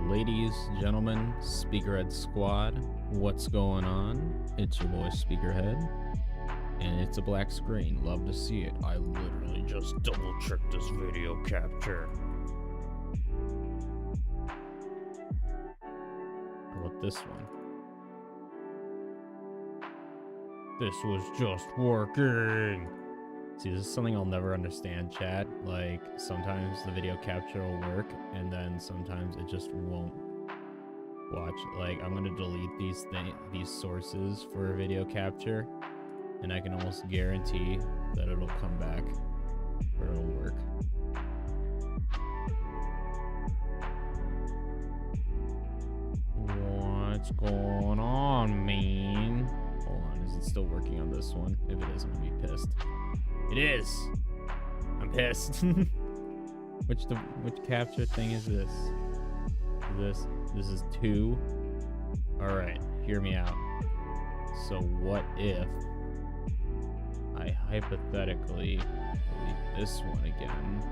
Ladies, gentlemen, Speakerhead Squad, what's going on? It's your boy Speakerhead, and it's a black screen. Love to see it. I literally just double-checked this video capture. How about this one? This was just working. See, this is something I'll never understand, chat. Like, sometimes the video capture will work, and then sometimes it just won't. Watch, like, I'm gonna delete these sources for video capture, and I can almost guarantee that it'll come back, or it'll work. What's going on, man? Hold on, is it still working on this one? If it is, I'm gonna be pissed. It is! I'm pissed. Which capture thing is this? This is 2. Alright, hear me out. So what if I hypothetically delete this one again,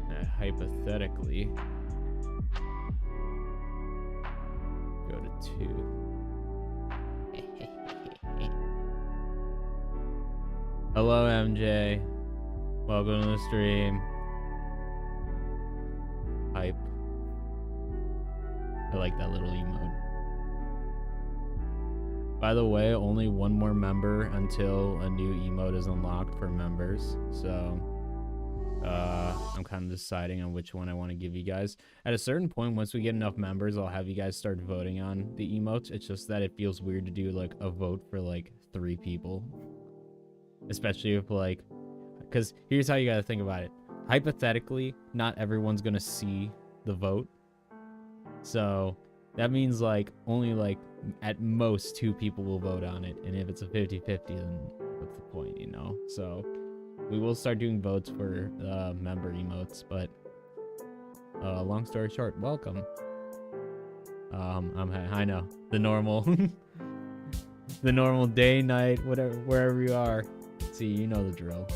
and I hypothetically go to 2. Hello, MJ. Welcome to the stream. Hype. I like that little emote. By the way, only one more member until a new emote is unlocked for members. So, I'm kind of deciding on which one I want to give you guys. At a certain point, once we get enough members, I'll have you guys start voting on the emotes. It's just that it feels weird to do like a vote for like 3 people. Especially if like, because here's how you gotta think about it. Hypothetically, not everyone's gonna see the vote. So that means like only like at most 2 people will vote on it. And if it's a 50-50, then what's the point, you know? So we will start doing votes for member emotes, but long story short, welcome. I know the normal the normal day, night, whatever, wherever you are. See, you know the drill.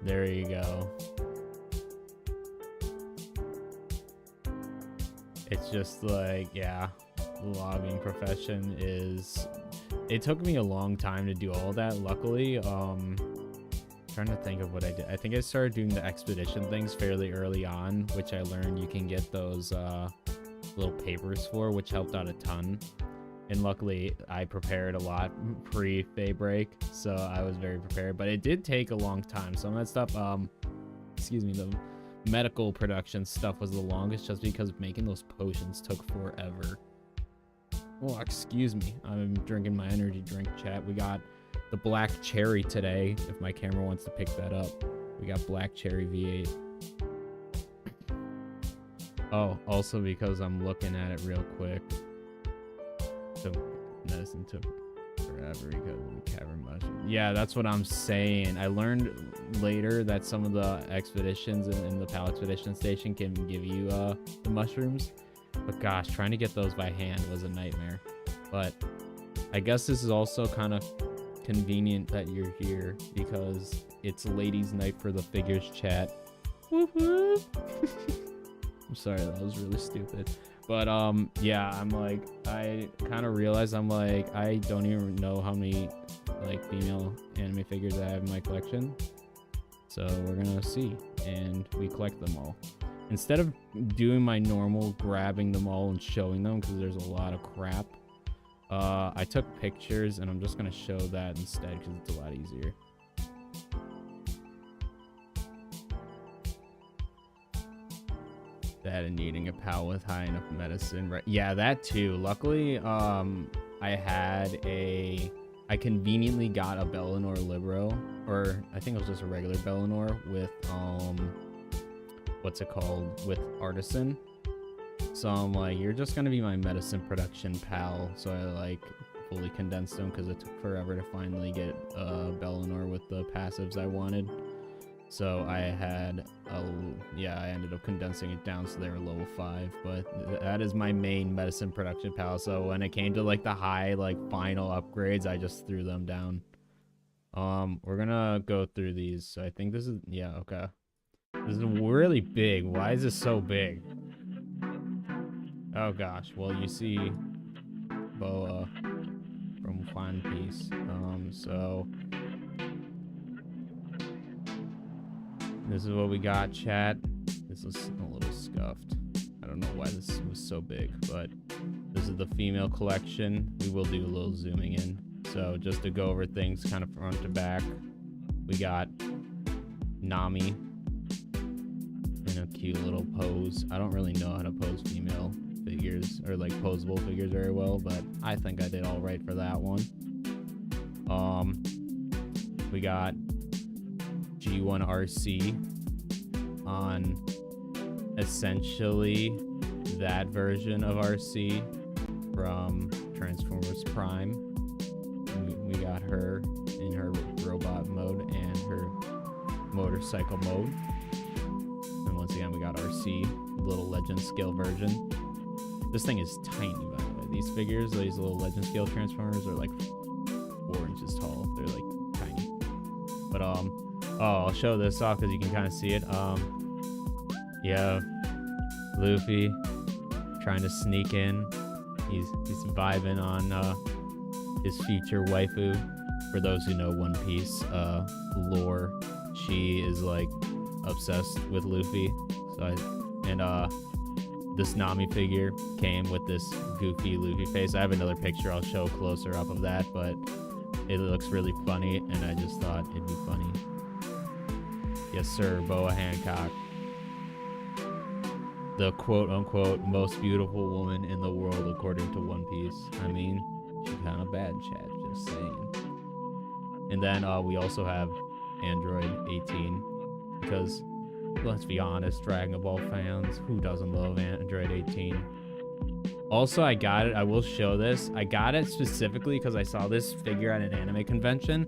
There you go. It's just like, yeah, the logging profession is... It took me a long time to do all that, luckily. Trying to think of what I did. I think I started doing the expedition things fairly early on, which I learned you can get those little papers for, which helped out a ton. And luckily I prepared a lot pre-Fay break, so I was very prepared, but it did take a long time. Some of that stuff, excuse me, the medical production stuff was the longest, just because making those potions took forever. Oh, excuse me, I'm drinking my energy drink, chat. We got the black cherry today, if my camera wants to pick that up. We got black cherry V8. Oh, also because I'm looking at it real quick. The medicine took forever because of the cavern mushroom. Yeah, that's what I'm saying. I learned later that some of the expeditions in the Pal Expedition Station can give you the mushrooms. But gosh, trying to get those by hand was a nightmare. But I guess this is also kind of convenient that you're here because it's ladies' night for the figures, chat. Woohoo! I'm sorry, that was really stupid. But yeah, I'm like, I kind of realized I'm like, I don't even know how many like female anime figures I have in my collection. So we're gonna see, and we collect them all. Instead of doing my normal grabbing them all and showing them, because there's a lot of crap, I took pictures, and I'm just gonna show that instead because it's a lot easier. That and needing a pal with high enough medicine, right? Yeah, that too. Luckily, I conveniently got a Bellinor Libero, or I think it was just a regular Bellinor with what's it called, with Artisan. So I'm like, you're just gonna be my medicine production pal. So I like fully condensed them because it took forever to finally get Bellinor with the passives I wanted. So I had I ended up condensing it down so they were level 5, but that is my main medicine production pal. So when it came to like the high, like final upgrades, I just threw them down. We're gonna go through these. So I think this is, yeah, okay. This is really big. Why is this so big? Oh gosh. Well, you see Boa from One Piece. So this is what we got, chat. This is a little scuffed. I don't know why this was so big, but this is the female collection. We will do a little zooming in. So just to go over things kind of front to back, we got Nami in a cute little pose. I don't really know how to pose female figures or like posable figures very well, but I think I did all right for that one. We got G1 RC on essentially that version of RC from Transformers Prime. We got her in her robot mode and her motorcycle mode. And once again, we got RC, little legend scale version. This thing is tiny, by the way. These figures, these little legend scale Transformers are like 4 inches tall. They're like tiny. But oh, I'll show this off because you can kind of see it. Yeah, Luffy trying to sneak in. He's vibing on his future waifu. For those who know One Piece lore, she is like obsessed with Luffy. This Nami figure came with this goofy Luffy face. I have another picture I'll show closer up of that, but it looks really funny, and I just thought it'd be funny. Yes, sir, Boa Hancock. The quote-unquote most beautiful woman in the world according to One Piece. I mean, she's kind of bad, chat, just saying. And then we also have Android 18, because let's be honest, Dragon Ball fans, who doesn't love Android 18? Also, I got it, I will show this. I got it specifically because I saw this figure at an anime convention,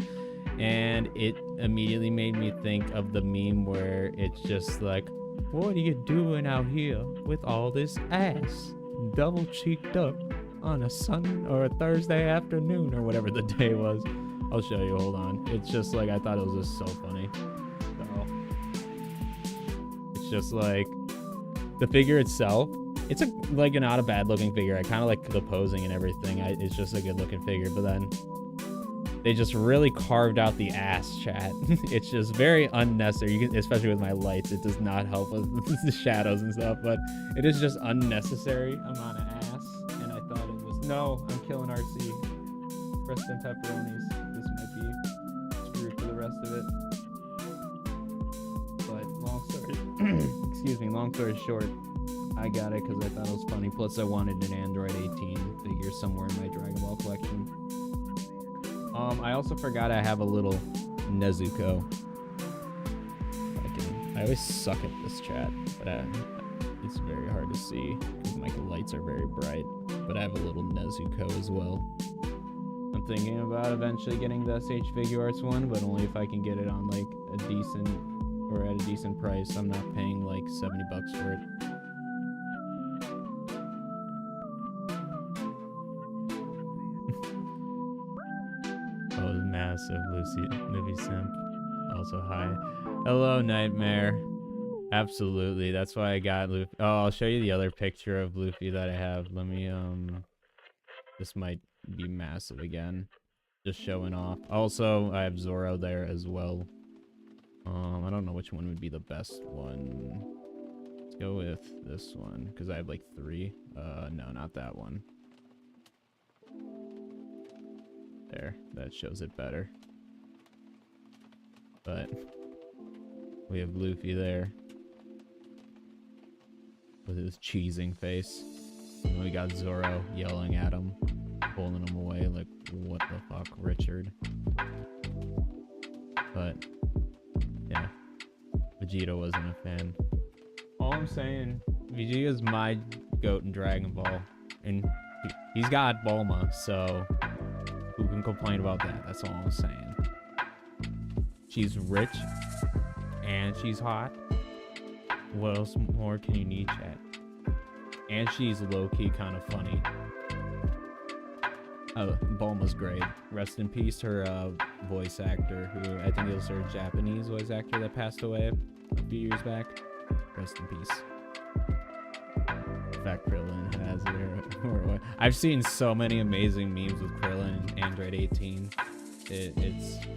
and it immediately made me think of the meme where it's just like, what are you doing out here with all this ass? Double cheeked up on a Sun or a Thursday afternoon or whatever the day was. I'll show you, hold on. It's just like, I thought it was just so funny. So, it's just like, the figure itself, it's like not a bad looking figure. I kind of like the posing and everything. It's just a good looking figure, but then they just really carved out the ass, chat. It's just very unnecessary. You can, especially with my lights, it does not help with the shadows and stuff, but it is just unnecessary amount of ass. And I thought it was, no, I'm killing RC. Crust and pepperonis. This might be screwed for the rest of it. But long story, excuse me, long story short, I got it because I thought it was funny. Plus, I wanted an Android 18 figure somewhere in my Dragon Ball collection. I also forgot I have a little Nezuko. I always suck at this, chat, but it's very hard to see because my lights are very bright. But I have a little Nezuko as well. I'm thinking about eventually getting the SH Figure Arts one, but only if I can get it on like a decent or at a decent price. I'm not paying like $70 for it. Oh, massive Luffy simp. Also, hi. Hello, Nightmare. Absolutely. That's why I got Luffy. Oh, I'll show you the other picture of Luffy that I have. Let me, this might be massive again. Just showing off. Also, I have Zoro there as well. I don't know which one would be the best one. Let's go with this one, because I have like 3. No, not that one. There, that shows it better. But we have Luffy there with his cheesing face. And we got Zoro yelling at him, pulling him away like, what the fuck, Richard? But yeah, Vegeta wasn't a fan. All I'm saying, Vegeta's my goat in Dragon Ball, and he's got Bulma, so who can complain about that? That's all I'm saying. She's rich and she's hot. What else more can you need, chat? And she's low-key kind of funny. Oh, Bulma's great. Rest in peace, her voice actor, who I think it was her Japanese voice actor that passed away a few years back. Rest in peace. In fact, Krillin has it. I've seen so many amazing memes with Krillin and Android 18.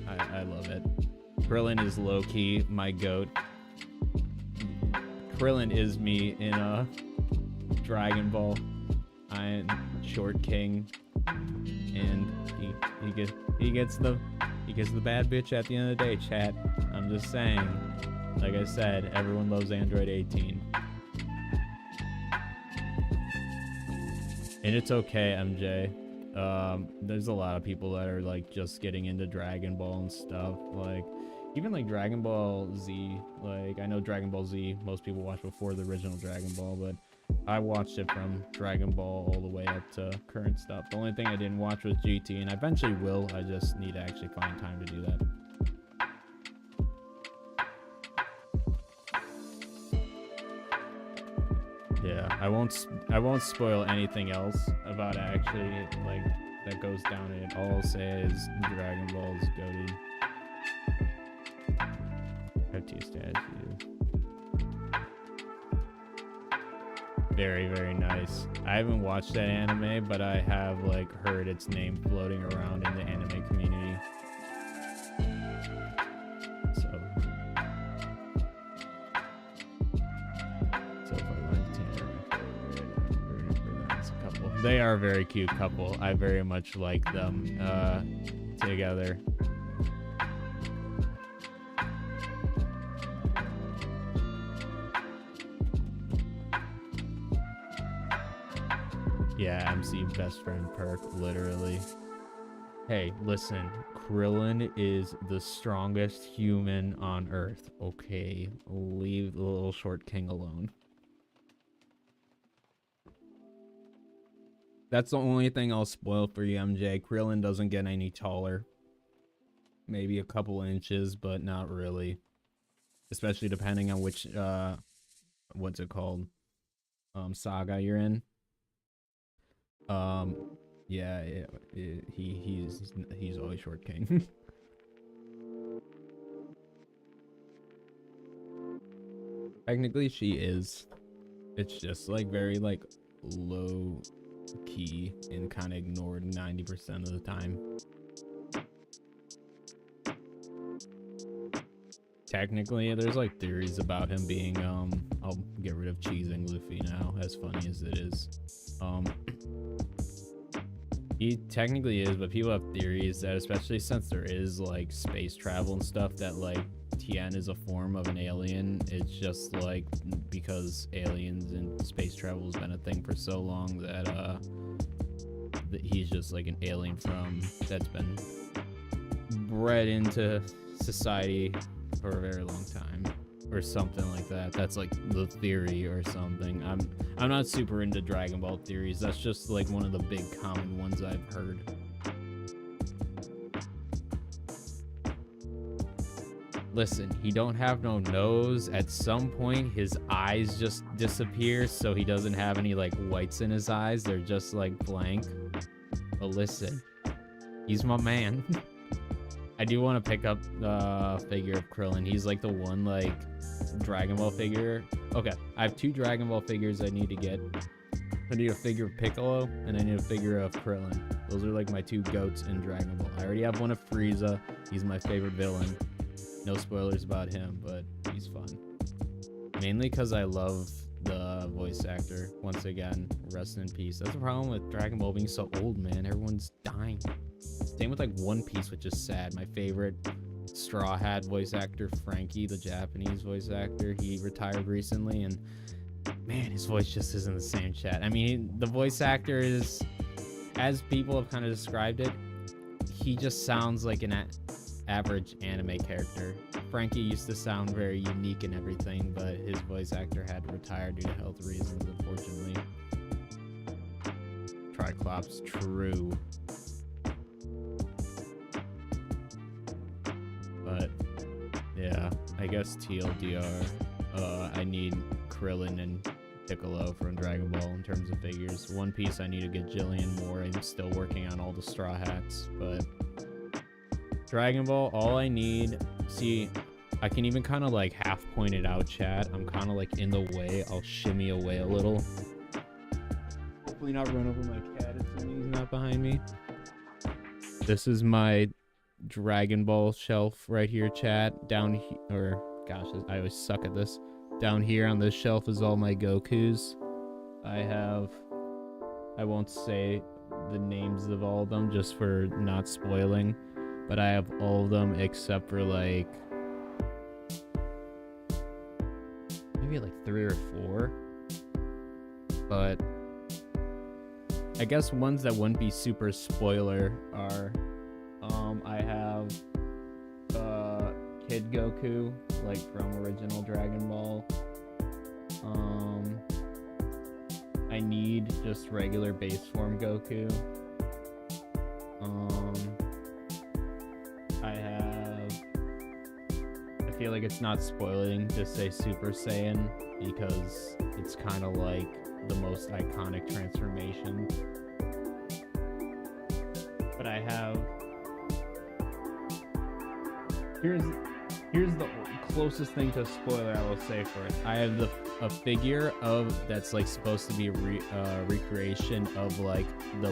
I love it. Krillin is low-key my goat. Krillin is me in a Dragon Ball. I'm Short King, and he gets the bad bitch at the end of the day, chat. I'm just saying. Like I said, everyone loves Android 18. And it's okay, MJ. There's a lot of people that are like just getting into Dragon Ball and stuff. Like, even like Dragon Ball Z. Like, I know Dragon Ball Z, most people watched before the original Dragon Ball, but I watched it from Dragon Ball all the way up to current stuff. The only thing I didn't watch was GT, and I eventually will. I just need to actually find time to do that. Yeah, I won't spoil anything else about actually like that goes down in it. All I'll say is Dragon Ball is goated. FT statue. Very, very nice. I haven't watched that anime, but I have like heard its name floating around in the anime community. So they are a very cute couple. I very much like them together. Yeah, MC best friend perk, literally. Hey, listen, Krillin is the strongest human on Earth. Okay, leave the little short king alone. That's the only thing I'll spoil for you, MJ. Krillin doesn't get any taller. Maybe a couple inches, but not really. Especially depending on which, what's it called? Saga you're in. Yeah, he's always short king. Technically, she is. It's just like very like low key and kind of ignored 90% of the time. Technically, there's like theories about him being I'll get rid of cheesing Luffy now, as funny as it is. He technically is, but people have theories that, especially since there is like space travel and stuff, that like Tien is a form of an alien. It's just like because aliens and space travel has been a thing for so long that he's just like an alien that's been bred into society for a very long time, or something like that. That's like the theory or something. I'm not super into Dragon Ball theories. That's just like one of the big common ones I've heard. Listen, he don't have no nose. At some point, his eyes just disappear, so he doesn't have any like whites in his eyes. They're just like blank. But listen, he's my man. I do want to pick up the figure of Krillin. He's like the one like Dragon Ball figure. Okay, I have 2 Dragon Ball figures I need to get. I need a figure of Piccolo, and I need a figure of Krillin. Those are like my 2 goats in Dragon Ball. I already have one of Frieza. He's my favorite villain. No spoilers about him, but he's fun. Mainly because I love the voice actor. Once again, rest in peace. That's the problem with Dragon Ball being so old, man. Everyone's dying. Same with like One Piece, which is sad. My favorite Straw Hat voice actor, Frankie, the Japanese voice actor, he retired recently, and man, his voice just isn't the same, chat. I mean, the voice actor is, as people have kind of described it, he just sounds like an average anime character. Frankie used to sound very unique and everything, but his voice actor had to retire due to health reasons, unfortunately. Triclops, true. But yeah, I guess TLDR, I need Krillin and Piccolo from Dragon Ball in terms of figures. One Piece, I need a gajillion more. I'm still working on all the Straw Hats, but Dragon Ball, all I need, see, I can even kind of like half point it out, chat. I'm kind of like in the way. I'll shimmy away a little. Hopefully not run over my cat, assuming he's not behind me. This is my Dragon Ball shelf right here, chat. Down here, or gosh, I always suck at this. Down here on this shelf is all my Gokus. I won't say the names of all of them just for not spoiling, but I have all of them except for like maybe like 3 or 4. But I guess ones that wouldn't be super spoiler are I have Kid Goku, like from original Dragon Ball. I need just regular base form Goku. I feel like it's not spoiling to say Super Saiyan because it's kind of like the most iconic transformation. But I have here's the closest thing to a spoiler I will say for it. I have a figure of that's like supposed to be a recreation of like the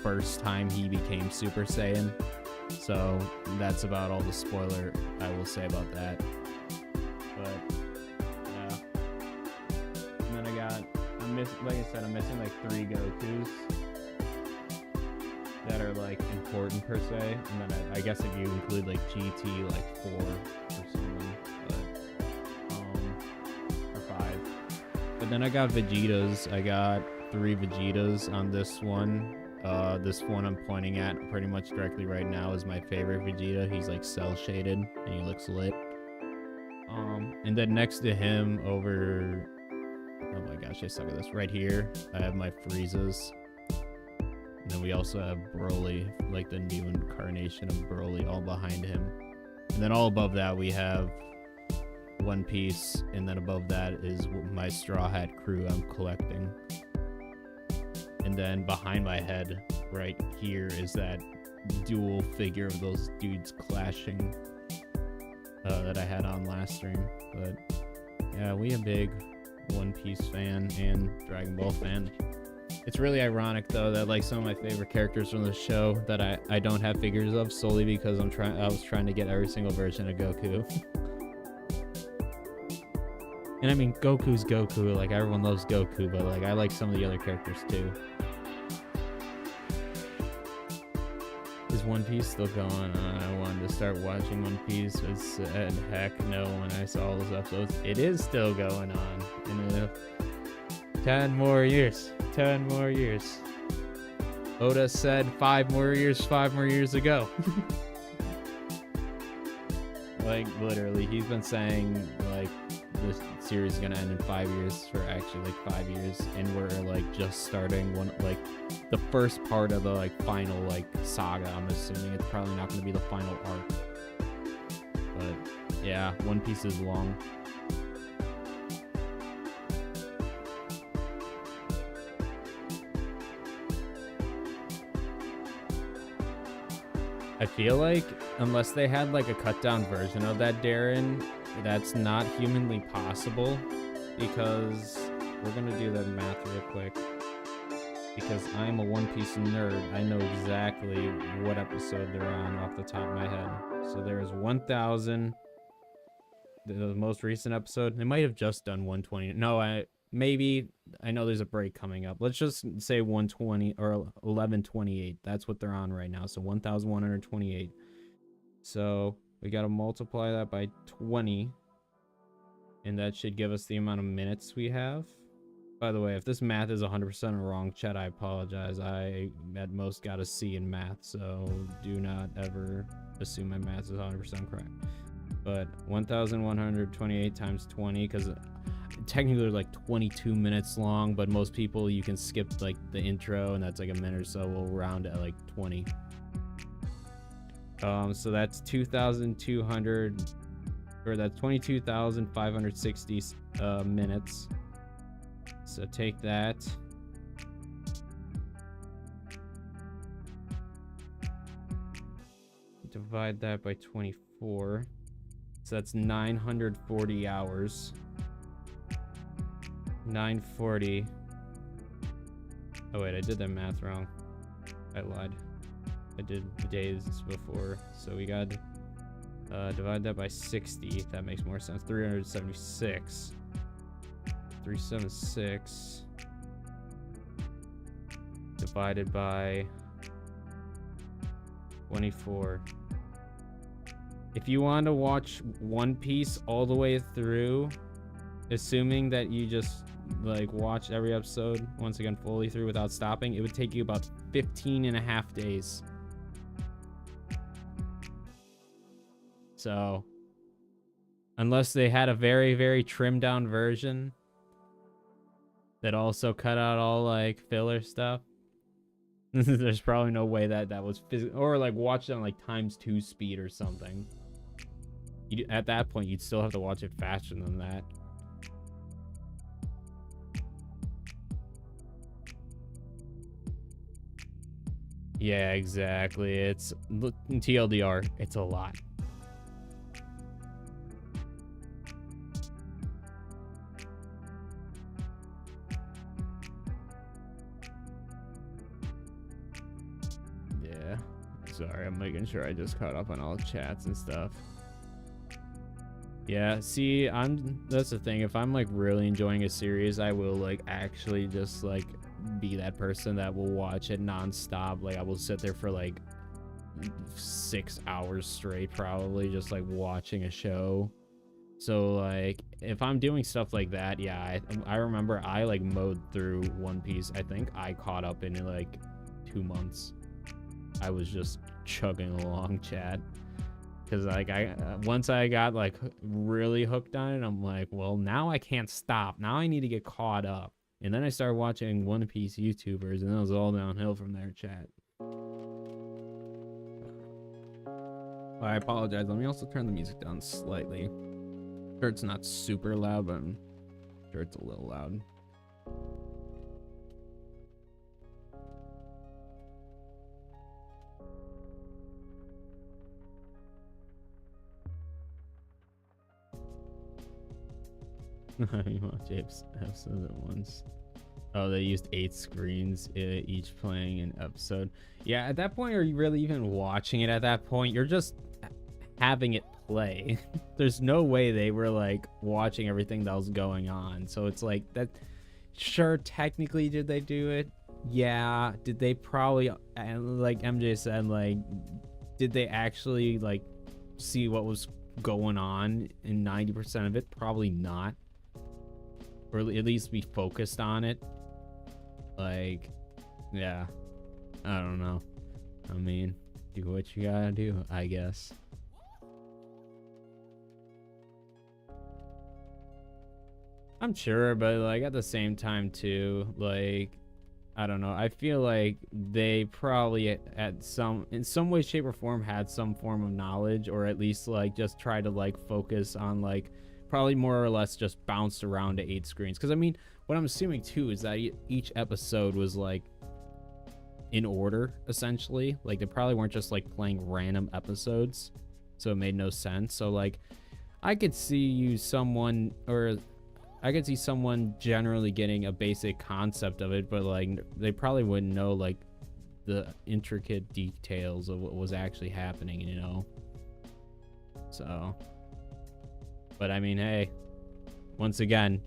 first time he became Super Saiyan. So that's about all the spoiler I will say about that. But yeah. And then I'm missing like 3 Gokus that are like important per se, and then I guess if you include like GT, like 4 or something, but or 5. But then I got Vegetas. I got 3 Vegetas on this one. This one I'm pointing at pretty much directly right now is my favorite Vegeta. He's like cell shaded and he looks lit. And then next to him over, oh my gosh, I suck at this. Right here, I have my Friezas. And then we also have Broly, like the new incarnation of Broly, all behind him. And then all above that, we have One Piece. And then above that is my Straw Hat crew I'm collecting. And then behind my head, right here, is that dual figure of those dudes clashing that I had on last stream. But yeah, we a big One Piece fan and Dragon Ball fan. It's really ironic though that like some of my favorite characters from the show that I don't have figures of solely because I was trying to get every single version of Goku. And I mean Goku's Goku, like everyone loves Goku, but like I like some of the other characters too. Is One Piece still going on? I wanted to start watching One Piece. I said heck no when I saw all those episodes. It is still going on in 10 more years. 10 more years. Oda said 5 more years ago. Like literally, he's been saying like this series is gonna end in 5 years for actually like 5 years, and we're like just starting one, like the first part of the like final like saga. I'm assuming it's probably not gonna be the final arc, but yeah, One Piece is long. I feel like unless they had like a cut down version of that, Darren, that's not humanly possible, because we're gonna do that math real quick, because I'm a One Piece nerd. I know exactly what episode they're on off the top of my head. So there is 1000, the most recent episode. They might have just done 120. No, I know there's a break coming up. Let's just say 120 or 1128. That's what they're on right now. So 1128. So we got to multiply that by 20. And that should give us the amount of minutes we have. By the way, if this math is 100% wrong, chat, I apologize. I at most got a C in math. So do not ever assume my math is 100% correct. But 1128 times 20, because technically they're like 22 minutes long, but most people you can skip like the intro and that's like a minute or so. We'll round at like 20. So that's 2,200, or that's 22,560 minutes. So take that. Divide that by 24. So that's 940 hours. 940. Oh wait, I did that math wrong. I lied. I did days before. So we got divide that by 60. That makes more sense. 376. 376 divided by 24. If you want to watch One Piece all the way through, assuming that you just like watch every episode once again fully through without stopping, it would take you about 15.5 days. So unless they had a very, very trimmed down version that also cut out all like filler stuff, there's probably no way that was physical, or like watch it on like ×2 speed or something. At that point, you'd still have to watch it faster than that. Yeah, exactly. It's TLDR. It's a lot. Yeah. Sorry, I'm making sure I just caught up on all chats and stuff. Yeah, see, that's the thing. If I'm like really enjoying a series, I will like actually just like be that person that will watch it nonstop. Like I will sit there for like 6 hours straight, probably just like watching a show. So like if I'm doing stuff like that, yeah, I remember I like mowed through One Piece. I think I caught up in like 2 months. I was just chugging along, chat. Because like once I got like really hooked on it, I'm like, well, now I can't stop. Now I need to get caught up. And then I started watching One Piece YouTubers, and it was all downhill from there, chat. I apologize. Let me also turn the music down slightly. I'm sure it's not super loud, but I'm sure it's a little loud. You watch episodes at once. Oh, they used 8 screens, each playing an episode. Yeah, at that point, are you really even watching it at that point? You're just having it play. There's no way they were like watching everything that was going on. So it's like that. Sure, technically, did they do it? Yeah. Did they probably, like MJ said, like, did they actually like see what was going on in 90% of it? Probably not. Or at least be focused on it. Like, yeah, I don't know. I mean, do what you gotta do, I guess. I'm sure, but like at the same time too, like, I don't know. I feel like they probably in some way, shape, or form had some form of knowledge, or at least like just try to like focus on like probably more or less just bounced around to 8 screens. Because I mean, what I'm assuming too is that each episode was like in order, essentially. Like they probably weren't just like playing random episodes, so it made no sense. So like I could see someone generally getting a basic concept of it, but like they probably wouldn't know like the intricate details of what was actually happening, you know. So, but I mean, hey, once again,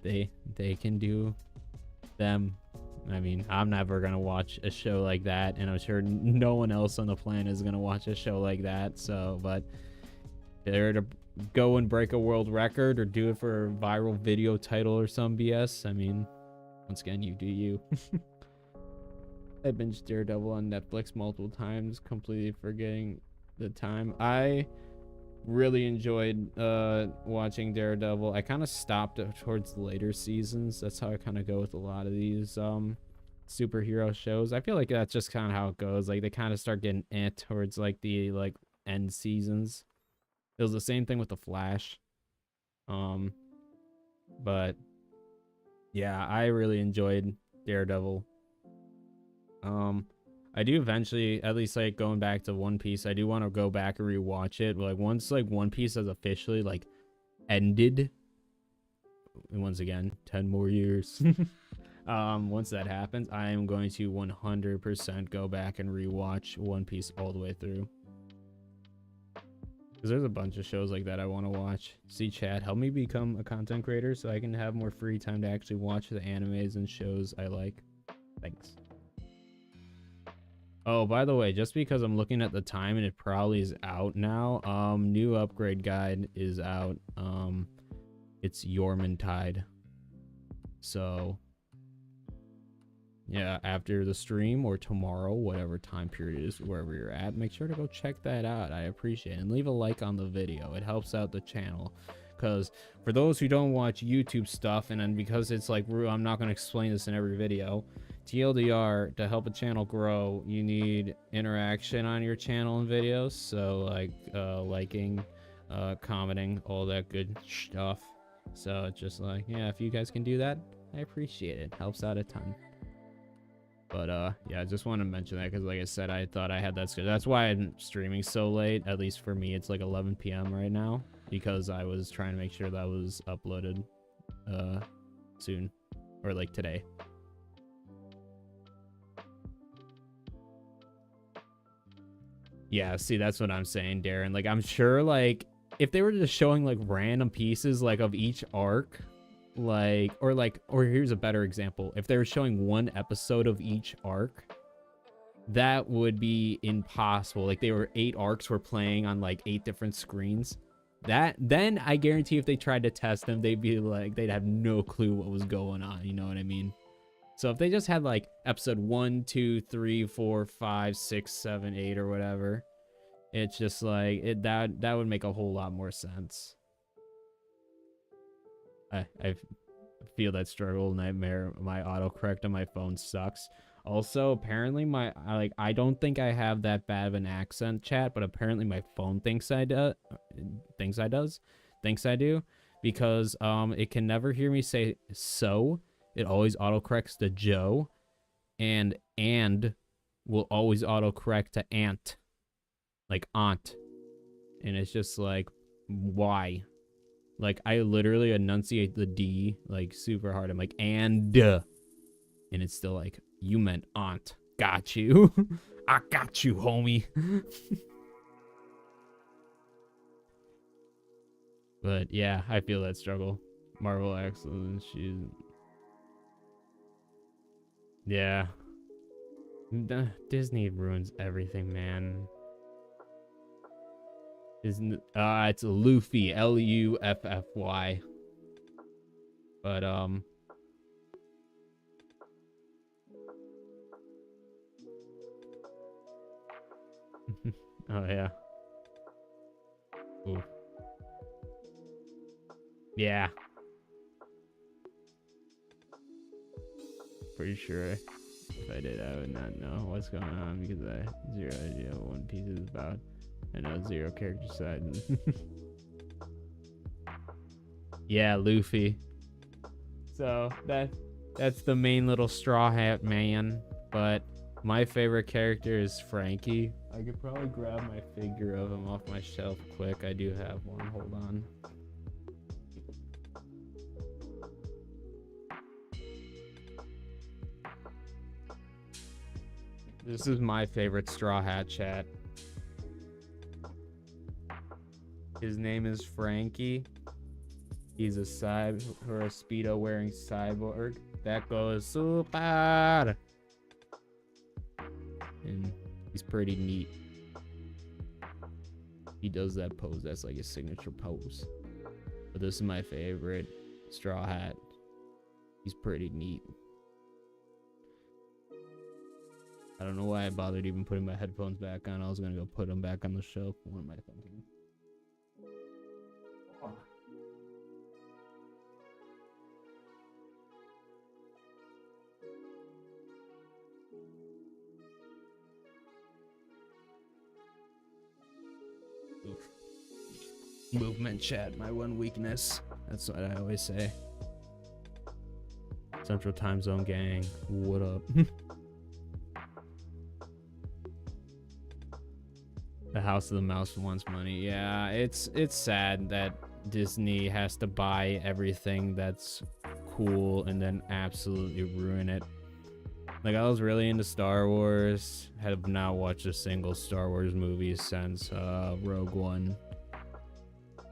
they can do them. I mean, I'm never gonna watch a show like that, and I'm sure no one else on the planet is gonna watch a show like that. So, but they're to go and break a world record or do it for a viral video title or some BS. I mean, once again, you do you. I binged Daredevil on Netflix multiple times, completely forgetting the time. I really enjoyed watching Daredevil. I kind of stopped towards the later seasons. That's how I kind of go with a lot of these superhero shows. I feel like that's just kind of how it goes. Like they kind of start getting towards like the like end seasons. It was the same thing with the Flash. But Yeah, I really enjoyed Daredevil. I do eventually, at least like going back to One Piece, I do want to go back and rewatch it. Like once like One Piece has officially like ended, and once again, 10 more years. Once that happens, I am going to 100% go back and rewatch One Piece all the way through. Because there's a bunch of shows like that I want to watch. See, Chad, help me become a content creator so I can have more free time to actually watch the animes and shows I like. Thanks. Oh, by the way, just because I'm looking at the time and it probably is out now, new upgrade guide is out. It's Yormintide. So, yeah, after the stream or tomorrow, whatever time period it is, wherever you're at, make sure to go check that out. I appreciate it. And leave a like on the video. It helps out the channel. Because for those who don't watch YouTube stuff, and then because it's like, I'm not going to explain this in every video, TLDR, to help a channel grow, you need interaction on your channel and videos. So like liking, commenting, all that good stuff. So it's just like, yeah, if you guys can do that, I appreciate it. Helps out a ton. But yeah, I just want to mention that because like I said, I thought I had that schedule. That's why I'm streaming so late. At least for me, it's like 11 p.m. right now because I was trying to make sure that was uploaded soon or like today. Yeah, see, that's what I'm saying, Darren. Like, I'm sure, like, if they were just showing, like, random pieces, like, of each arc, like, or here's a better example. If they were showing one episode of each arc, that would be impossible. Like, they were 8 arcs were playing on, like, 8 different screens. Then I guarantee if they tried to test them, they'd be like, they'd have no clue what was going on. You know what I mean? So if they just had like episode 1, 2, 3, 4, 5, 6, 7, 8 or whatever, it's just like that would make a whole lot more sense. I feel that struggle nightmare. My autocorrect on my phone sucks. Also, apparently I don't think I have that bad of an accent, chat, but apparently my phone thinks I do, because it can never hear me say so. It always autocorrects to Joe, and will always autocorrect to aunt, like aunt, and it's just like, why? Like, I literally enunciate the D like super hard. I'm like, and it's still like, you meant aunt. Got you. I got you, homie. But yeah, I feel that struggle. Marvel excellence. Yeah. Disney ruins everything, man. It's Luffy, Luffy. But oh yeah. Ooh. Yeah. Pretty sure if I did, I would not know what's going on because I have zero idea what One Piece is about. I know zero character side. Yeah, Luffy. So that's the main little straw hat man. But my favorite character is Frankie. I could probably grab my figure of him off my shelf quick. I do have one. Hold on. This is my favorite Straw Hat, chat. His name is Frankie. He's a Speedo wearing cyborg that goes super. And he's pretty neat. He does that pose. That's like his signature pose. But this is my favorite Straw Hat. He's pretty neat. I don't know why I bothered even putting my headphones back on. I was gonna go put them back on the shelf. What am I thinking? Oof. Movement, chat, my one weakness. That's what I always say. Central Time Zone gang, what up? The House of the Mouse wants money. Yeah, it's sad that Disney has to buy everything that's cool and then absolutely ruin it. Like, I was really into Star Wars, have not watched a single Star Wars movie since Rogue One.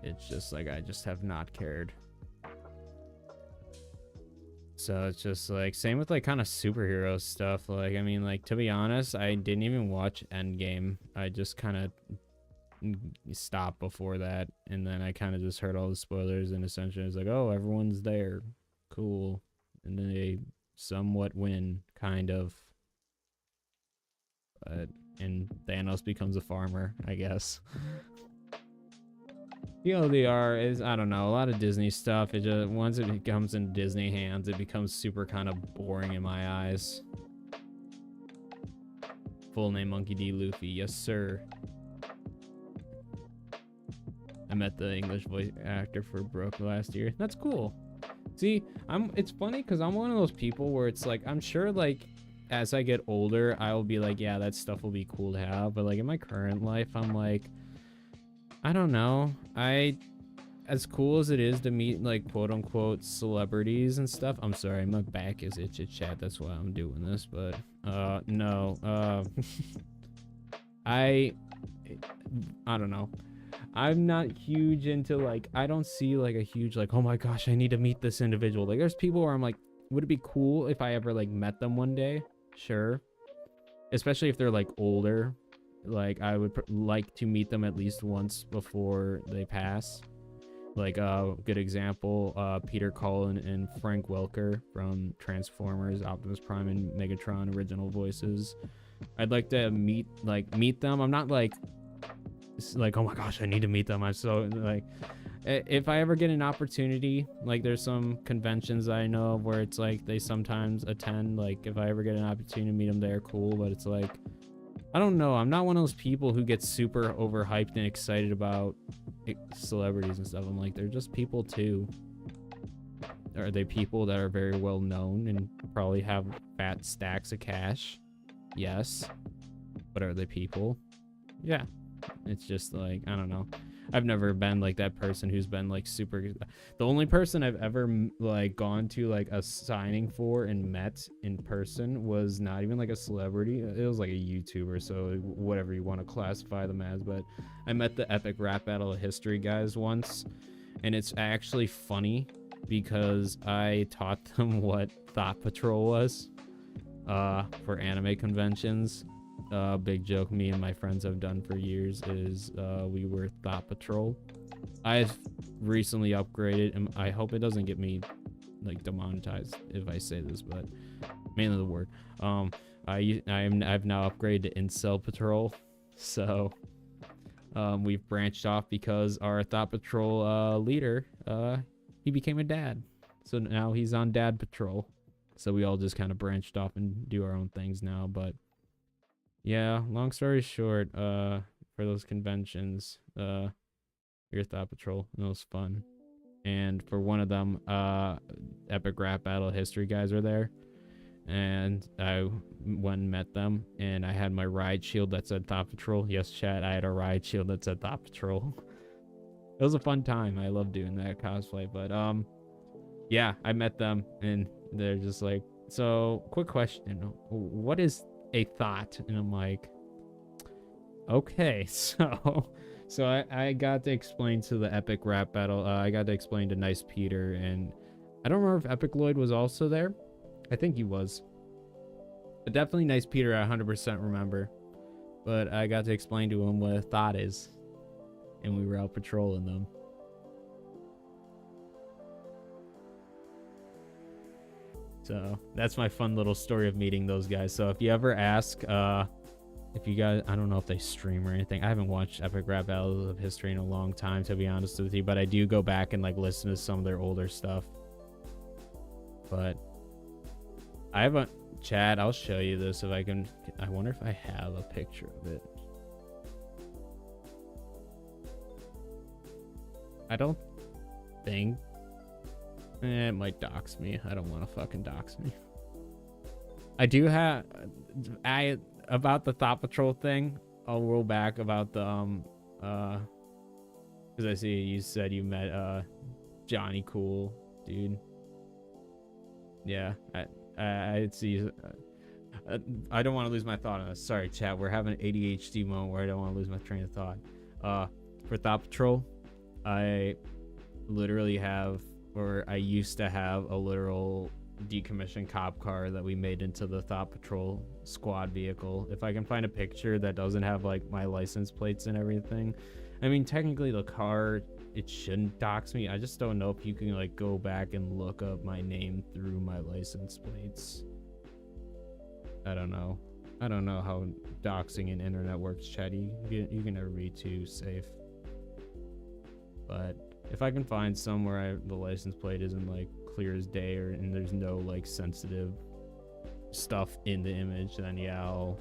It's just like, I just have not cared. So it's just like, same with like kind of superhero stuff. Like, I mean, like, to be honest, I didn't even watch Endgame. I just kind of stopped before that. And then I kind of just heard all the spoilers, and essentially it's like, oh, everyone's there. Cool. And then they somewhat win, kind of. But, and Thanos becomes a farmer, I guess. TLDR is, I don't know, a lot of Disney stuff. It just, once it comes in Disney hands, it becomes super kind of boring in my eyes. Full name Monkey D. Luffy, yes sir. I met the English voice actor for Broke last year. That's cool. See, it's funny because I'm one of those people where it's like, I'm sure like as I get older, I will be like, yeah, that stuff will be cool to have. But like in my current life, I'm like, I don't know. As cool as it is to meet like quote unquote celebrities and stuff. I'm sorry, my back is itchy, chat. That's why I'm doing this. But no. I don't know. I'm not huge into like, I don't see like a huge like, oh my gosh, I need to meet this individual. Like there's people where I'm like, would it be cool if I ever like met them one day? Sure. Especially if they're like older. Like I would like to meet them at least once before they pass. Like good example, Peter Cullen and Frank Welker from Transformers, Optimus Prime and Megatron original voices. I'd like to meet them. I'm not like oh my gosh, I need to meet them. I'm so like, if I ever get an opportunity, like there's some conventions I know of where it's like they sometimes attend. Like if I ever get an opportunity to meet them, they're cool. But it's like, I don't know. I'm not one of those people who gets super overhyped and excited about celebrities and stuff. I'm like, they're just people too. Are they people that are very well known and probably have fat stacks of cash? Yes. But are they people? Yeah. It's just like, I don't know. I've never been like that person who's been like super. The only person I've ever like gone to like a signing for and met in person was not even like a celebrity. It was like a YouTuber, so whatever you want to classify them as. But I met the Epic Rap Battle of History guys once, and it's actually funny because I taught them what Thought Patrol was for anime conventions. Big joke me and my friends have done for years is we were Thought Patrol. I've recently upgraded, and I hope it doesn't get me like demonetized if I say this, but mainly the word. I've now upgraded to Incel Patrol, so we've branched off because our Thought Patrol leader he became a dad, so now he's on Dad Patrol. So we all just kind of branched off and do our own things now, but. Yeah, long story short, for those conventions, your Thought Patrol, it was fun. And for one of them, Epic Rap Battle History guys were there. And I went and met them, and I had my ride shield that said Thought Patrol. Yes, chat, I had a ride shield that said Thought Patrol. It was a fun time. I love doing that cosplay, but yeah, I met them, and they're just like, so, quick question, what is a thought? And I'm like, okay. So I got to explain to the Epic Rap Battle. I got to explain to Nice Peter, and I don't remember if Epic Lloyd was also there. I think he was, but definitely Nice Peter. I 100% remember. But I got to explain to him what a thought is, and we were out patrolling them. So that's my fun little story of meeting those guys. So if you ever ask, if you guys, I don't know if they stream or anything. I haven't watched Epic Rap Battles of History in a long time, to be honest with you, but I do go back and like listen to some of their older stuff. But I have a chat. I'll show you this if I can. I wonder if I have a picture of it. I don't think It might dox me. I don't want to fucking dox me. I do have... About the Thought Patrol thing, I'll roll back about the, because I see you said you met, Johnny Cool, dude. Yeah, I see... I don't want to lose my thought on this. Sorry, chat. We're having an ADHD moment where I don't want to lose my train of thought. For Thought Patrol, I literally have, or I used to have, a literal decommissioned cop car that we made into the Thought Patrol squad vehicle. If I can find a picture that doesn't have like my license plates and everything. I mean, technically the car, it shouldn't dox me. I just don't know if you can like go back and look up my name through my license plates. I don't know. I don't know how doxing and internet works, Chad. You can never be too safe. But if I can find somewhere the license plate isn't like clear as day, and there's no like sensitive stuff in the image, then yeah, I'll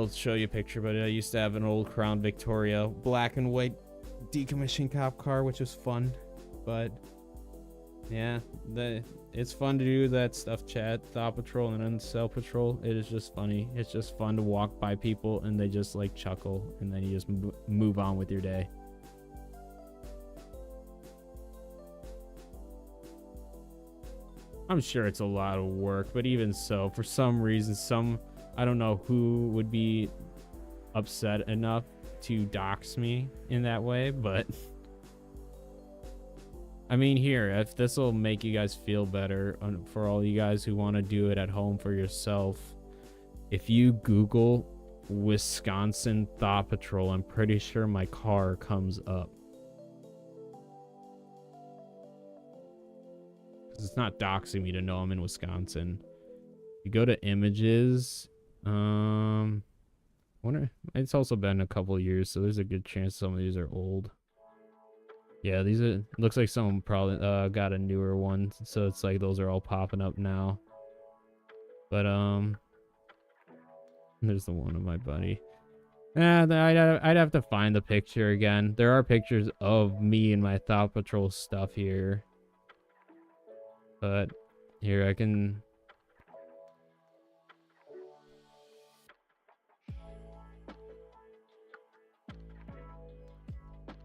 show you a picture. But I used to have an old Crown Victoria black and white decommissioned cop car, which was fun. But yeah, it's fun to do that stuff, chat. Thought Patrol and Uncell Patrol. It is just funny. It's just fun to walk by people and they just like chuckle, and then you just move on with your day. I'm sure it's a lot of work, but even so, for some reason, I don't know who would be upset enough to dox me in that way, but I mean, here, if this will make you guys feel better, for all you guys who want to do it at home for yourself, if you Google Wisconsin Thought Patrol, I'm pretty sure my car comes up. It's not doxing me to know I'm in Wisconsin. You go to images. Wonder, it's also been a couple years, so there's a good chance some of these are old. Yeah, these are. Looks like someone probably got a newer one, so it's like those are all popping up now. But there's the one of my buddy. I'd have to find the picture again. There are pictures of me and my Thought Patrol stuff here. But here I can.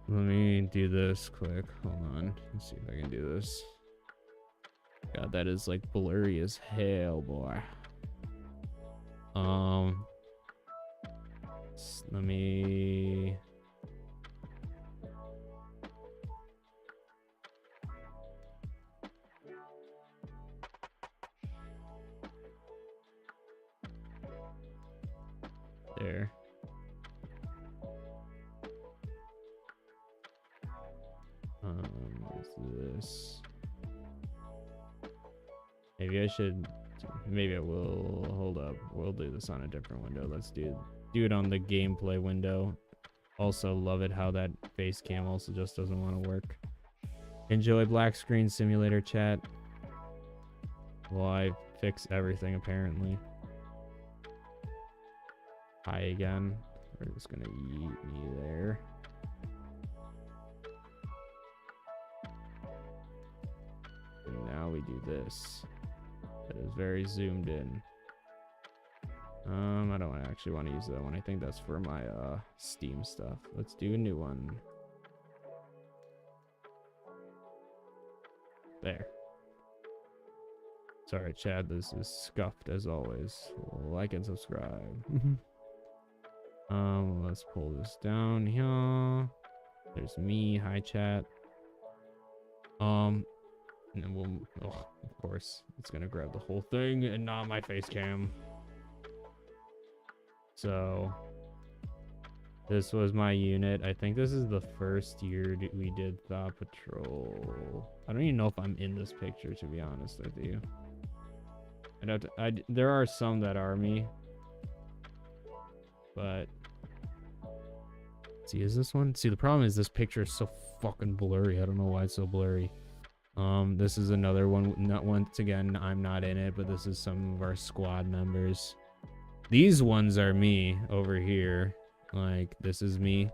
Let me do this quick. Hold on. Let's see if I can do this. God, that is like blurry as hell, boy. Let me. There. What's this? Maybe I should. Maybe I will. Hold up. We'll do this on a different window. Let's do it on the gameplay window. Also, love it how that face cam also just doesn't want to work. Enjoy Black Screen Simulator, chat. Well, I fix everything apparently. Hi again. We're just gonna yeet me there. And now we do this. That is very zoomed in. I don't actually want to use that one. I think that's for my Steam stuff. Let's do a new one. There. Sorry, Chad. This is scuffed as always. Like and subscribe. Let's pull this down here. There's me. Hi, chat. And then we'll. Oh, of course, it's gonna grab the whole thing and not my face cam. So this was my unit. I think this is the first year we did Thought Patrol. I don't even know if I'm in this picture, to be honest with you. I'd have to. There are some that are me, but see, is this one? See, the problem is this picture is so fucking blurry. I don't know why it's so blurry. This is another one. Not once again, I'm not in it, but this is some of our squad members. These ones are me over here. Like, this is me.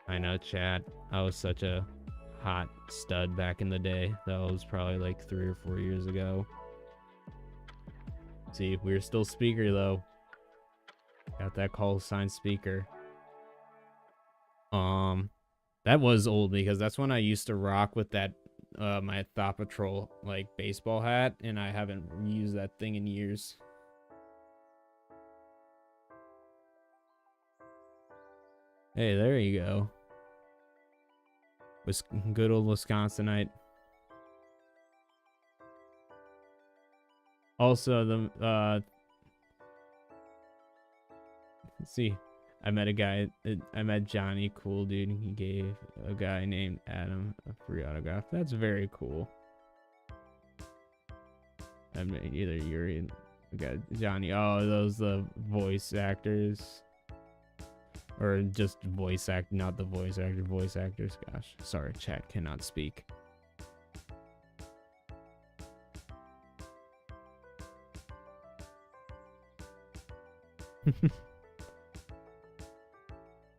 I know, chat. I was such a hot stud back in the day. That was probably like 3 or 4 years ago. See, we're still speaker though. Got that call sign speaker. That was old because that's when I used to rock with that my Thought Patrol like baseball hat, and I haven't used that thing in years. Hey, there you go. Good old Wisconsinite. Also, let's see. I met a guy. I met Johnny, cool dude. He gave a guy named Adam a free autograph. That's very cool. I mean, either Yuri, got Johnny. Oh, those the voice actors, or just voice act, not the voice actor. Voice actors. Gosh, sorry, chat cannot speak.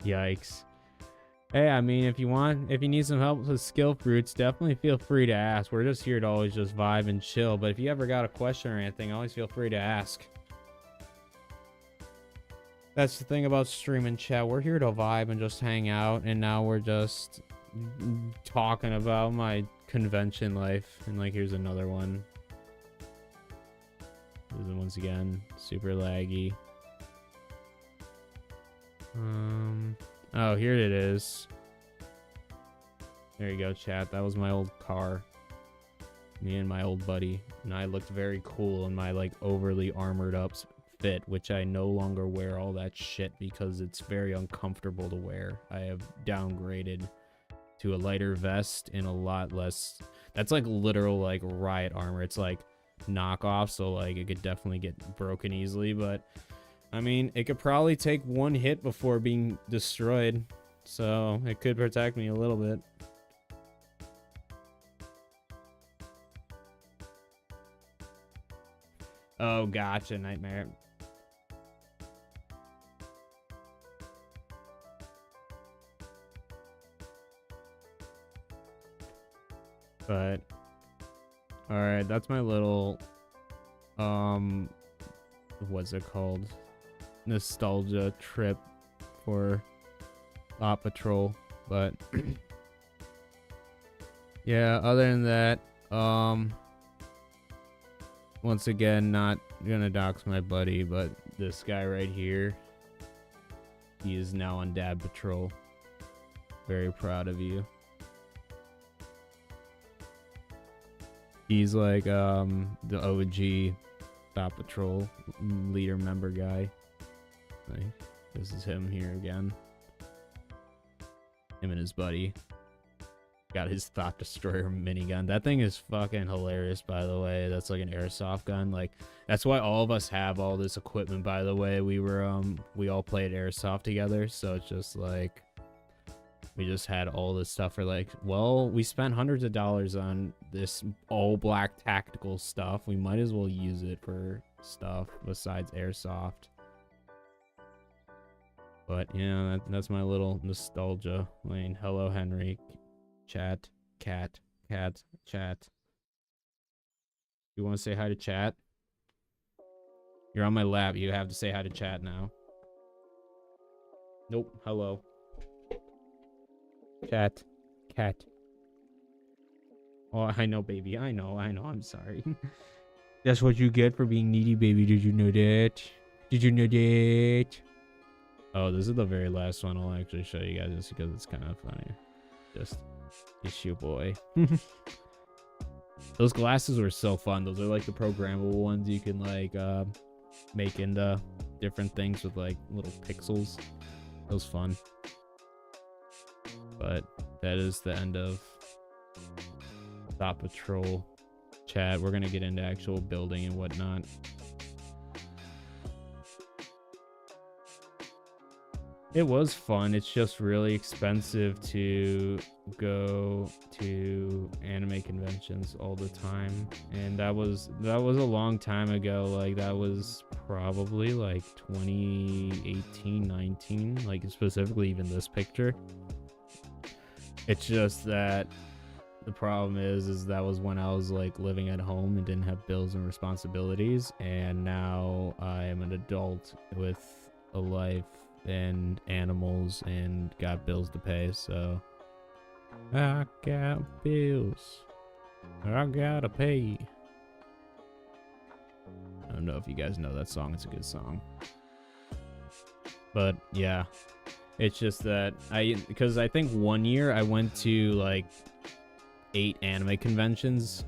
Yikes. Hey, I mean, if you need some help with skill fruits, definitely feel free to ask. We're just here to always just vibe and chill, but if you ever got a question or anything, always feel free to ask. That's the thing about streaming, chat. We're here to vibe and just hang out, and now we're just talking about my convention life. And like, here's another one. This is once again super laggy. Oh, here it is. There you go, chat. That was my old car. Me and my old buddy. And I looked very cool in my like overly armored up fit, which I no longer wear all that shit because it's very uncomfortable to wear. I have downgraded to a lighter vest and a lot less. That's like literal like riot armor. It's like knockoff, so like it could definitely get broken easily, but I mean, it could probably take one hit before being destroyed, so it could protect me a little bit. Oh, gotcha, Nightmare. But, alright, that's my little, what's it called? Nostalgia trip for Thought Patrol. But yeah, other than that, once again, not gonna dox my buddy, but this guy right here, he is now on Dad Patrol. Very proud of you. He's like the OG Thought Patrol leader member guy. Like, this is him here again. Him and his buddy. Got his Thought Destroyer minigun. That thing is fucking hilarious, by the way. That's like an airsoft gun. Like, that's why all of us have all this equipment, by the way. We all played airsoft together, so it's just like we just had all this stuff for like, well, we spent hundreds of dollars on this all black tactical stuff. We might as well use it for stuff besides airsoft. But yeah, that's my little nostalgia lane. Hello, Henry. Chat. Cat. Chat. You want to say hi to chat? You're on my lap. You have to say hi to chat now. Nope. Hello. Chat. Cat. Oh, I know, baby. I know. I'm sorry. That's what you get for being needy, baby. Did you know that? Did you know that? Oh, this is the very last one I'll actually show you guys just because it's kind of funny. Just issue boy. Those glasses were so fun. Those are like the programmable ones you can like make into different things with like little pixels. That was fun. But that is the end of Thought Patrol chat. We're gonna get into actual building and whatnot. It was fun. It's just really expensive to go to anime conventions all the time, and that was a long time ago. Like that was probably like 2018, 19, like specifically even this picture. It's just that the problem is that was when I was like living at home and didn't have bills and responsibilities, and now I am an adult with a life and animals and got bills to pay, so I got bills I gotta pay. I don't know if you guys know that song. It's a good song. But yeah, it's just that because I think one year I went to like 8 anime conventions,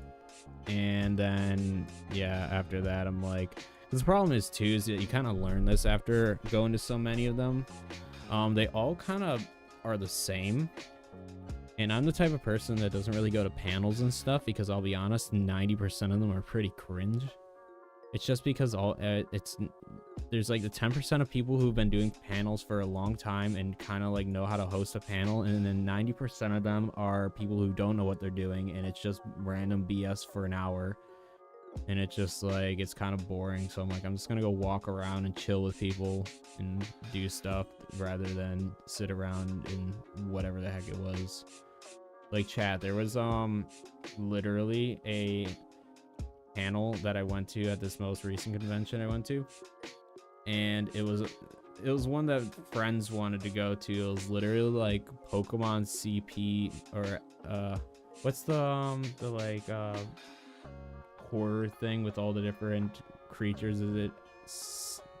and then yeah, after that I'm like, 'cause the problem is too is that you kind of learn this after going to so many of them. They all kind of are the same, and I'm the type of person that doesn't really go to panels and stuff because I'll be honest, 90% of them are pretty cringe. It's just because there's like the 10% of people who've been doing panels for a long time and kind of like know how to host a panel, and then 90% of them are people who don't know what they're doing, and it's just random BS for an hour, and it's just like it's kind of boring. So I'm like, I'm just gonna go walk around and chill with people and do stuff rather than sit around in whatever the heck it was. Like, chat, there was literally a panel that I went to at this most recent convention I went to, and it was one that friends wanted to go to. It was literally like Pokemon CP, or what's the like horror thing with all the different creatures? Is it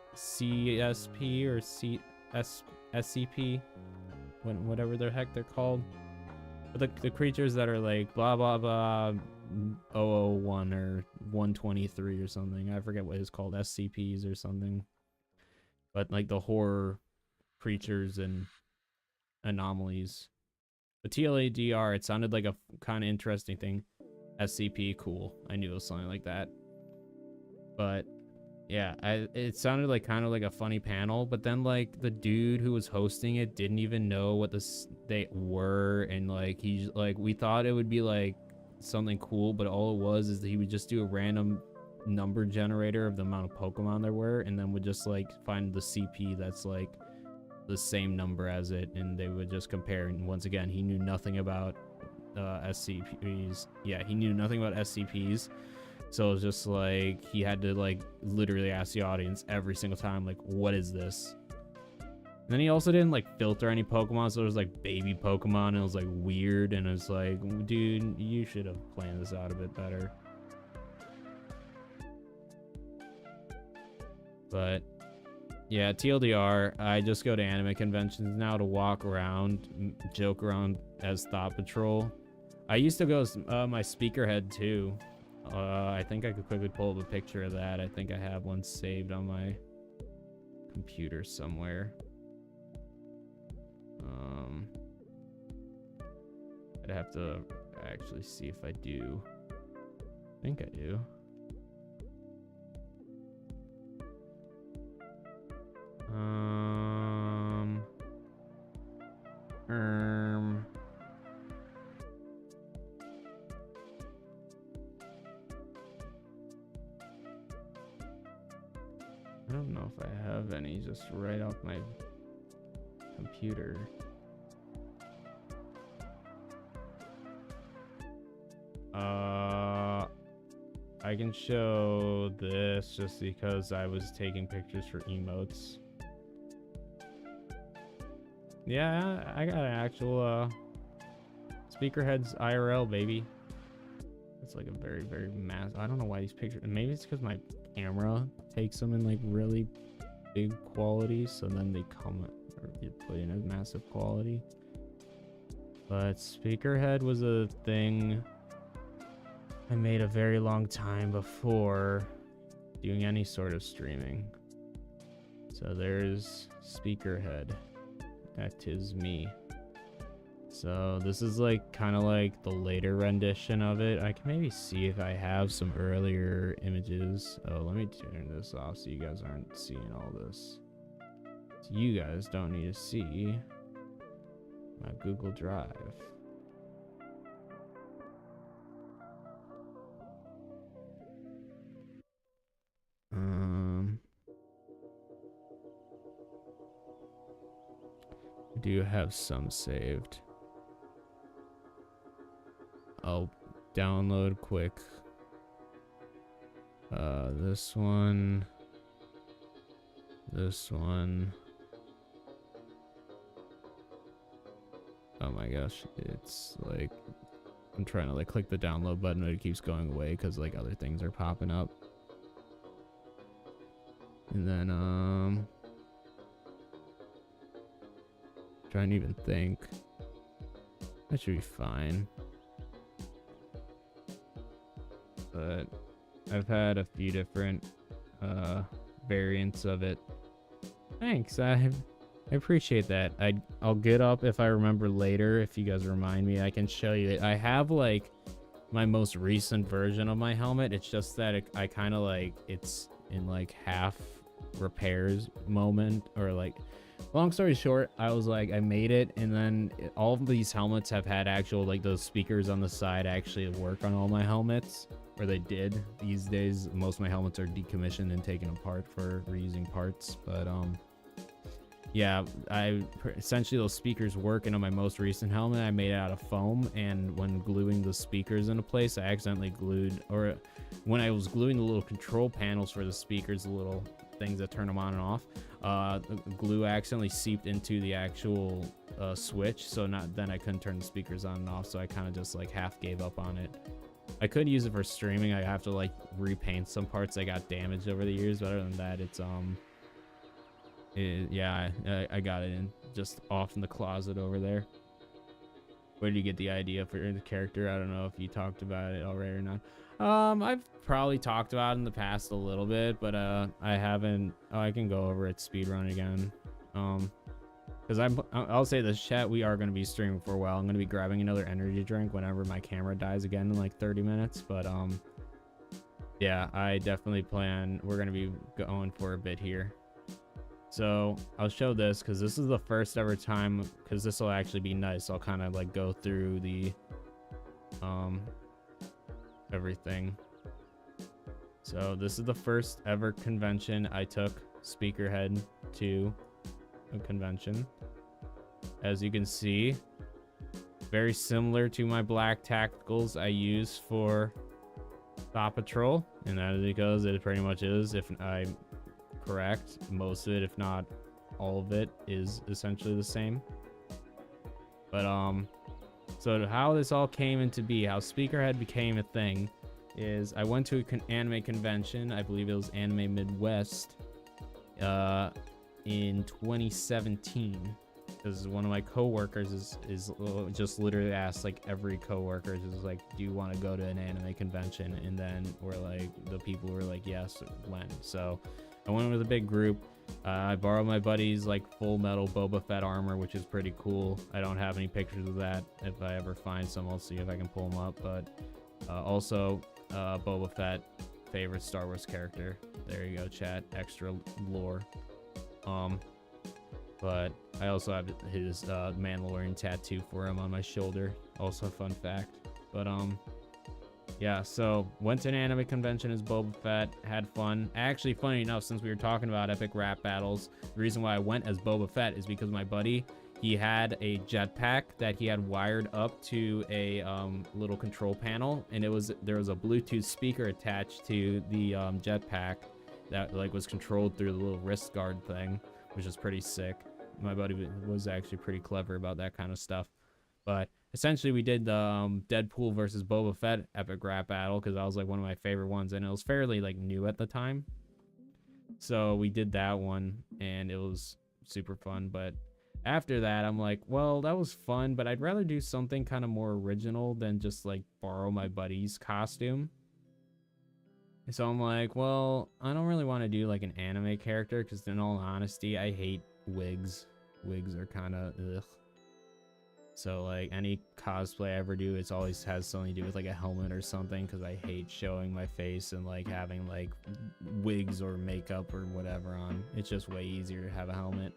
CSP or SCP, whatever the heck they're called? But the creatures that are like blah blah blah 001 or 123 or something. I forget what it's called, SCPs or something. But like the horror creatures and anomalies. The TLADR, it sounded like a kind of interesting thing. SCP, cool. I knew it was something like that. But yeah, it sounded like kind of like a funny panel, but then like the dude who was hosting it didn't even know what they were, and like he's like, we thought it would be like something cool, but all it was is that he would just do a random number generator of the amount of Pokemon there were, and then would just like find the CP that's like the same number as it, and they would just compare. And once again, he knew nothing about SCPs. Yeah, he knew nothing about SCPs. So it was just like he had to like literally ask the audience every single time, like, what is this? And then he also didn't like filter any Pokemon, so it was like baby Pokemon, and it was like weird, and it was like, dude, you should have planned this out a bit better. But yeah, TLDR, I just go to anime conventions now to walk around, joke around as Thought Patrol. I used to go as my speakerhead too. I think I could quickly pull up a picture of that. I think I have one saved on my computer somewhere. I'd have to actually see if I do. I think I do. I don't know if I have any just right off my computer. I can show this just because I was taking pictures for emotes. Yeah, I got an actual speakerheads IRL, baby. It's like a very, very massive. I don't know why these pictures. Maybe it's because my camera takes them in like really big quality, so then they come or get put in a massive quality. But speakerhead was a thing I made a very long time before doing any sort of streaming. So there's speakerhead. That is me. So this is like kind of like the later rendition of it. I can maybe see if I have some earlier images. Oh, let me turn this off so you guys aren't seeing all this. So you guys don't need to see my Google Drive. I do have some saved. I'll download quick. This one. This one. Oh my gosh, it's like I'm trying to like click the download button, but it keeps going away because like other things are popping up. And then trying to even think. That should be fine. But I've had a few different variants of it. Thanks, I appreciate that. I'll get up if I remember later. If you guys remind me, I can show you it. I have like my most recent version of my helmet. It's just that I kind of like it's in like half repairs moment, or like long story short, I was like I made it, and then all of these helmets have had actual like those speakers on the side actually work on all my helmets, or they did. These days most of my helmets are decommissioned and taken apart for reusing parts, but yeah, essentially those speakers work. And on my most recent helmet, I made it out of foam, and when gluing the speakers into place, I accidentally glued, or when I was gluing the little control panels for the speakers, the little things that turn them on and off, the glue accidentally seeped into the actual switch, so then I couldn't turn the speakers on and off, so I kind of just like half gave up on it. I could use it for streaming. I have to like repaint some parts that got damaged over the years, but other than that, it's yeah, I got it in just off in the closet over there. Where did you get the idea for the character? I don't know if you talked about it already or not. I've probably talked about it in the past a little bit, but I haven't. Oh, I can go over it speedrun again. Because I'll say this, chat, we are going to be streaming for a while. I'm going to be grabbing another energy drink whenever my camera dies again in like 30 minutes. But yeah, I definitely plan. We're going to be going for a bit here. So I'll show this because this is the first ever time, because this will actually be nice. I'll kind of like go through the everything. So this is the first ever convention I took Speakerhead to a convention. As you can see, very similar to my black tacticals I use for Paw Patrol, and that is because it pretty much is, if I'm correct, most of it, if not all of it, is essentially the same. But so how this all came into be, how Speakerhead became a thing, is I went to an anime convention. I believe it was Anime Midwest in 2017, because one of my coworkers is just literally asked like every coworker, is like, do you want to go to an anime convention? And then we're like, the people were like, yes, when. So I went with a big group. I borrowed my buddy's like full metal Boba Fett armor, which is pretty cool. I don't have any pictures of that. If I ever find some, I'll see if I can pull them up. But also Boba Fett, favorite Star Wars character. There you go, chat. Extra lore. But I also have his Mandalorian tattoo for him on my shoulder. Also a fun fact. But yeah, so went to an anime convention as Boba Fett, had fun. Actually, funny enough, since we were talking about epic rap battles, the reason why I went as Boba Fett is because my buddy, he had a jetpack that he had wired up to a little control panel, and there was a Bluetooth speaker attached to the jetpack that like was controlled through the little wrist guard thing, which is pretty sick. My buddy was actually pretty clever about that kind of stuff. But essentially we did the Deadpool versus Boba Fett epic rap battle, because that was like one of my favorite ones, and it was fairly like new at the time. So we did that one, and it was super fun. But after that, I'm like, well, that was fun, but I'd rather do something kind of more original than just like borrow my buddy's costume. So I'm like, well, I don't really want to do like an anime character, because in all honesty, I hate wigs. Wigs are kind of ugh. So like any cosplay I ever do, it's always has something to do with like a helmet or something, because I hate showing my face and like having like wigs or makeup or whatever on. It's just way easier to have a helmet.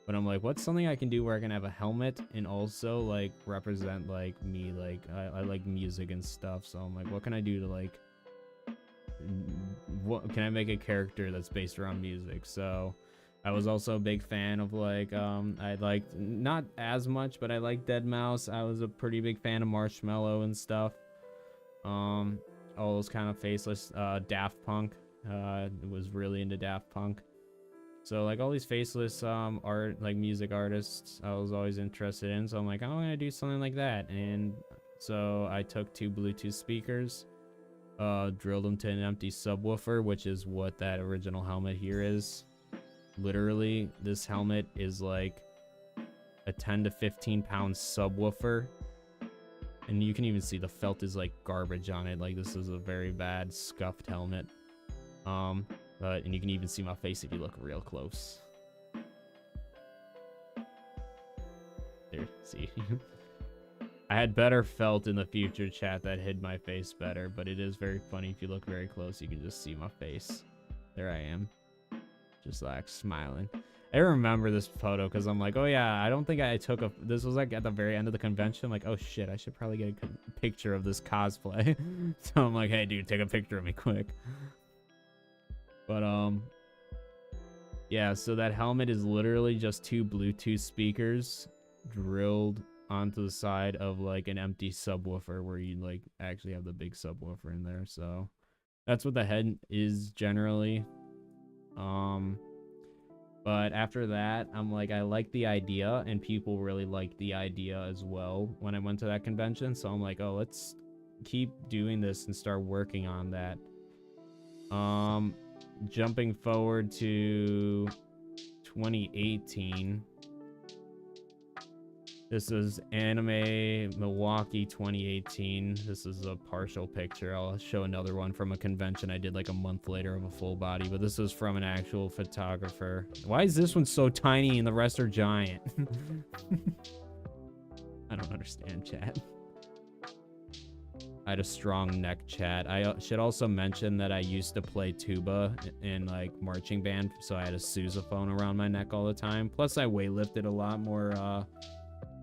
But I'm like, what's something I can do where I can have a helmet and also like represent like me? Like I like music and stuff, so I'm like, what can I do to like, what can I make a character that's based around music? So I was also a big fan of like I liked not as much, but I liked Dead Mouse. I was a pretty big fan of Marshmello and stuff. Um, all those kind of faceless. Daft Punk. Was really into Daft Punk. So like all these faceless art, like music artists, I was always interested in. So I'm like, I'm gonna do something like that. And so I took 2 Bluetooth speakers, drilled them to an empty subwoofer, which is what that original helmet here is. Literally, this helmet is like a 10 to 15 pound subwoofer. And you can even see the felt is like garbage on it. Like this is a very bad scuffed helmet. And you can even see my face if you look real close. There, see. I had better felt in the future, chat, that hid my face better, but it is very funny. If you look very close, you can just see my face. There I am. Just like smiling. I remember this photo because I'm like, oh yeah, I don't think I took a... This was like at the very end of the convention. I'm like, oh shit, I should probably get a picture of this cosplay. So I'm like, hey dude, take a picture of me quick. But yeah, so that helmet is literally just 2 Bluetooth speakers drilled onto the side of like an empty subwoofer where you like actually have the big subwoofer in there. So that's what the head is generally. But after that, I'm like, I like the idea, and people really liked the idea as well when I went to that convention. So I'm like, oh, let's keep doing this and start working on that. Jumping forward to 2018. This is Anime Milwaukee 2018. This is a partial picture. I'll show another one from a convention I did like a month later of a full body, but this is from an actual photographer. Why is this one so tiny and the rest are giant? I don't understand, chat. I had a strong neck, chat. I should also mention that I used to play tuba in like marching band, so I had a sousaphone around my neck all the time. Plus I weightlifted a lot more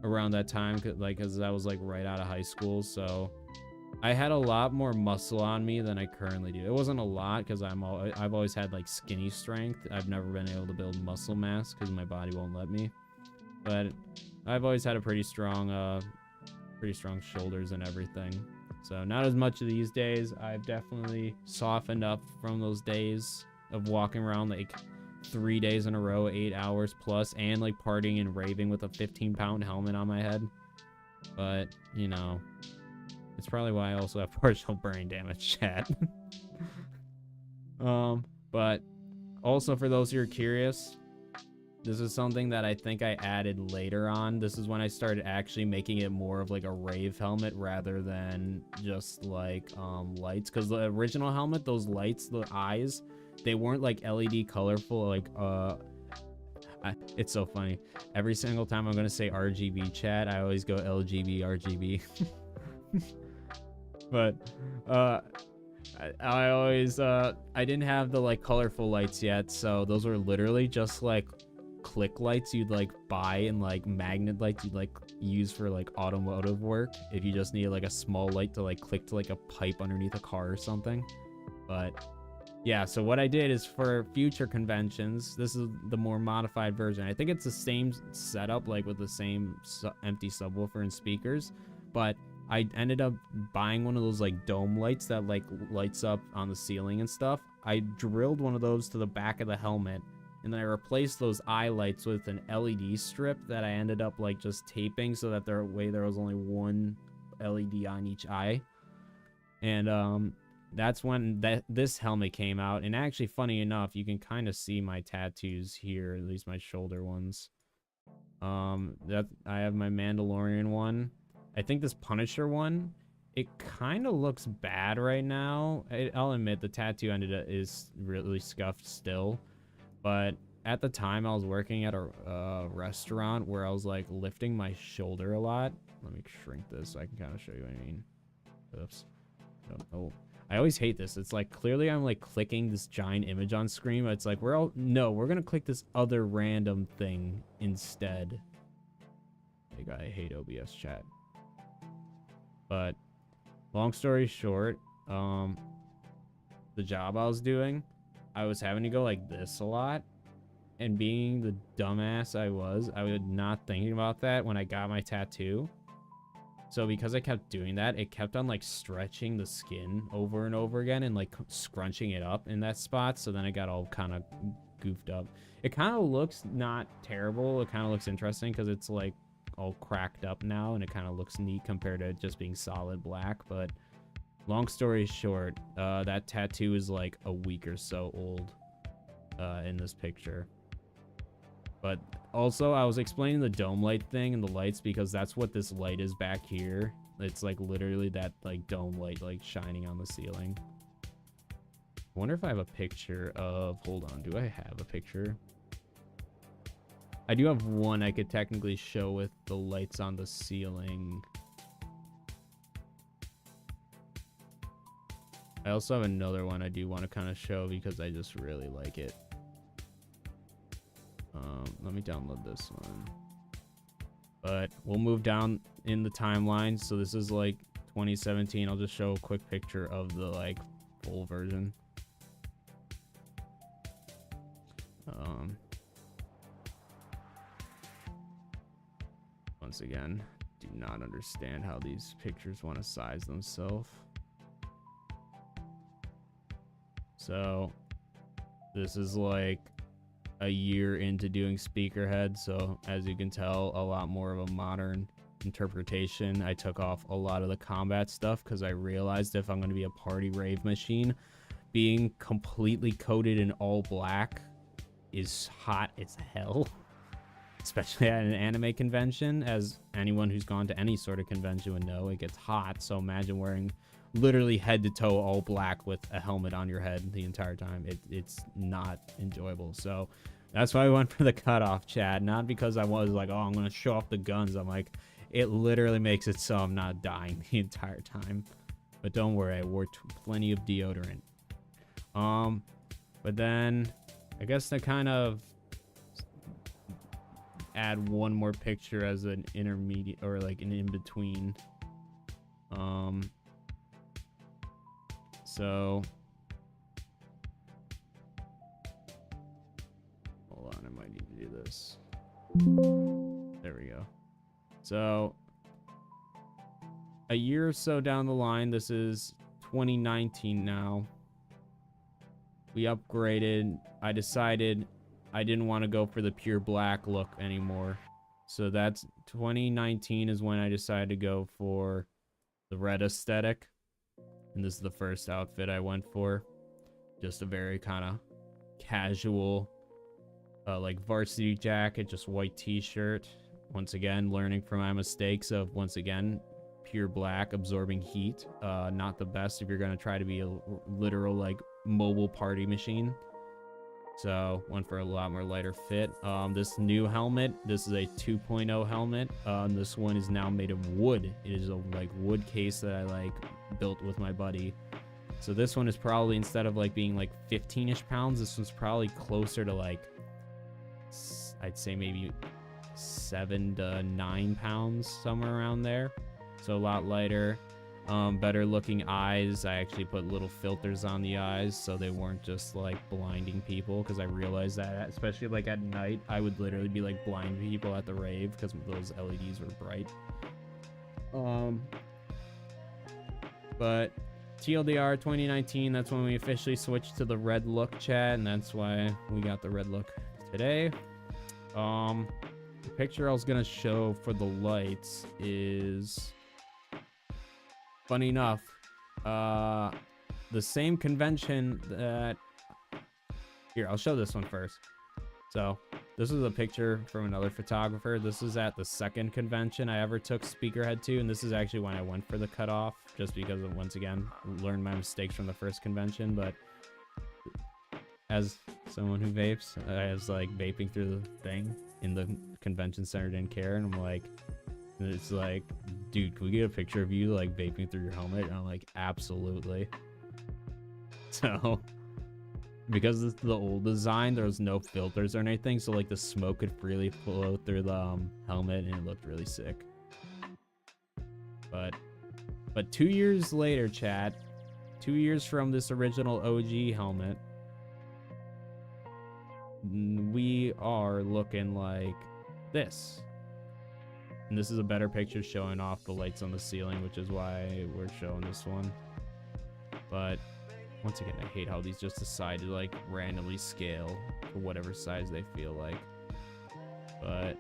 around that time, because I was like right out of high school, so I had a lot more muscle on me than I currently do. It wasn't a lot because I've always had like skinny strength. I've never been able to build muscle mass because my body won't let me. But I've always had a pretty strong shoulders and everything. So not as much these days. I've definitely softened up from those days of walking around like 3 days in a row, 8 hours plus, and like partying and raving with a 15-pound helmet on my head. But, you know, it's probably why I also have partial brain damage, chat. But also for those who are curious, this is something that I think I added later on. This is when I started actually making it more of like a rave helmet rather than just like lights. Because the original helmet, those lights, the eyes, they weren't like LED colorful. Like it's so funny. Every single time I'm gonna say RGB, chat, I always go LGB RGB. But I always I didn't have the like colorful lights yet, so those were literally just like click lights you'd like buy, and like magnet lights you'd like use for like automotive work if you just needed like a small light to like click to like a pipe underneath a car or something. But yeah, so what I did is for future conventions, this is the more modified version. I think it's the same setup, like with the same empty subwoofer and speakers, but I ended up buying one of those like dome lights that like lights up on the ceiling and stuff. I drilled one of those to the back of the helmet, and then I replaced those eye lights with an LED strip that I ended up like just taping so that there was only one LED on each eye. And that's when this helmet came out. And actually, funny enough, you can kind of see my tattoos here, at least my shoulder ones. That I have my Mandalorian one. I think this Punisher one, it kind of looks bad right now. I'll admit the tattoo is really scuffed still. But at the time, I was working at a restaurant where I was like lifting my shoulder a lot. Let me shrink this so I can kind of show you what I mean. Oops. Oh, I always hate this. It's like clearly I'm like clicking this giant image on screen, but it's like we're gonna click this other random thing instead. I hate OBS, chat. But long story short, the job I was doing, I was having to go like this a lot. and being the dumbass I was not thinking about that when I got my tattoo. So because I kept doing that, it kept on like stretching the skin over and over again and like scrunching it up in that spot. So then it got all kind of goofed up. It kind of looks not terrible. It kind of looks interesting because it's like all cracked up now and it kind of looks neat compared to just being solid black. But long story short, that tattoo is like a week or so old in this picture. But also, I was explaining the dome light thing and the lights because that's what this light is back here. It's like literally that like dome light like shining on the ceiling. I wonder if I have a picture of... Hold on, do I have a picture? I do have one I could technically show with the lights on the ceiling. I also have another one I do want to kind of show because I just really like it. Let me download this one. But we'll move down in the timeline. So this is like 2017. I'll just show a quick picture of the like full version. Once again, do not understand how these pictures want to size themselves. So this is like a year into doing Speakerhead, so as you can tell, a lot more of a modern interpretation. I took off a lot of the combat stuff because I realized if I'm going to be a party rave machine, being completely coated in all black is hot as hell, especially at an anime convention. As anyone who's gone to any sort of convention would know, it gets hot. So imagine wearing literally head to toe all black with a helmet on your head the entire time. It's not enjoyable. So that's why I went for the cutoff, Chad. Not because I was like, oh, I'm gonna show off the guns. I'm like, it literally makes it so I'm not dying the entire time. But don't worry, I wore plenty of deodorant. But then I guess to kind of add one more picture as an intermediate or like an in-between. So hold on, I might need to do this. There we go. So a year or so down the line, this is 2019 now. We upgraded. I decided I didn't want to go for the pure black look anymore. So that's 2019 is when I decided to go for the red aesthetic. And this is the first outfit I went for. Just a very kind of casual, like varsity jacket, just white t-shirt. Once again, learning from my mistakes of, once again, pure black, absorbing heat. Not the best if you're going to try to be a literal, like, mobile party machine. So, went for a lot more lighter fit. This new helmet, this is a 2.0 helmet. This one is now made of wood. It is a, like, wood case that I, like, built with my buddy. So this one is probably, instead of, like, being, like, 15-ish pounds, this one's probably closer to, like, I'd say maybe 7 to 9 pounds, somewhere around there. So a lot lighter. Better looking eyes. I actually put little filters on the eyes so they weren't just like blinding people, because I realized that especially like at night I would literally be like blinding people at the rave because those LEDs were bright. But TLDR 2019, that's when we officially switched to the red look, chat, and that's why we got the red look today. The picture I was gonna show for the lights is, funny enough, the same convention that... Here, I'll show this one first. So, this is a picture from another photographer. This is at the second convention I ever took Speakerhead to, and this is actually when I went for the cutoff, just because of, once again, learned my mistakes from the first convention. But as someone who vapes, I was like vaping through the thing in the convention center, didn't care, and I'm like, it's like, dude, can we get a picture of you like vaping through your helmet? And I'm like, absolutely. So because it's the old design, there was no filters or anything, so like the smoke could freely flow through the helmet, and it looked really sick. But 2 years later, chat, 2 years from this original OG helmet, we are looking like this. And this is a better picture showing off the lights on the ceiling, which is why we're showing this one. But once again, I hate how these just decide to like randomly scale for whatever size they feel like. But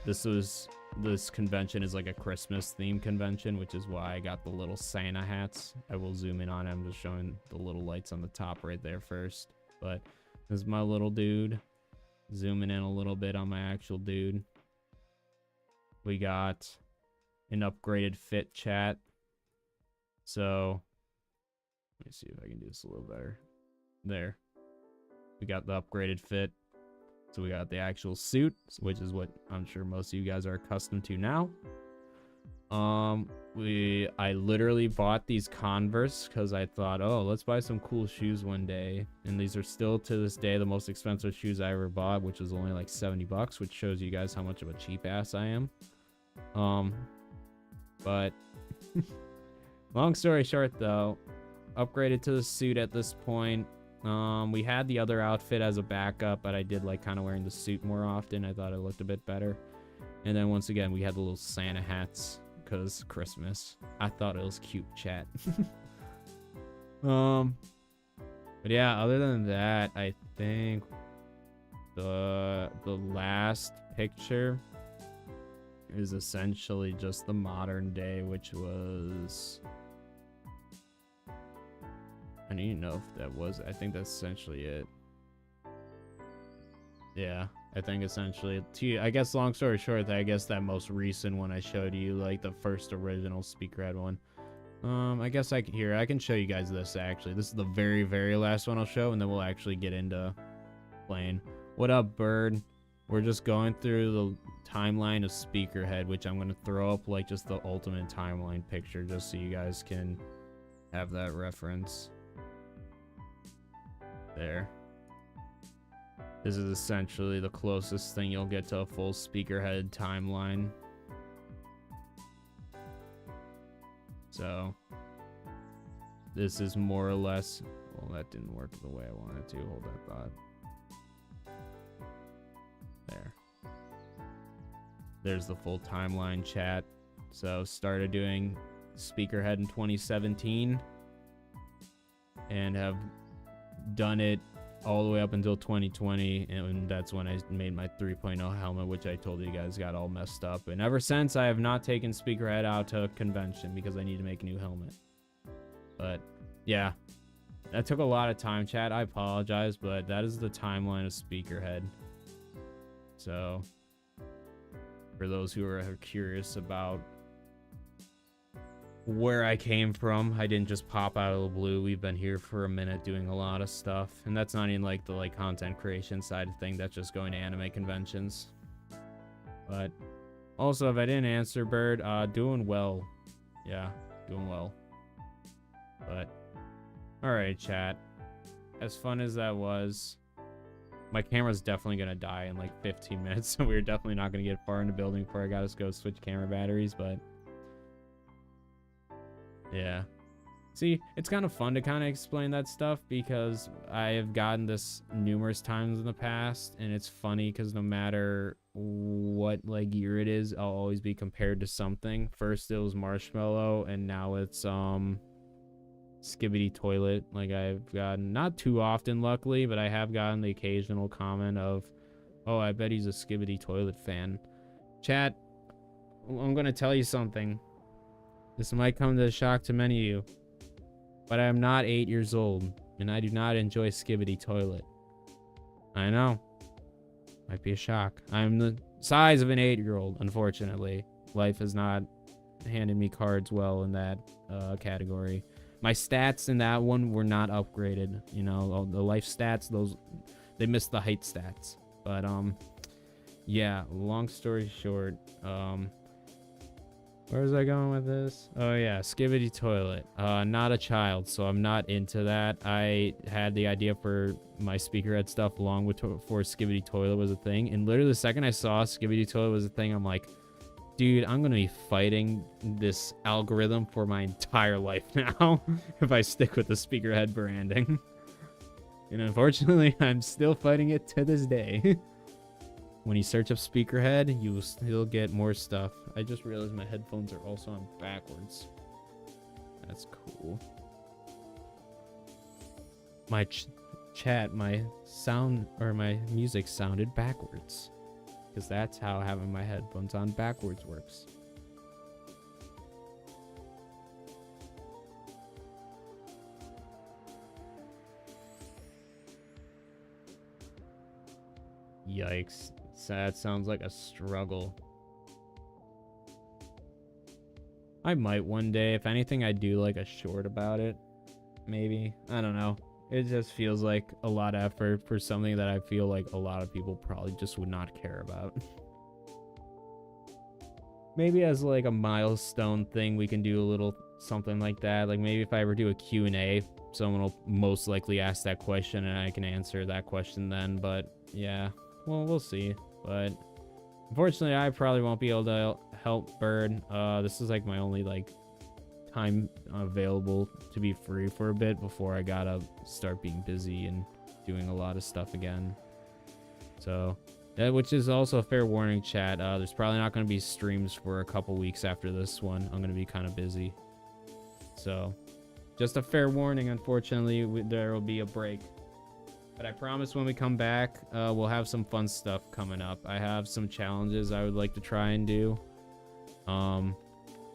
this convention is like a Christmas themed convention, which is why I got the little Santa hats. I will zoom in on it. I'm just showing the little lights on the top right there first. But this is my little dude. Zooming in a little bit on my actual dude. We got an upgraded fit, chat. So let me see if I can do this a little better. There. We got the upgraded fit. So we got the actual suit, which is what I'm sure most of you guys are accustomed to now. I literally bought these Converse because I thought, oh, let's buy some cool shoes one day. And these are still to this day the most expensive shoes I ever bought, which was only like 70 bucks, which shows you guys how much of a cheap ass I am. But long story short though, upgraded to the suit at this point. We had the other outfit as a backup, but I did like kind of wearing the suit more often. I thought it looked a bit better. And then once again, we had the little Santa hats because Christmas. I thought it was cute, chat. But yeah, other than that, I think the last picture is essentially just the modern day, which was, I don't even know if that was, I think that's essentially it. Yeah, I think essentially, I guess long story short, I guess that most recent one I showed you, like the first original speakerhead one. I guess I can show you guys this actually. This is the very, very last one I'll show, and then we'll actually get into playing. What up, Bird? We're just going through the timeline of speakerhead, which I'm going to throw up like just the ultimate timeline picture just so you guys can have that reference. There. This is essentially the closest thing you'll get to a full speakerhead timeline. So this is more or less, well, that didn't work the way I wanted to. Hold that thought. There. There's the full timeline, chat. So started doing speakerhead in 2017 and have done it all the way up until 2020, and that's when I made my 3.0 helmet, which I told you guys got all messed up. And ever since, I have not taken speakerhead out to a convention because I need to make a new helmet. But yeah, that took a lot of time, chat. I apologize, but that is the timeline of speakerhead. So for those who are curious about where I came from, I didn't just pop out of the blue. We've been here for a minute doing a lot of stuff, and that's not even like the content creation side of thing. That's just going to anime conventions. But also, if I didn't answer, Bird, doing well. Yeah, doing well. But all right, chat, as fun as that was, my camera's definitely gonna die in like 15 minutes, so we're definitely not gonna get far in the building before I gotta go switch camera batteries. But yeah, see, it's kind of fun to kind of explain that stuff because I have gotten this numerous times in the past, and it's funny because no matter what year it is, I'll always be compared to something. First it was Marshmallow, and now it's Skibbity Toilet. Like, I've gotten, not too often luckily, but I have gotten the occasional comment of, oh, I bet he's a Skibbity Toilet fan. Chat, I'm gonna tell you something. This might come as a shock to many of you, but I am not 8 years old, and I do not enjoy Skibbity Toilet. I know. Might be a shock. I'm the size of an 8-year-old, unfortunately. Life has not handed me cards well in that category. My stats in that one were not upgraded. You know, the life stats, they missed the height stats. But, yeah, long story short, where was I going with this? Oh yeah, Skibbity Toilet. Not a child, so I'm not into that. I had the idea for my speakerhead stuff long before Skibbity Toilet was a thing, and literally the second I saw Skibbity Toilet was a thing, I'm like, dude, I'm gonna be fighting this algorithm for my entire life now if I stick with the speakerhead branding. And unfortunately, I'm still fighting it to this day. When you search up speakerhead, you will still get more stuff. I just realized my headphones are also on backwards. That's cool. My chat, my sound, or my music sounded backwards. Because that's how having my headphones on backwards works. Yikes. That sounds like a struggle. I might one day. If anything, I'd do like a short about it. Maybe. I don't know. It just feels like a lot of effort for something that I feel like a lot of people probably just would not care about. Maybe as like a milestone thing, we can do a little something like that. Like maybe if I ever do a Q&A, someone will most likely ask that question and I can answer that question then. But yeah, well, we'll see. But unfortunately, I probably won't be able to help Bird. This is like my only like time available to be free for a bit before I gotta start being busy and doing a lot of stuff again. So, which is also a fair warning, chat. There's probably not going to be streams for a couple weeks after this one. I'm going to be kind of busy. So, just a fair warning. Unfortunately, there will be a break. But I promise when we come back, we'll have some fun stuff coming up. I have some challenges I would like to try and do.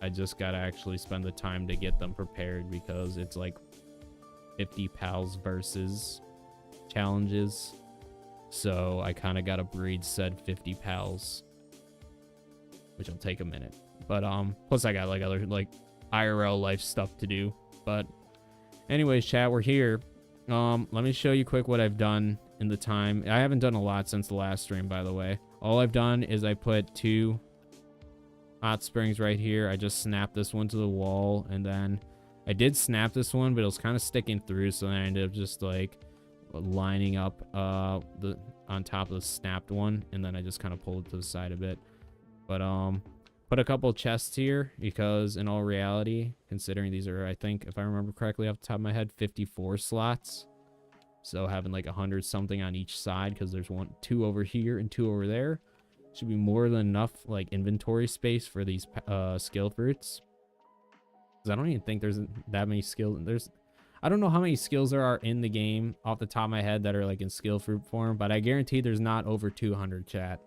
I just gotta actually spend the time to get them prepared because it's like 50 pals versus challenges. So I kind of gotta breed said 50 pals, which will take a minute. But plus I got like other like IRL life stuff to do. But anyways, chat, we're here. Let me show you quick what I've done in the time. I haven't done a lot since the last stream, by the way. All I've done is I put 2 hot springs right here. I just snapped this one to the wall, and then I did snap this one, but it was kind of sticking through, so then I ended up just like lining up on top of the snapped one, and then I just kind of pulled it to the side a bit. But put a couple chests here because in all reality, considering these are, I think if I remember correctly off the top of my head, 54 slots, so having like 100 something on each side, because there's 2 over here and 2 over there, should be more than enough like inventory space for these skill fruits. Because I don't even think there's that many skills. I don't know how many skills there are in the game off the top of my head that are like in skill fruit form, but I guarantee there's not over 200, chat.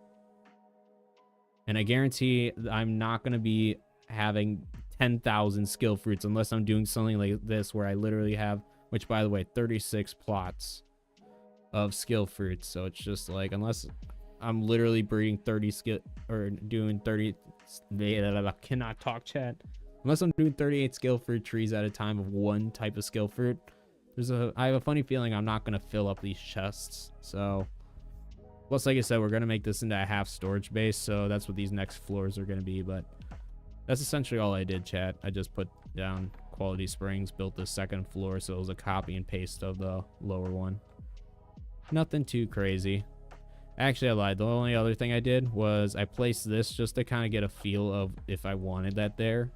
And I guarantee I'm not going to be having 10,000 skill fruits unless I'm doing something like this where I literally have, which by the way, 36 plots of skill fruits. So it's just like, unless I'm literally breeding 30 skill or doing 30, I cannot talk, chat. Unless I'm doing 38 skill fruit trees at a time of one type of skill fruit, I have a funny feeling I'm not going to fill up these chests. So plus, like I said, we're going to make this into a half storage base, so that's what these next floors are going to be. But that's essentially all I did, chat. I just put down quality springs, built the second floor, so it was a copy and paste of the lower one. Nothing too crazy. Actually, I lied. The only other thing I did was I placed this just to kind of get a feel of if I wanted that there.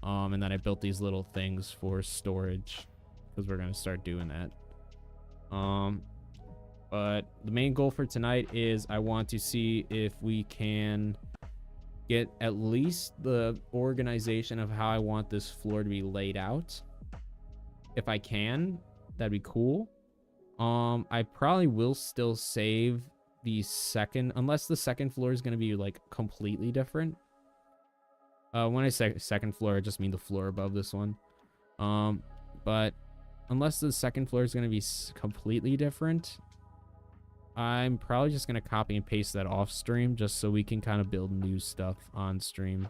And then I built these little things for storage because we're going to start doing that. But the main goal for tonight is I want to see if we can get at least the organization of how I want this floor to be laid out. If I can, that'd be cool. I probably will still save the second, unless the second floor is going to be like completely different. When I say second floor, I just mean the floor above this one. But unless the second floor is going to be completely different, I'm probably just going to copy and paste that off stream just so we can kind of build new stuff on stream.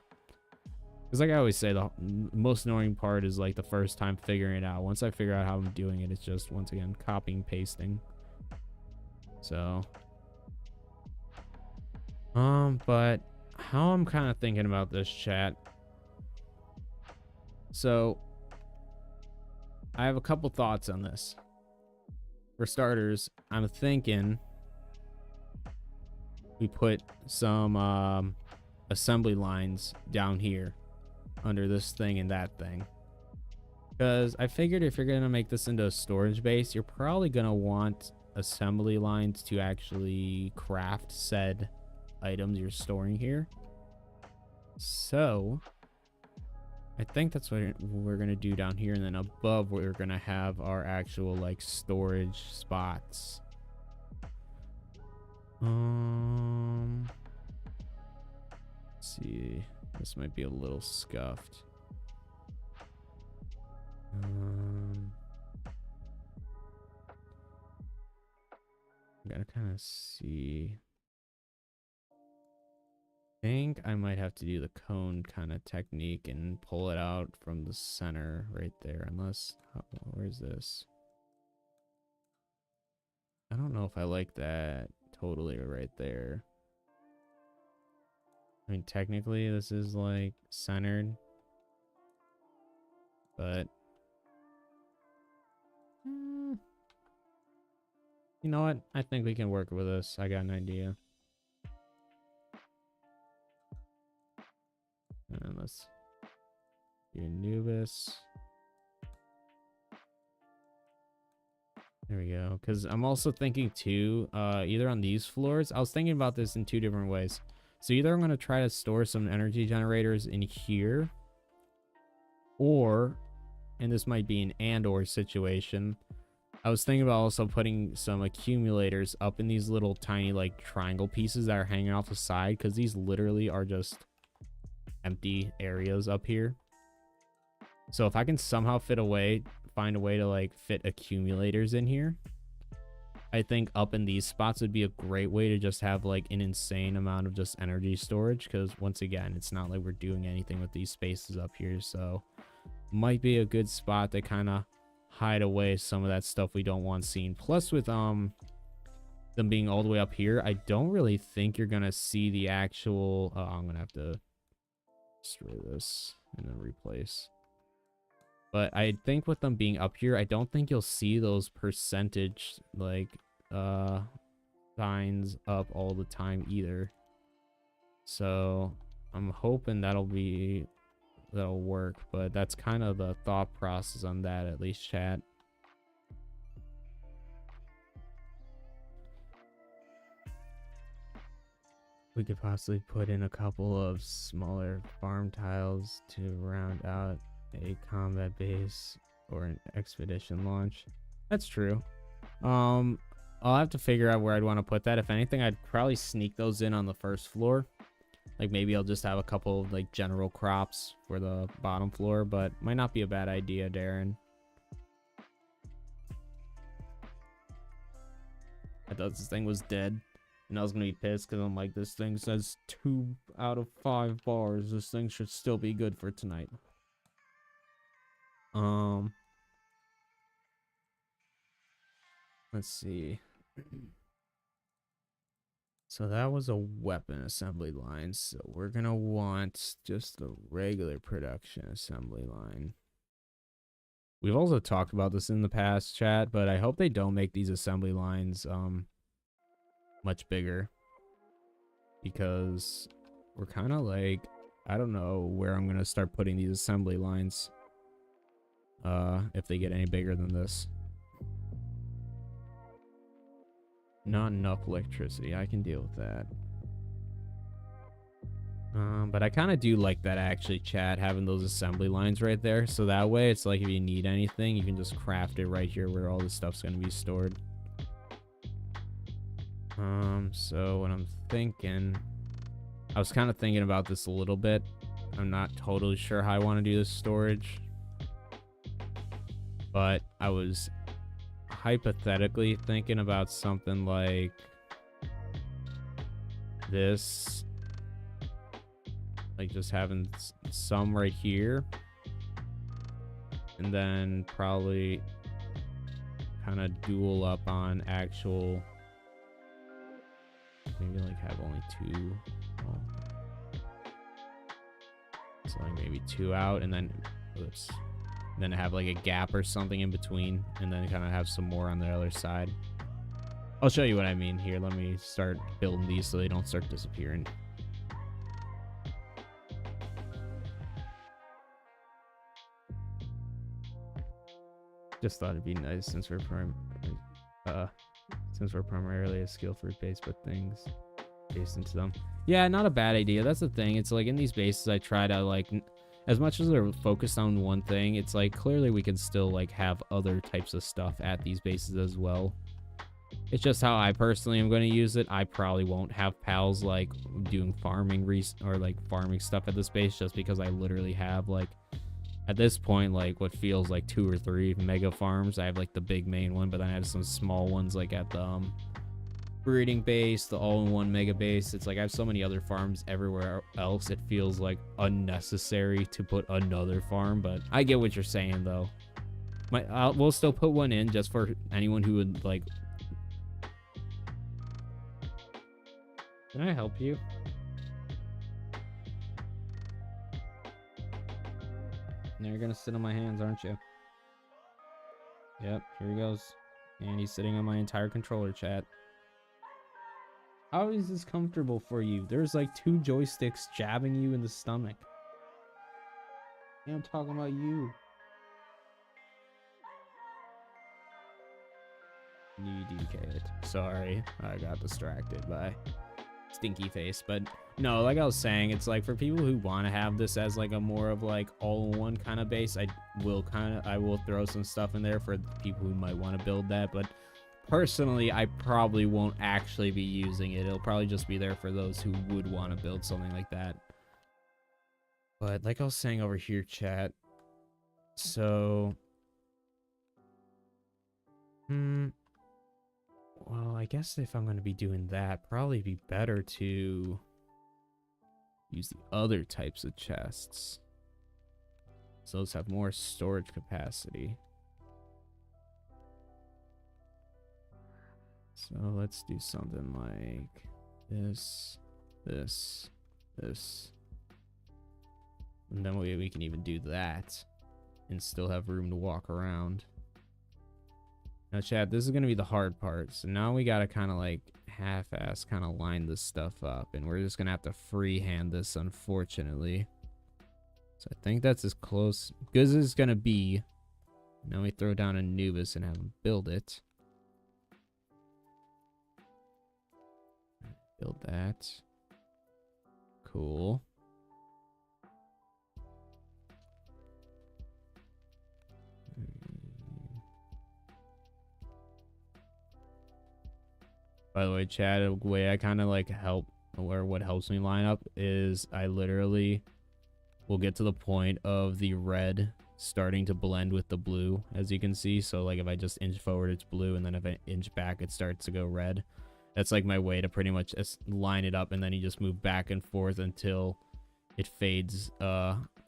Because like I always say, the most annoying part is like the first time figuring it out. Once I figure out how I'm doing it, it's just, once again, copying, pasting. So, but how I'm kind of thinking about this, chat. So, I have a couple thoughts on this. For starters, I'm thinking we put some assembly lines down here under this thing and that thing. Because I figured if you're going to make this into a storage base, you're probably going to want assembly lines to actually craft said items you're storing here. So I think that's what we're going to do down here. And then above, we're going to have our actual like storage spots. Let's see. This might be a little scuffed. Gotta kind of see. I think I might have to do the cone kind of technique and pull it out from the center right there. Unless, where's this? I don't know if I like that totally right there. I mean, technically this is like centered, but you know what? I think we can work with this. I got an idea. And let's do Anubis. There we go. Because I'm also thinking too, either on these floors, I was thinking about this in two different ways. So either I'm going to try to store some energy generators in here, or, and this might be an and/or situation, I was thinking about also putting some accumulators up in these little tiny like triangle pieces that are hanging off the side, because these literally are just empty areas up here. So if I can somehow find a way to like fit accumulators in here, I think up in these spots would be a great way to just have like an insane amount of just energy storage, because once again, it's not like we're doing anything with these spaces up here. So might be a good spot to kind of hide away some of that stuff we don't want seen. Plus with them being all the way up here, I don't really think you're gonna see the actual I'm gonna have to destroy this and then replace. But I think with them being up here, I don't think you'll see those percentage like signs up all the time either. So I'm hoping that'll work, but that's kind of the thought process on that, at least, chat. We could possibly put in a couple of smaller farm tiles to round out a combat base or an expedition launch. That's true. I'll have to figure out where I'd want to put that. If anything, I'd probably sneak those in on the first floor. Like maybe I'll just have a couple of like general crops for the bottom floor, but might not be a bad idea, Darren. I thought this thing was dead, and I was gonna be pissed because I'm like, this thing says 2 out of 5 bars. This thing should still be good for tonight. Let's see. So that was a weapon assembly line. So we're gonna want just a regular production assembly line. We've also talked about this in the past, chat, but I hope they don't make these assembly lines much bigger, because we're kind of like, I don't know where I'm gonna start putting these assembly lines if they get any bigger than this. Not enough electricity. I can deal with that. But I kind of do like that, actually, chat, having those assembly lines right there. So that way, it's like if you need anything, you can just craft it right here where all this stuff's going to be stored. So what I'm thinking, I was kind of thinking about this a little bit. I'm not totally sure how I want to do this storage, but I was hypothetically thinking about something like this, like just having some right here, and then probably kind of dual up on actual, maybe like have only 2, so like maybe 2 out, and then oops, then have like a gap or something in between, and then kind of have some more on the other side. I'll show you what I mean here. Let me start building these so they don't start disappearing. Just thought it'd be nice since uh we're primarily a skill fruit base, but things based into them. Yeah, not a bad idea. That's the thing. It's like in these bases, I try to like, as much as they're focused on one thing, it's like clearly we can still like have other types of stuff at these bases as well. It's just how I personally am going to use it. I probably won't have pals like doing farming or like farming stuff at this base, just because I literally have like, at this point, like what feels like 2 or 3 mega farms. I have like the big main one, but then I have some small ones like at the breeding base, the all-in-one mega base. It's like I have so many other farms everywhere else. It feels like unnecessary to put another farm, but I get what you're saying though. We'll still put one in just for anyone who would like. Can I help you? Now you're gonna sit on my hands, aren't you? Yep, here he goes. And he's sitting on my entire controller, chat. How is this comfortable for you? There's like 2 joysticks jabbing you in the stomach. Yeah, I'm talking about you. You DK it. Sorry, I got distracted by stinky face. But no, like I was saying, it's like for people who want to have this as like a more of like all-in-one kind of base, I will throw some stuff in there for people who might want to build that. But personally, I probably won't actually be using it. It'll probably just be there for those who would want to build something like that. But like I was saying over here, chat. So, well, I guess if I'm going to be doing that, probably be better to use the other types of chests. So those have more storage capacity. So let's do something like this, this, this. And then we can even do that and still have room to walk around. Now, chat, this is going to be the hard part. So now we got to kind of like half-ass kind of line this stuff up. And we're just going to have to freehand this, unfortunately. So I think that's as close as it's going to be. Now we throw down Anubis and have him build it. Build that. Cool. By the way, chat, the way I kind of like what helps me line up is I literally will get to the point of the red starting to blend with the blue, as you can see. So like if I just inch forward, it's blue, and then if I inch back, it starts to go red. That's like my way to pretty much just line it up, and then you just move back and forth until it fades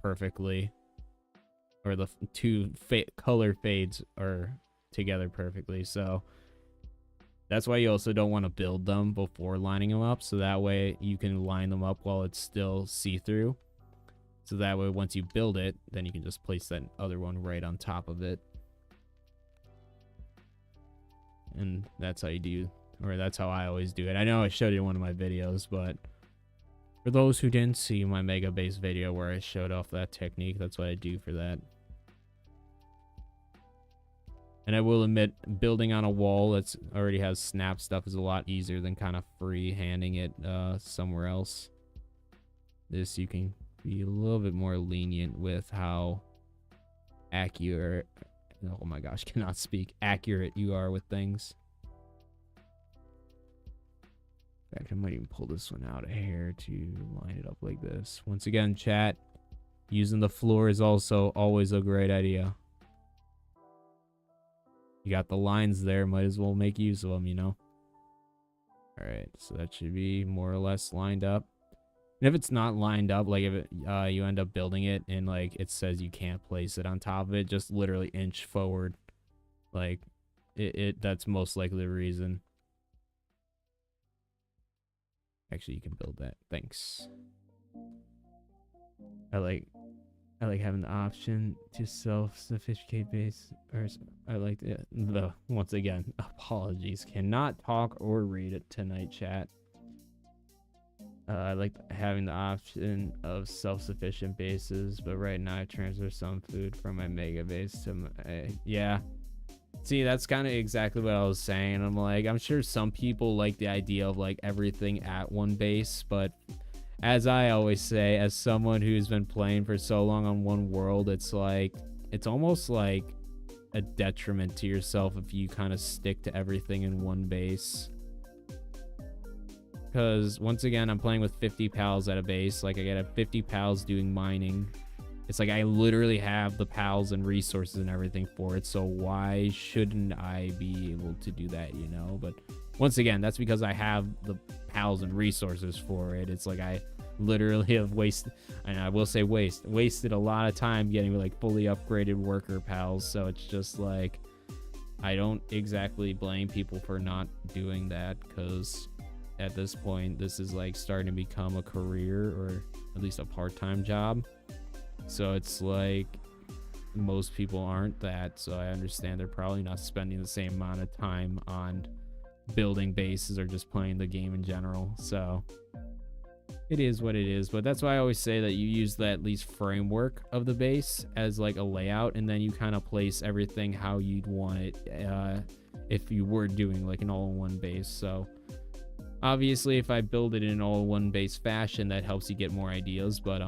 perfectly, or the 2 color fades are together perfectly. So that's why you also don't want to build them before lining them up, so that way you can line them up while it's still see-through. So that way once you build it, then you can just place that other one right on top of it. And that's how you do, or that's how I always do it. I know I showed you in one of my videos, but for those who didn't see my Mega Base video where I showed off that technique, that's what I do for that. And I will admit, building on a wall that's already has snap stuff is a lot easier than kind of free-handing it somewhere else. This you can be a little bit more lenient with how accurate, oh my gosh, cannot speak, accurate you are with things. In fact, I might even pull this one out a hair to line it up like this. Once again, chat, using the floor is also always a great idea. You got the lines there, might as well make use of them, you know? Alright, so that should be more or less lined up. And if it's not lined up, like if you end up building it and like it says you can't place it on top of it, just literally inch forward. Like, that's most likely the reason. Actually, you can build that. Thanks. I like having the option to self-sufficient base, or I like once again, apologies, cannot talk or read it tonight, chat. I like having the option of self-sufficient bases, but right now I transfer some food from my mega base to my, yeah, See, that's kind of exactly what I was saying. I'm like, I'm sure some people like the idea of like everything at one base, but as I always say, as someone who's been playing for so long on one world, it's like, it's almost like a detriment to yourself if you kind of stick to everything in one base. Because once again, I'm playing with 50 pals at a base. Like, I got 50 pals doing mining. It's like I literally have the pals and resources and everything for it, so why shouldn't I be able to do that, you know? But once again, that's because I have the pals and resources for it. It's like I literally have wasted, and I will say wasted a lot of time getting like fully upgraded worker pals, so it's just like I don't exactly blame people for not doing that, because at this point this is like starting to become a career, or at least a part-time job. So it's like most people aren't that, so I understand they're probably not spending the same amount of time on building bases or just playing the game in general. So it is what it is, but that's why I always say that you use the at least framework of the base as like a layout, and then you kind of place everything how you'd want it if you were doing like an all-in-one base. So obviously if I build it in an all-in-one base fashion, that helps you get more ideas, but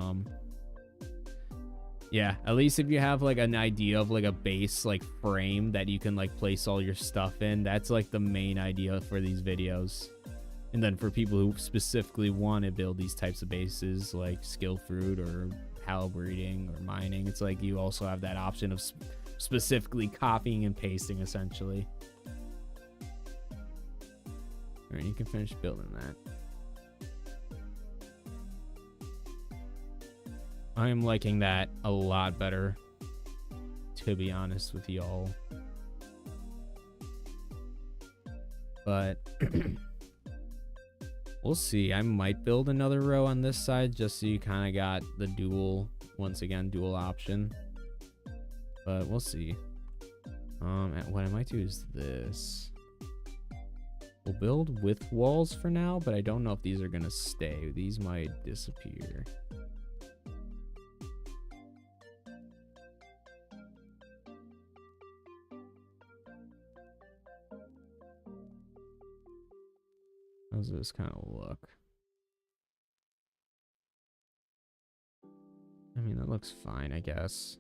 yeah, at least if you have like an idea of like a base like frame that you can like place all your stuff in, that's like the main idea for these videos. And then for people who specifically want to build these types of bases like skill fruit or pal breeding or mining, it's like you also have that option of specifically copying and pasting essentially. All right, you can finish building that. I am liking that a lot better, to be honest with y'all. But we'll see. I might build another row on this side just so you kind of got the dual, once again, dual option. But we'll see. What I might do is this. We'll build with walls for now, but I don't know if these are going to stay. These might disappear. How's this kind of look? I mean, that looks fine, I guess.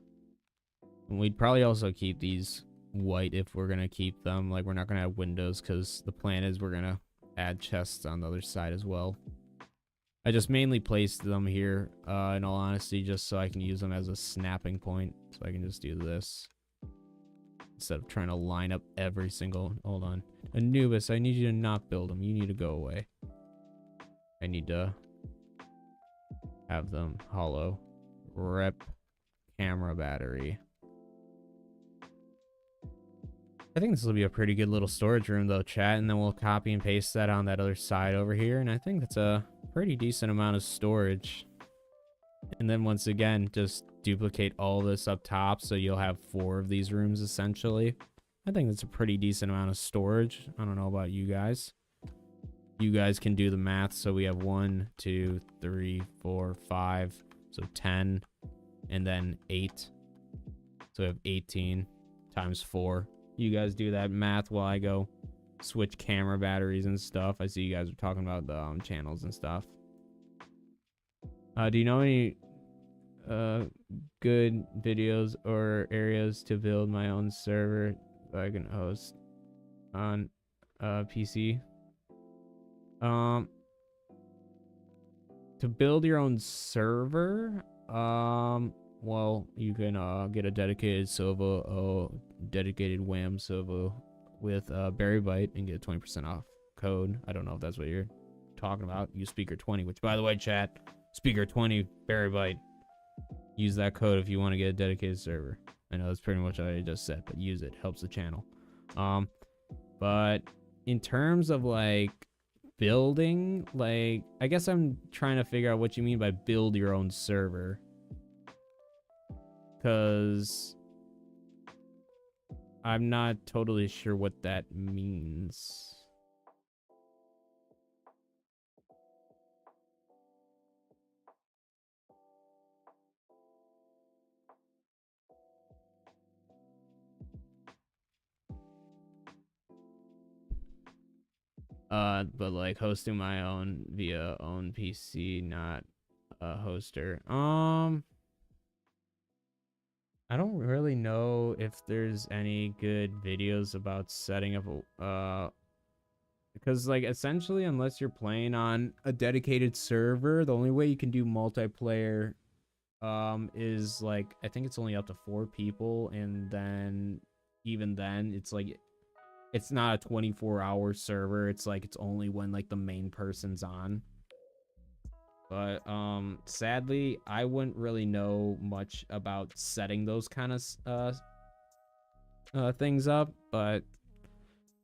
And we'd probably also keep these white if we're gonna keep them. Like, we're not gonna have windows because the plan is we're gonna add chests on the other side as well. I just mainly placed them here, in all honesty, just so I can use them as a snapping point. So I can just do this instead of trying to line up every single. Hold on, Anubis, I need you to not build them. You need to go away. I need to have them hollow. Rep camera battery. I think this will be a pretty good little storage room though, chat, and then we'll copy and paste that on that other side over here, and I think that's a pretty decent amount of storage. And then once again, just duplicate all this up top, so you'll have 4 of these rooms essentially. I think that's a pretty decent amount of storage. I don't know about you guys. You guys can do the math. So we have 1, 2, 3, 4, 5, so 10, and then 8. So we have 18 times 4. You guys do that math while I go switch camera batteries and stuff. I see you guys are talking about the channels and stuff. Do you know any good videos or areas to build my own server so I can host on PC? To build your own server, well, you can get a dedicated server, dedicated WAM server with Berry Bite and get a 20% off code. I don't know if that's what you're talking about. Use Speaker 20, which, by the way, chat, Speaker 20 Berry Bite. Use that code if you want to get a dedicated server. I know that's pretty much what I just said, but use it. Helps the channel. But in terms of like building, like, I guess I'm trying to figure out what you mean by build your own server. Because I'm not totally sure what that means. But like hosting my own via own PC, not a hoster. I don't really know if there's any good videos about setting up a because like essentially unless you're playing on a dedicated server, the only way you can do multiplayer is like I think it's only up to 4 people, and then even then it's like it's not a 24-hour server. It's like it's only when like the main person's on. But sadly I wouldn't really know much about setting those kind of things up, but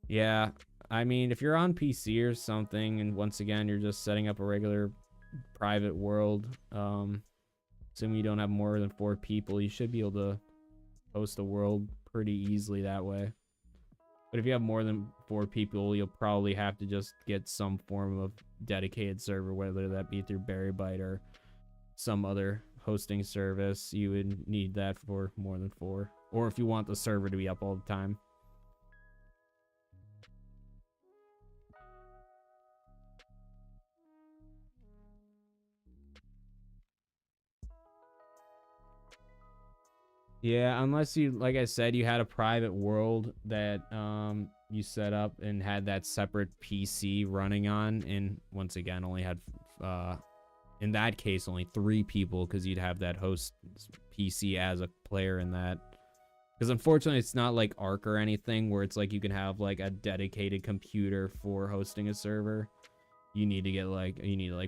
yeah, I mean if you're on PC or something and once again you're just setting up a regular private world, assuming you don't have more than 4 people, you should be able to host a world pretty easily that way. But if you have more than 4 people, you'll probably have to just get some form of dedicated server, whether that be through Berrybyte or some other hosting service. You would need that for more than 4. Or if you want the server to be up all the time. Yeah, unless you, like I said, you had a private world that you set up and had that separate PC running on, and once again only had in that case only 3 people, because you'd have that host PC as a player in that. Because unfortunately it's not like Arc or anything where it's like you can have like a dedicated computer for hosting a server. You need to get like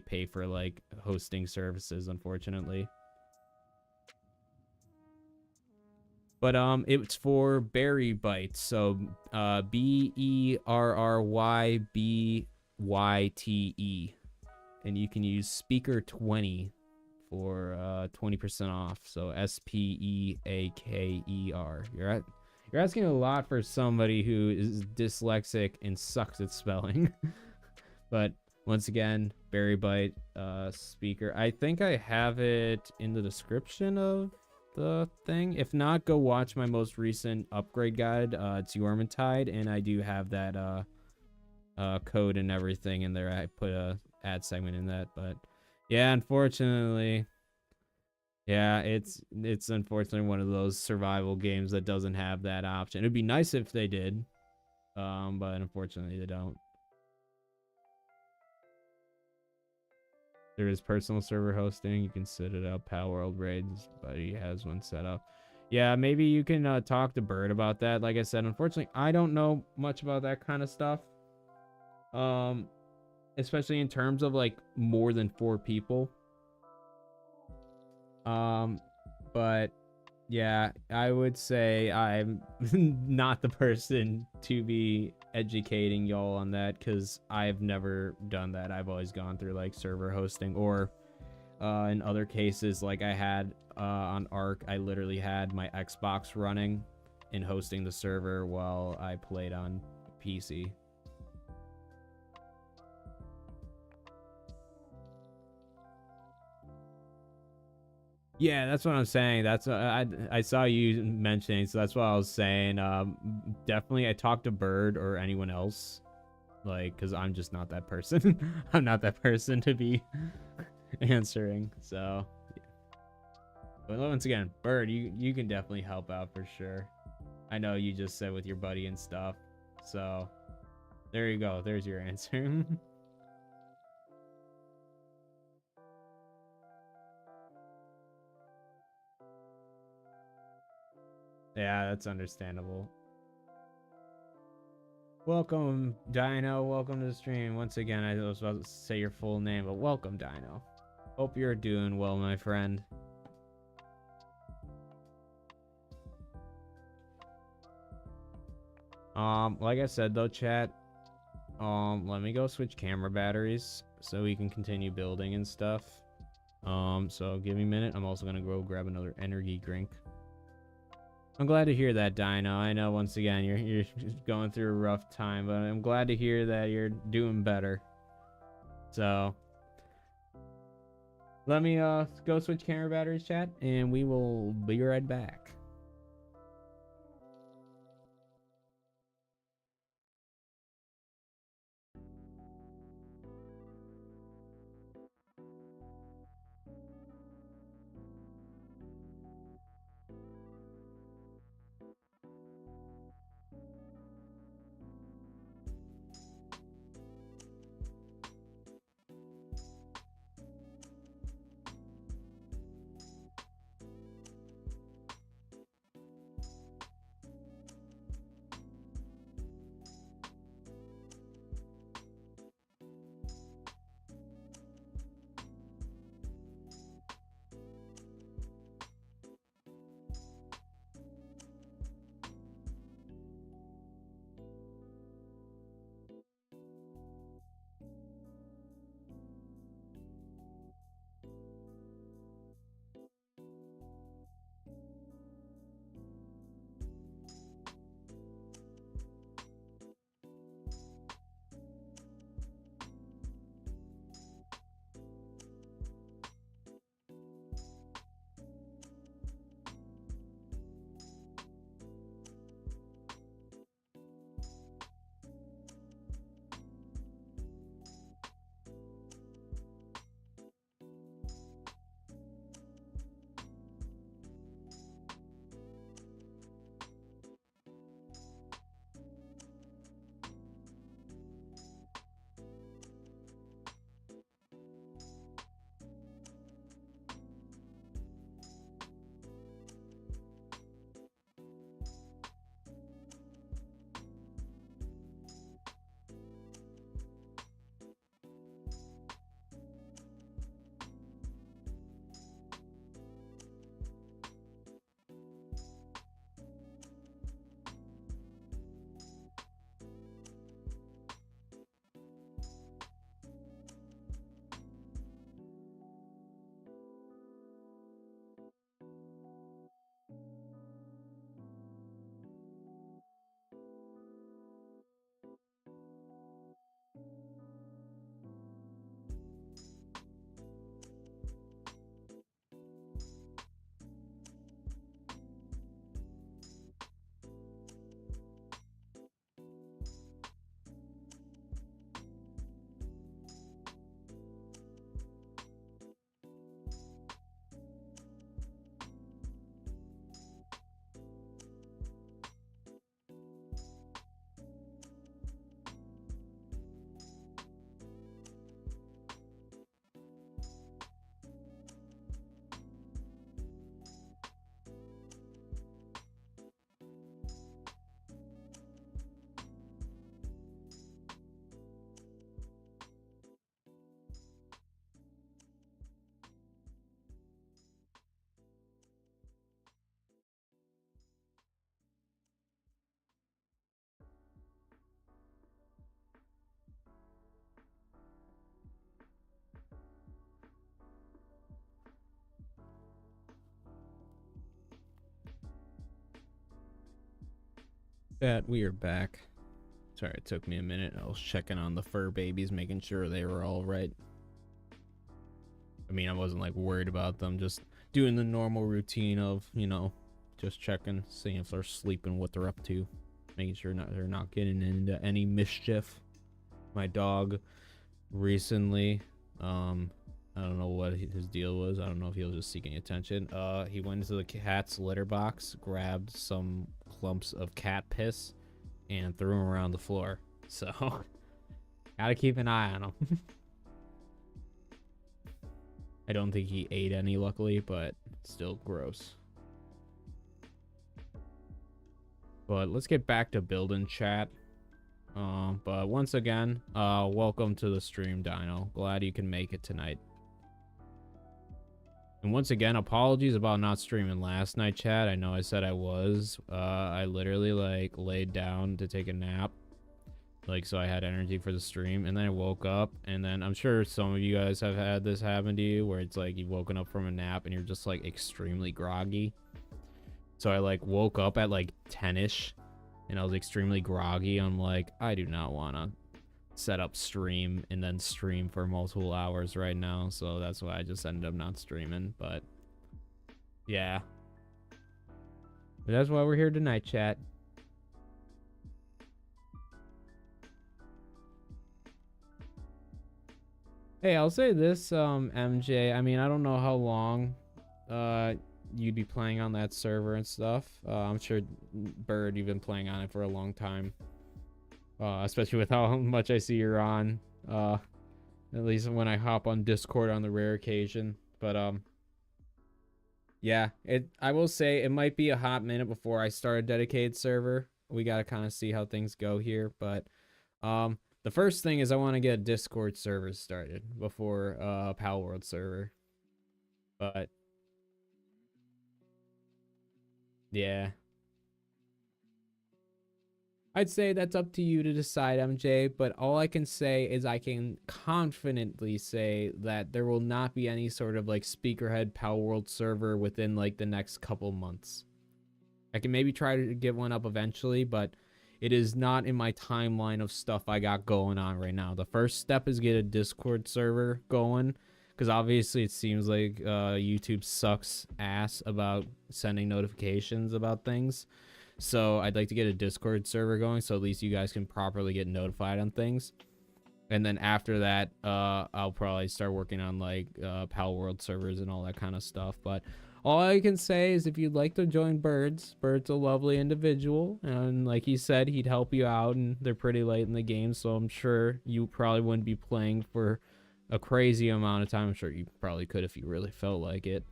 pay for like hosting services, unfortunately. But it's for Berrybyte, so BERRYBYTE, and you can use speaker 20 for 20% off. So SPEAKER. You're asking a lot for somebody who is dyslexic and sucks at spelling. But once again, Berrybyte speaker. I think I have it in the description of the thing. If not, go watch my most recent upgrade guide. It's Yormantide, and I do have that code and everything in there. I put a ad segment in that, but yeah, unfortunately, yeah, it's unfortunately one of those survival games that doesn't have that option. It'd be nice if they did, but unfortunately they don't. There is personal server hosting. You can set it up. Palworld raids, but he has one set up. Yeah, maybe you can talk to Bird about that. Like I said, unfortunately, I don't know much about that kind of stuff. Especially in terms of like more than 4 people. But yeah, I would say I'm not the person to be educating y'all on that, because I've never done that. I've always gone through like server hosting, or in other cases like I had on Arc, I literally had my Xbox running and hosting the server while I played on PC. Yeah, that's what I'm saying. That's I saw you mentioning, so that's what I was saying. Definitely, I talked to Bird or anyone else, like, because I'm just not that person. I'm not that person to be answering. So, yeah. But once again, Bird, you can definitely help out for sure. I know you just said with your buddy and stuff. So, there you go. There's your answer. Yeah, that's understandable. Welcome, Dino. Welcome to the stream. Once again, I was about to say your full name, but welcome, Dino. Hope you're doing well, my friend. Like I said though, chat, let me go switch camera batteries so we can continue building and stuff. So give me a minute. I'm also gonna go grab another energy drink. I'm glad to hear that, Dino. I know once again you're going through a rough time, but I'm glad to hear that you're doing better. So let me go switch camera batteries, chat, and we will be right back. Chat, we are back. Sorry, it took me a minute. I was checking on the fur babies, making sure they were all right. I mean, I wasn't like worried about them, just doing the normal routine of, you know, just checking, seeing if they're sleeping, what they're up to, making sure they're not getting into any mischief. My dog recently, I don't know what his deal was. I don't know if he was just seeking attention. He went into the cat's litter box, grabbed some clumps of cat piss, and threw them around the floor. So, gotta keep an eye on him. I don't think he ate any, luckily, but still gross. But let's get back to building, chat. But once again, welcome to the stream, Dino. Glad you can make it tonight. And once again, apologies about not streaming last night, chat. I know I said I was. I literally like laid down to take a nap, like, so I had energy for the stream, and then I woke up, and then I'm sure some of you guys have had this happen to you, where it's like you've woken up from a nap and you're just like extremely groggy. So I like woke up at like 10ish, and I was extremely groggy. I'm like, I do not want to set up stream and then stream for multiple hours right now, so that's why I just ended up not streaming. But yeah, but that's why we're here tonight, chat. Hey, I'll say this, MJ, I mean, I don't know how long you'd be playing on that server and stuff. I'm sure, Bird, you've been playing on it for a long time. Especially with how much I see you're on, at least when I hop on Discord on the rare occasion. But yeah, I will say it might be a hot minute before I start a dedicated server. We gotta kind of see how things go here, but the first thing is I want to get a Discord server started before Palworld server. But yeah, I'd say that's up to you to decide, MJ, but all I can say is I can confidently say that there will not be any sort of like speakerhead Palworld server within like the next couple months. I can maybe try to get one up eventually, but it is not in my timeline of stuff I got going on right now. The first step is get a Discord server going, because obviously it seems like YouTube sucks ass about sending notifications about things. So I'd like to get a Discord server going, so at least you guys can properly get notified on things. And then after that, I'll probably start working on like Palworld servers and all that kind of stuff. But all I can say is if you'd like to join Bird's a lovely individual, and like he said, he'd help you out, and they're pretty late in the game, so I'm sure you probably wouldn't be playing for a crazy amount of time. I'm sure you probably could if you really felt like it,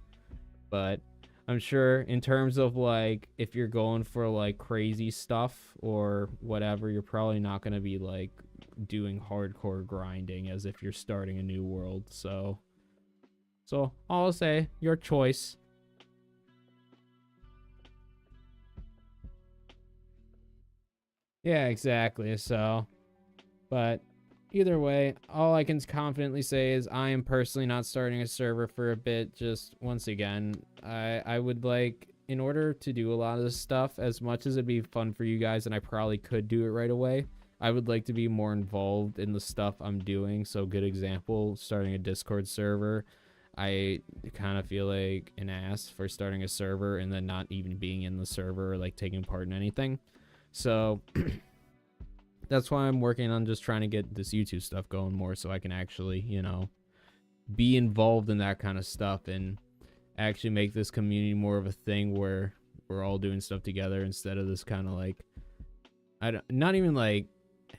but I'm sure in terms of like if you're going for like crazy stuff or whatever, you're probably not going to be like doing hardcore grinding as if you're starting a new world. So I'll say your choice. Yeah, exactly. So, but either way, all I can confidently say is I am personally not starting a server for a bit. Just once again, I would like, in order to do a lot of this stuff, as much as it'd be fun for you guys and I probably could do it right away, I would like to be more involved in the stuff I'm doing. So good example, starting a Discord server. I kind of feel like an ass for starting a server and then not even being in the server or like taking part in anything. So that's why I'm working on just trying to get this YouTube stuff going more, so I can actually, you know, be involved in that kind of stuff and actually make this community more of a thing where we're all doing stuff together instead of this kind of like, not even like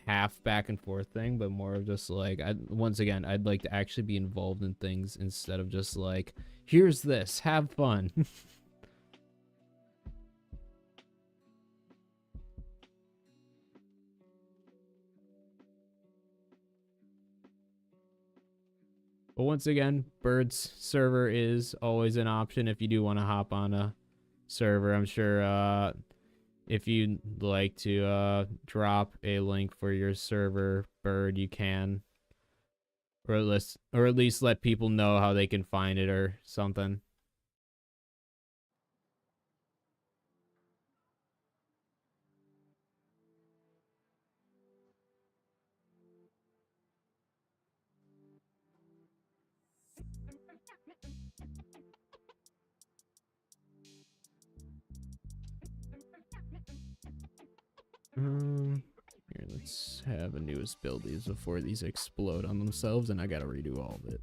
half back and forth thing, but more of just like, once again, I'd like to actually be involved in things instead of just like, here's this, have fun. But once again, Bird's server is always an option if you do want to hop on a server. I'm sure if you'd like to drop a link for your server, Bird, you can. Or at least let people know how they can find it or something. Here, let's have a newest build these before these explode on themselves, and I gotta redo all of it.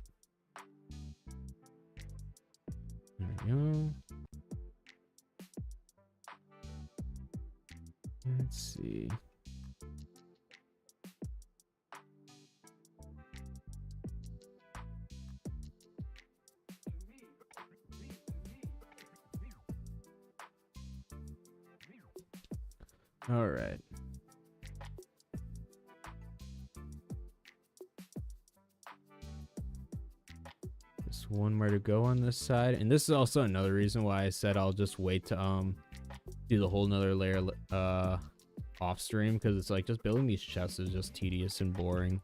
There we go. Let's see. All right. Just one more to go on this side, and this is also another reason why I said I'll just wait to do the whole nother layer off stream, because it's like just building these chests is just tedious and boring.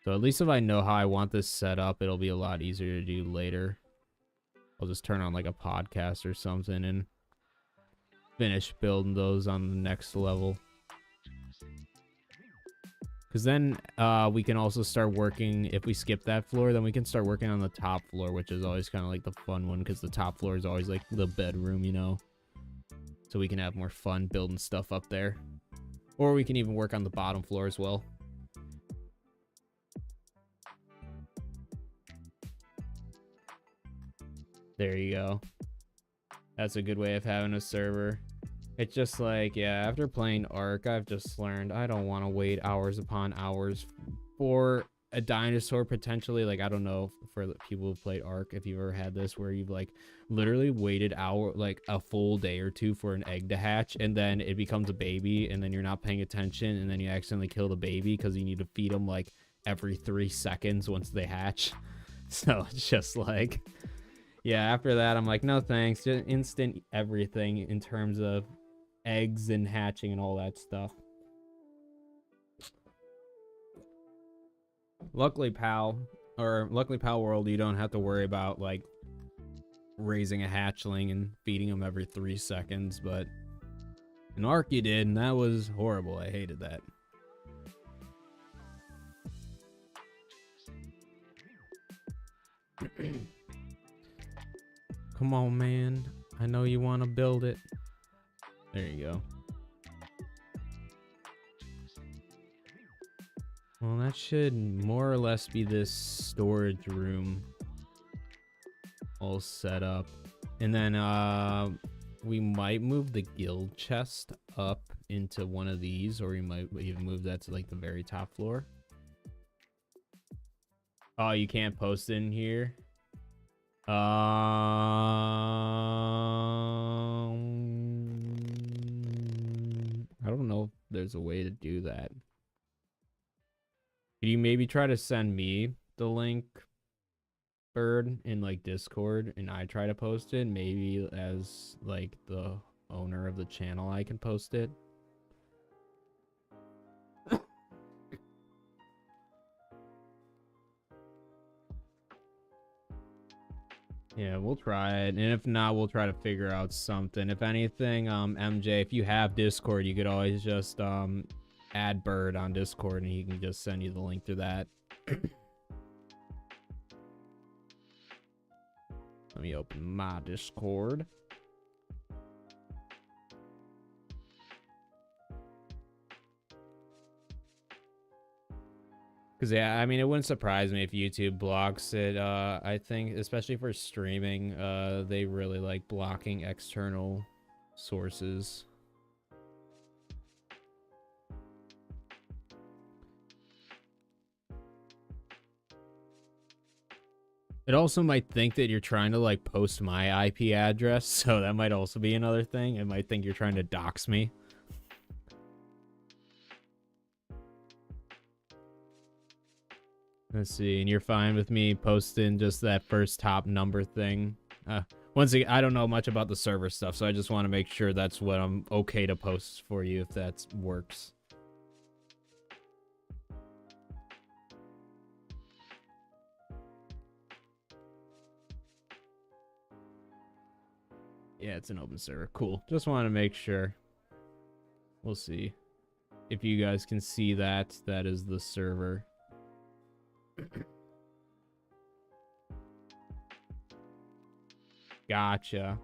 So at least if I know how I want this set up, it'll be a lot easier to do later. I'll just turn on like a podcast or something and finish building those on the next level. Because then we can also start working, if we skip that floor, then we can start working on the top floor, which is always kind of like the fun one, because the top floor is always like the bedroom, you know? So we can have more fun building stuff up there. Or we can even work on the bottom floor as well. There you go. That's a good way of having a server. It's just like, yeah, after playing Ark, I've just learned I don't want to wait hours upon hours for a dinosaur potentially. Like, I don't know for the people who played Ark, if you've ever had this where you've like literally waited like a full day or two for an egg to hatch, and then it becomes a baby, and then you're not paying attention, and then you accidentally kill the baby because you need to feed them like every 3 seconds once they hatch. So it's just like, yeah, after that, I'm like, no thanks. Just instant everything in terms of eggs and hatching and all that stuff. Luckily, Palworld, you don't have to worry about like raising a hatchling and feeding them every 3 seconds, but in Ark you did, and that was horrible. I hated that. Come on, man. I know you want to build it. There you go. Well, that should more or less be this storage room all set up. And then we might move the guild chest up into one of these, or we might even move that to like the very top floor. Oh, you can't post it in here? I don't know if there's a way to do that. Could you maybe try to send me the link, Bird, in like Discord, and I try to post it? Maybe as like the owner of the channel, I can post it. Yeah, we'll try it, and if not, we'll try to figure out something. If anything, MJ, if you have Discord, you could always just add Bird on Discord, and he can just send you the link through that. Let me open my Discord. Because, yeah, I mean, it wouldn't surprise me if YouTube blocks it. I think, especially for streaming, they really like blocking external sources. It also might think that you're trying to, like, post my IP address, so that might also be another thing. It might think you're trying to dox me. Let's see, and you're fine with me posting just that first top number thing. Once again, I don't know much about the server stuff, so I just want to make sure that's what I'm okay to post for you, if that works. Yeah, it's an open server. Cool. Just want to make sure. We'll see. If you guys can see that, that is the server. Gotcha.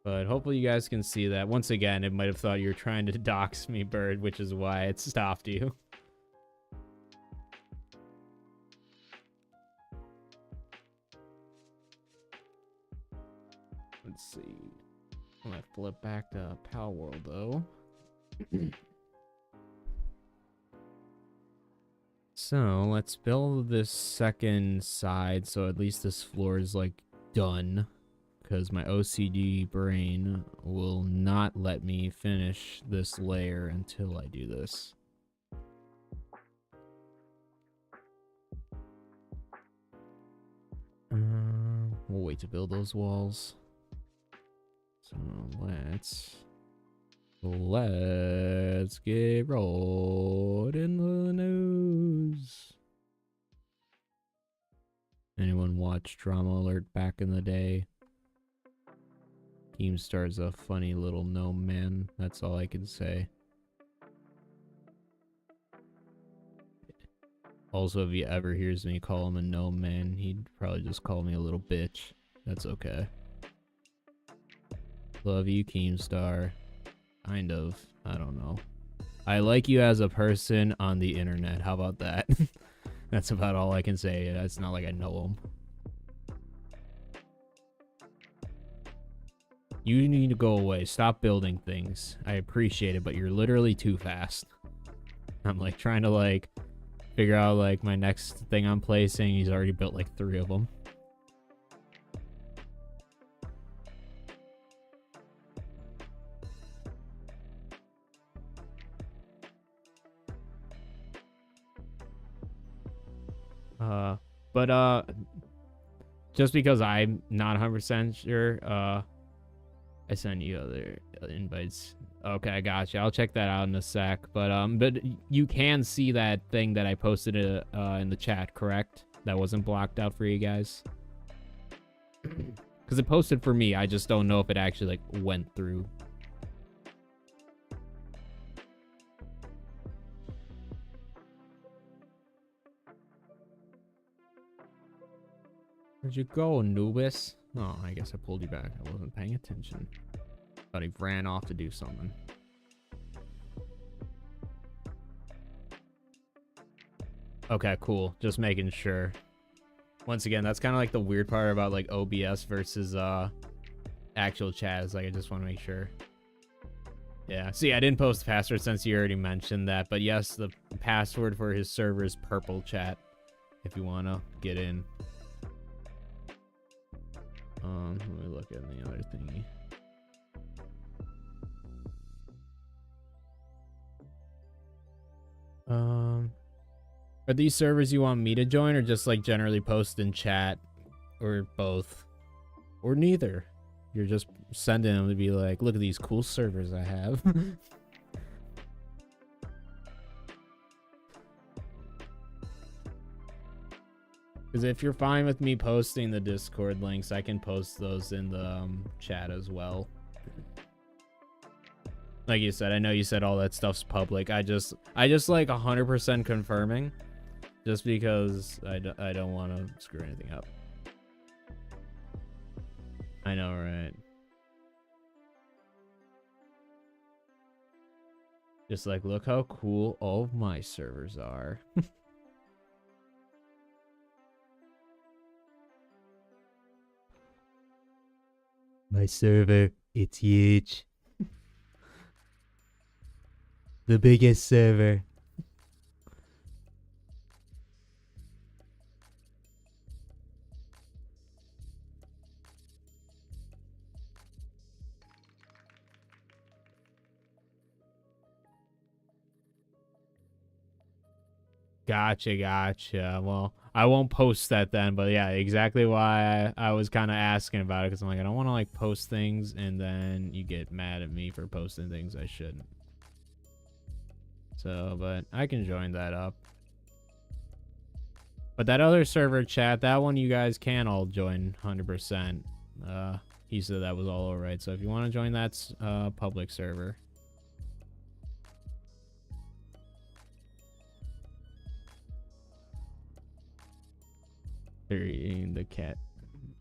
But hopefully you guys can see that. Once again, it might have thought you were trying to dox me, Bird, which is why it stopped you. Let's see. I'm gonna flip back to Palworld though. So let's build this second side so at least this floor is like done, because my OCD brain will not let me finish this layer until I do this. We'll wait to build those walls. So let's get rolled in the news. Anyone watch Drama Alert back in the day? Keemstar's a funny little gnome man. That's all I can say. Also, if he ever hears me call him a gnome man, he'd probably just call me a little bitch. That's okay. Love you, Keemstar. Kind of. I don't know. I like you as a person on the internet. How about that? That's about all I can say. It's not like I know him. You need to go away. Stop building things. I appreciate it, but you're literally too fast. I'm like trying to like figure out like my next thing I'm placing. He's already built like 3 of them. But just because I'm not 100% sure, I send you other invites. Okay, I got you. I'll check that out in a sec. But you can see that thing that I posted in the chat, correct? That wasn't blocked out for you guys. Because it posted for me. I just don't know if it actually like went through. Where'd you go, Anubis? Oh, I guess I pulled you back. I wasn't paying attention. Thought he ran off to do something. Okay, cool. Just making sure. Once again, that's kind of like the weird part about like OBS versus actual chat. Is like I just want to make sure. Yeah. See, I didn't post the password since you already mentioned that, but yes, the password for his server is purple chat. If you want to get in. Let me look at the other thingy. Are these servers you want me to join, or just like generally post in chat, or both, or neither? You're just sending them to be like, look at these cool servers I have. Because if you're fine with me posting the Discord links, I can post those in the chat as well. Like you said, I know you said all that stuff's public. I just like 100% confirming, just because I don't want to screw anything up. I know, right? Just like, look how cool all of my servers are. My server, it's huge. The biggest server. Gotcha. Well, I won't post that then, but yeah, exactly why I was kind of asking about it, because I'm like, I don't want to like post things and then you get mad at me for posting things I shouldn't. So, but I can join that up. But that other server chat, that one you guys can all join 100%. He said that was all alright. So if you want to join that public server. They're eating the cat.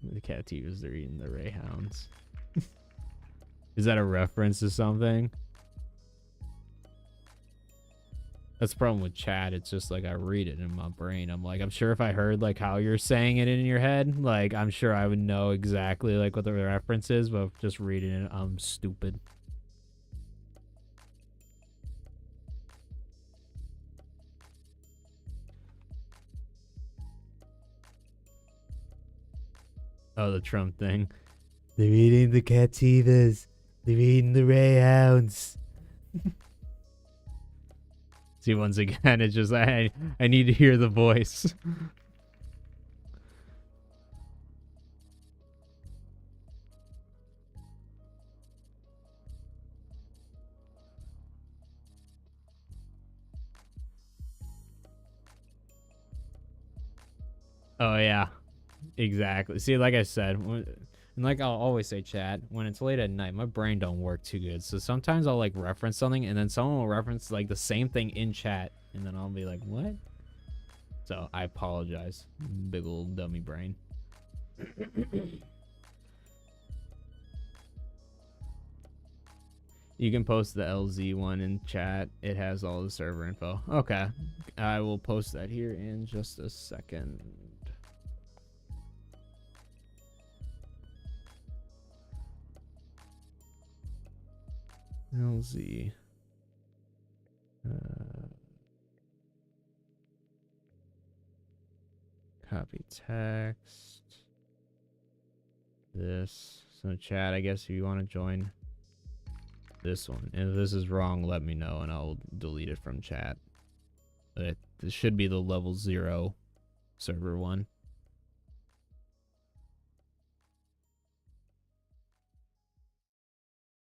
The cat they're eating the Rayhounds. Is that a reference to something? That's the problem with chat. It's just like I read it in my brain. I'm like, I'm sure if I heard like how you're saying it in your head, like I'm sure I would know exactly like what the reference is, but just reading it, I'm stupid. Oh, the Trump thing. They're eating the Cativas. They're eating the Greyhounds. See, once again, it's just I need to hear the voice. Oh yeah, exactly. See, like I said, and like I'll always say, chat, when it's late at night, my brain don't work too good. So sometimes I'll like reference something, and then someone will reference like the same thing in chat, and then I'll be like, what? So I apologize, big old dummy brain. You can post the LZ one in chat. It has all the server info. Okay, I will post that here in just a second. LZ. Copy text. This. So chat, I guess if you want to join this one. And if this is wrong, let me know and I'll delete it from chat. But this should be the level 0 server one.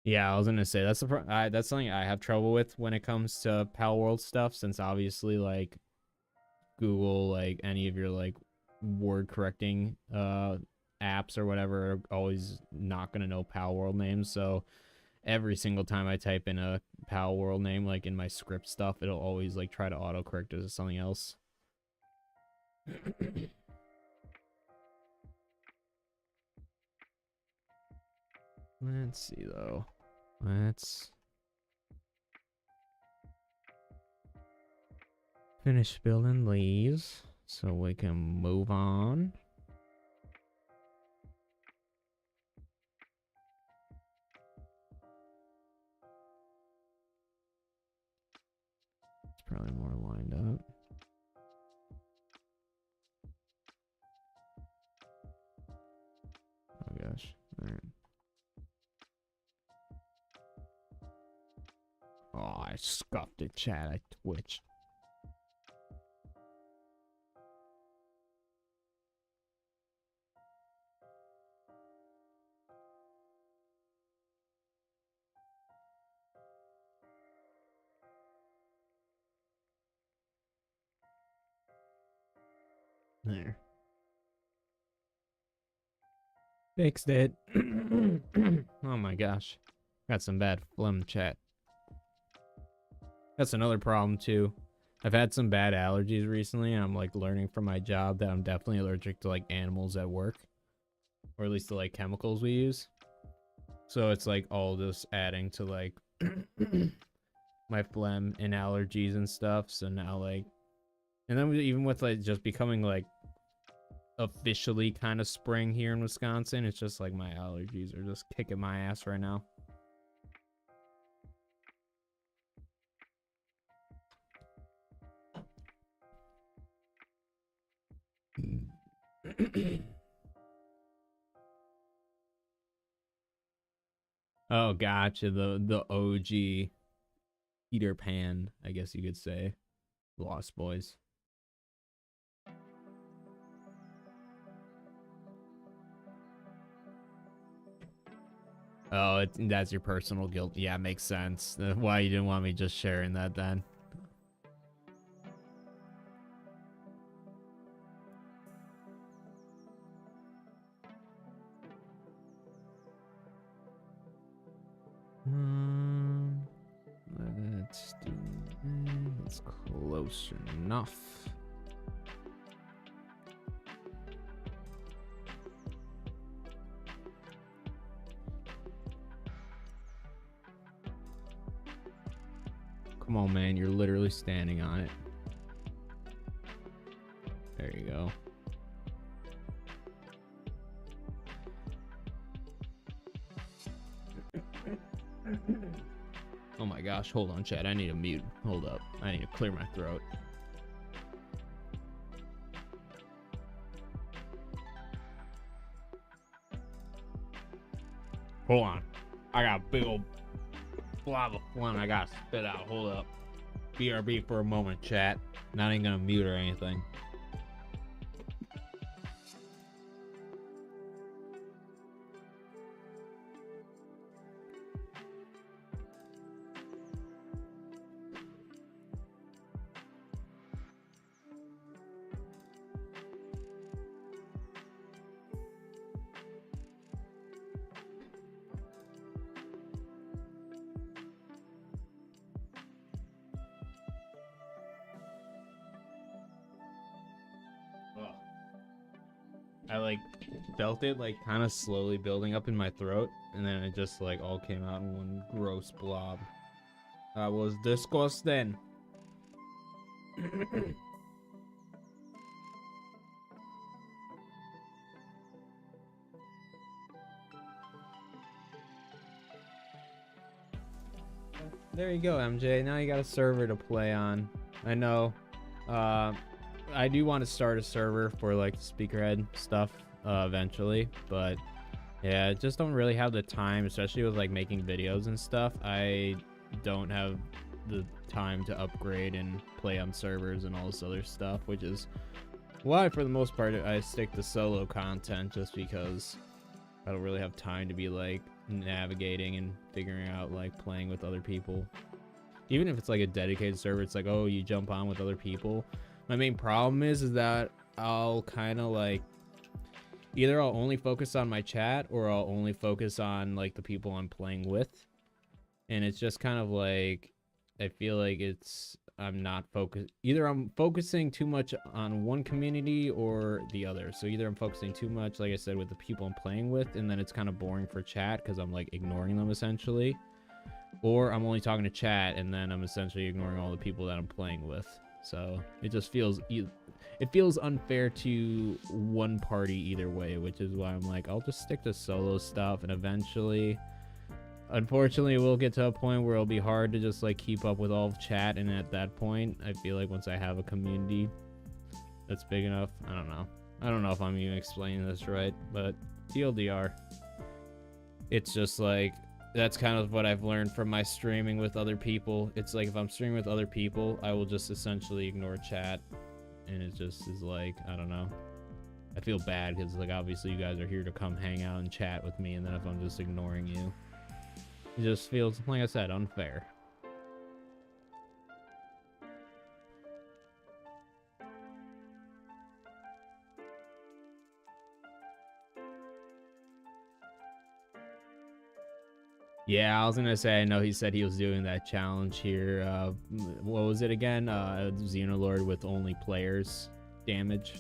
Yeah, I was gonna say that's that's something I have trouble with when it comes to Palworld stuff, since obviously like Google, like any of your like word correcting apps or whatever are always not gonna know Palworld names. So every single time I type in a Palworld name, like in my script stuff, it'll always like try to autocorrect it to something else. Let's see though. Let's finish building these so we can move on. It's probably more lined up. Oh gosh. All right. Oh, I scuffed it, chat. I twitched. There. Fixed it. Oh my gosh. Got some bad phlegm, chat. That's another problem too. I've had some bad allergies recently, and I'm like learning from my job that I'm definitely allergic to like animals at work, or at least the like chemicals we use. So it's like all just adding to like my phlegm and allergies and stuff. So now like, and then even with like just becoming like officially kind of spring here in Wisconsin, it's just like my allergies are just kicking my ass right now. Oh, gotcha. The OG Peter Pan, I guess you could say. Lost Boys. Oh, that's your personal guilt. Yeah, makes sense. Why you didn't want me just sharing that then. Let's do it's close enough. Come on, man. You're literally standing on it. There you go. Oh my gosh. Hold on, chat. I need to mute. Hold up. I need to clear my throat. Hold on. I got a big old blob of phlegm I gotta spit out. Hold up. BRB for a moment, chat. Not even gonna mute or anything. I like felt it like kind of slowly building up in my throat, and then it just like all came out in one gross blob. That was disgusting. There you go, MJ. Now you got a server to play on. I know. I do want to start a server for like speakerhead stuff eventually, but yeah, I just don't really have the time, especially with like making videos and stuff. I don't have the time to upgrade and play on servers and all this other stuff, which is why for the most part I stick to solo content, just because I don't really have time to be like navigating and figuring out like playing with other people. Even if it's like a dedicated server, it's like, oh, you jump on with other people. My main problem is that I'll kind of like, either I'll only focus on my chat or I'll only focus on like the people I'm playing with. And it's just kind of like, I feel like I'm not focused. Either I'm focusing too much on one community or the other. So either I'm focusing too much, like I said, with the people I'm playing with, and then it's kind of boring for chat because I'm like ignoring them essentially. Or I'm only talking to chat and then I'm essentially ignoring all the people that I'm playing with. So it just feels unfair to one party either way, which is why I'm like, I'll just stick to solo stuff, and eventually, unfortunately, we'll get to a point where it'll be hard to just like keep up with all of chat, and at that point, I feel like once I have a community that's big enough, I don't know if I'm even explaining this right, but TLDR, it's just like, that's kind of what I've learned from my streaming with other people. It's like if I'm streaming with other people, I will just essentially ignore chat, and it just is like, I don't know. I feel bad because like obviously you guys are here to come hang out and chat with me, and then if I'm just ignoring you, it just feels, like I said, unfair. Yeah, I was gonna say, I know he said he was doing that challenge here. What was it again? Xenolord with only players damage.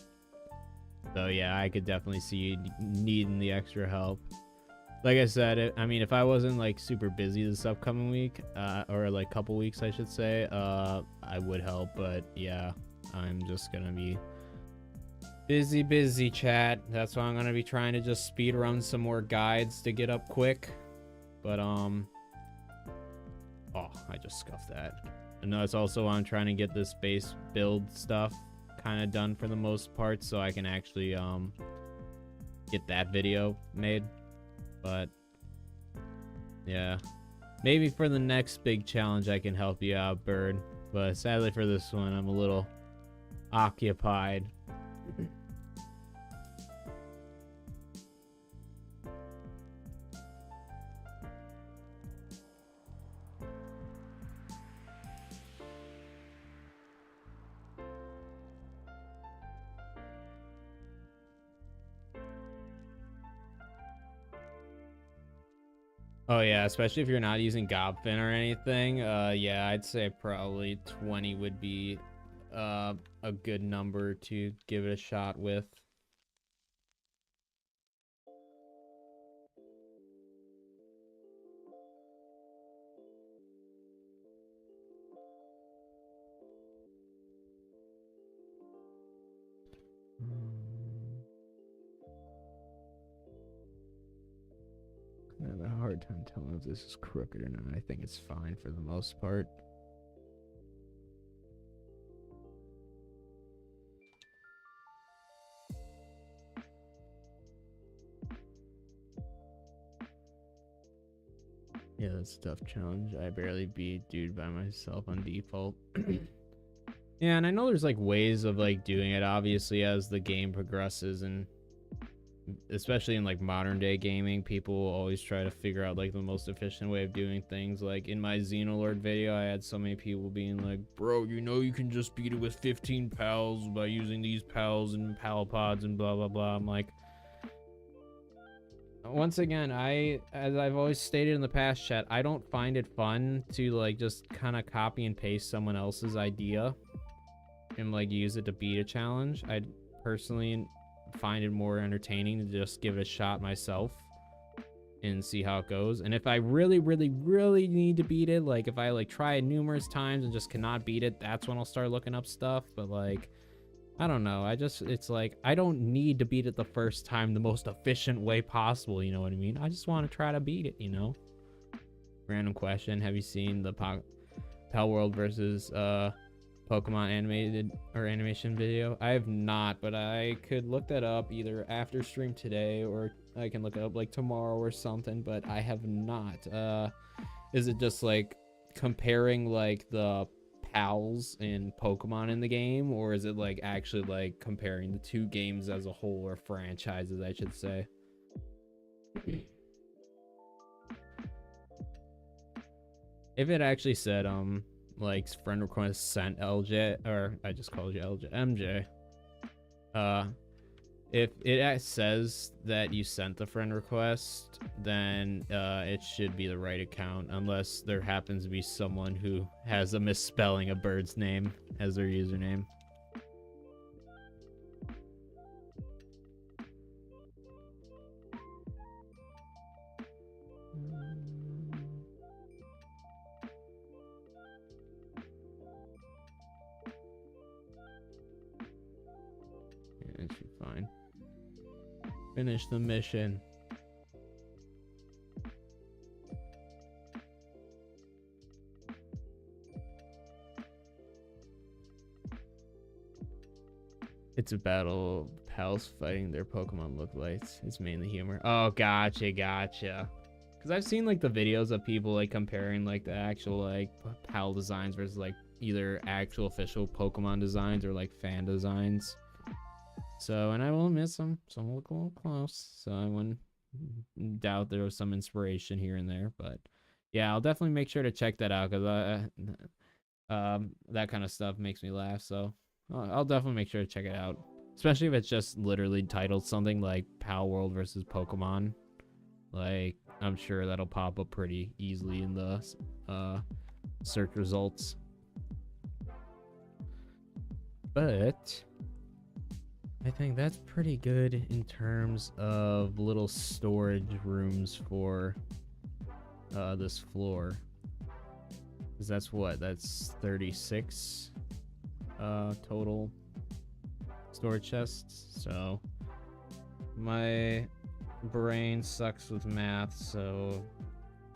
So yeah, I could definitely see you needing the extra help. Like I said, I mean, if I wasn't like super busy this upcoming week, or like couple weeks, I should say, I would help. But yeah, I'm just gonna be busy, chat. That's why I'm gonna be trying to just speed run some more guides to get up quick. But oh, I just scuffed that. And that's also why I'm trying to get this base build stuff kind of done for the most part, so I can actually get that video made. But yeah, maybe for the next big challenge I can help you out, Bird. But sadly for this one, I'm a little occupied. Oh yeah, especially if you're not using Gobfin or anything. Yeah, I'd say probably 20 would be a good number to give it a shot with. hard time telling if this is crooked or not. I think it's fine for the most part. Yeah, that's a tough challenge. I barely beat dude by myself on default. Yeah, and I know there's like ways of like doing it obviously as the game progresses, and especially in like modern day gaming, people will always try to figure out like the most efficient way of doing things. Like in my Xenolord video, I had so many people being like, bro, you know you can just beat it with 15 pals by using these pals and pal pods and blah blah blah. I'm like, once again, as I've always stated in the past, chat, I don't find it fun to like just kind of copy and paste someone else's idea and like use it to beat a challenge. I personally find it more entertaining to just give it a shot myself and see how it goes. And if I really need to beat it, like if I like try it numerous times and just cannot beat it, that's when I'll start looking up stuff. But like, I don't know, it's like I don't need to beat it the first time the most efficient way possible, you know what I mean? I just want to try to beat it, you know. Random question, have you seen the Palworld versus Pokemon animated or animation video? I have not, but I could look that up either after stream today, or I can look it up like tomorrow or something, but I have not. Is it just like comparing like the pals and Pokemon in the game, or is it like actually like comparing the two games as a whole, or franchises I should say? If it actually said like friend request sent LJ, or I just called you LJ, MJ. If it says that you sent the friend request, then it should be the right account, unless there happens to be someone who has a misspelling a bird's name as their username. It should be fine. Finish the mission. It's a battle of pals fighting their Pokemon lookalikes. It's mainly humor. Oh, gotcha. Because I've seen like the videos of people like comparing like the actual like pal designs versus like either actual official Pokemon designs or like fan designs. So, and I will admit some look a little close, so I wouldn't doubt there was some inspiration here and there. But yeah, I'll definitely make sure to check that out, because that kind of stuff makes me laugh. So I'll definitely make sure to check it out, especially if it's just literally titled something like Palworld versus Pokemon. Like, I'm sure that'll pop up pretty easily in the search results. But I think that's pretty good in terms of little storage rooms for this floor. Because that's 36 total storage chests. So my brain sucks with math, so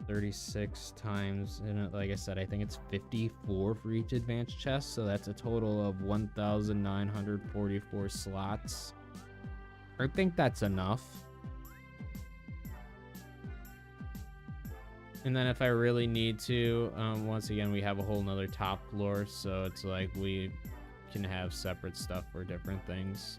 36 times, and like I said, I think it's 54 for each advanced chest, so that's a total of 1,944 slots. I think that's enough. And then if I really need to, once again, we have a whole nother top floor, so it's like we can have separate stuff for different things.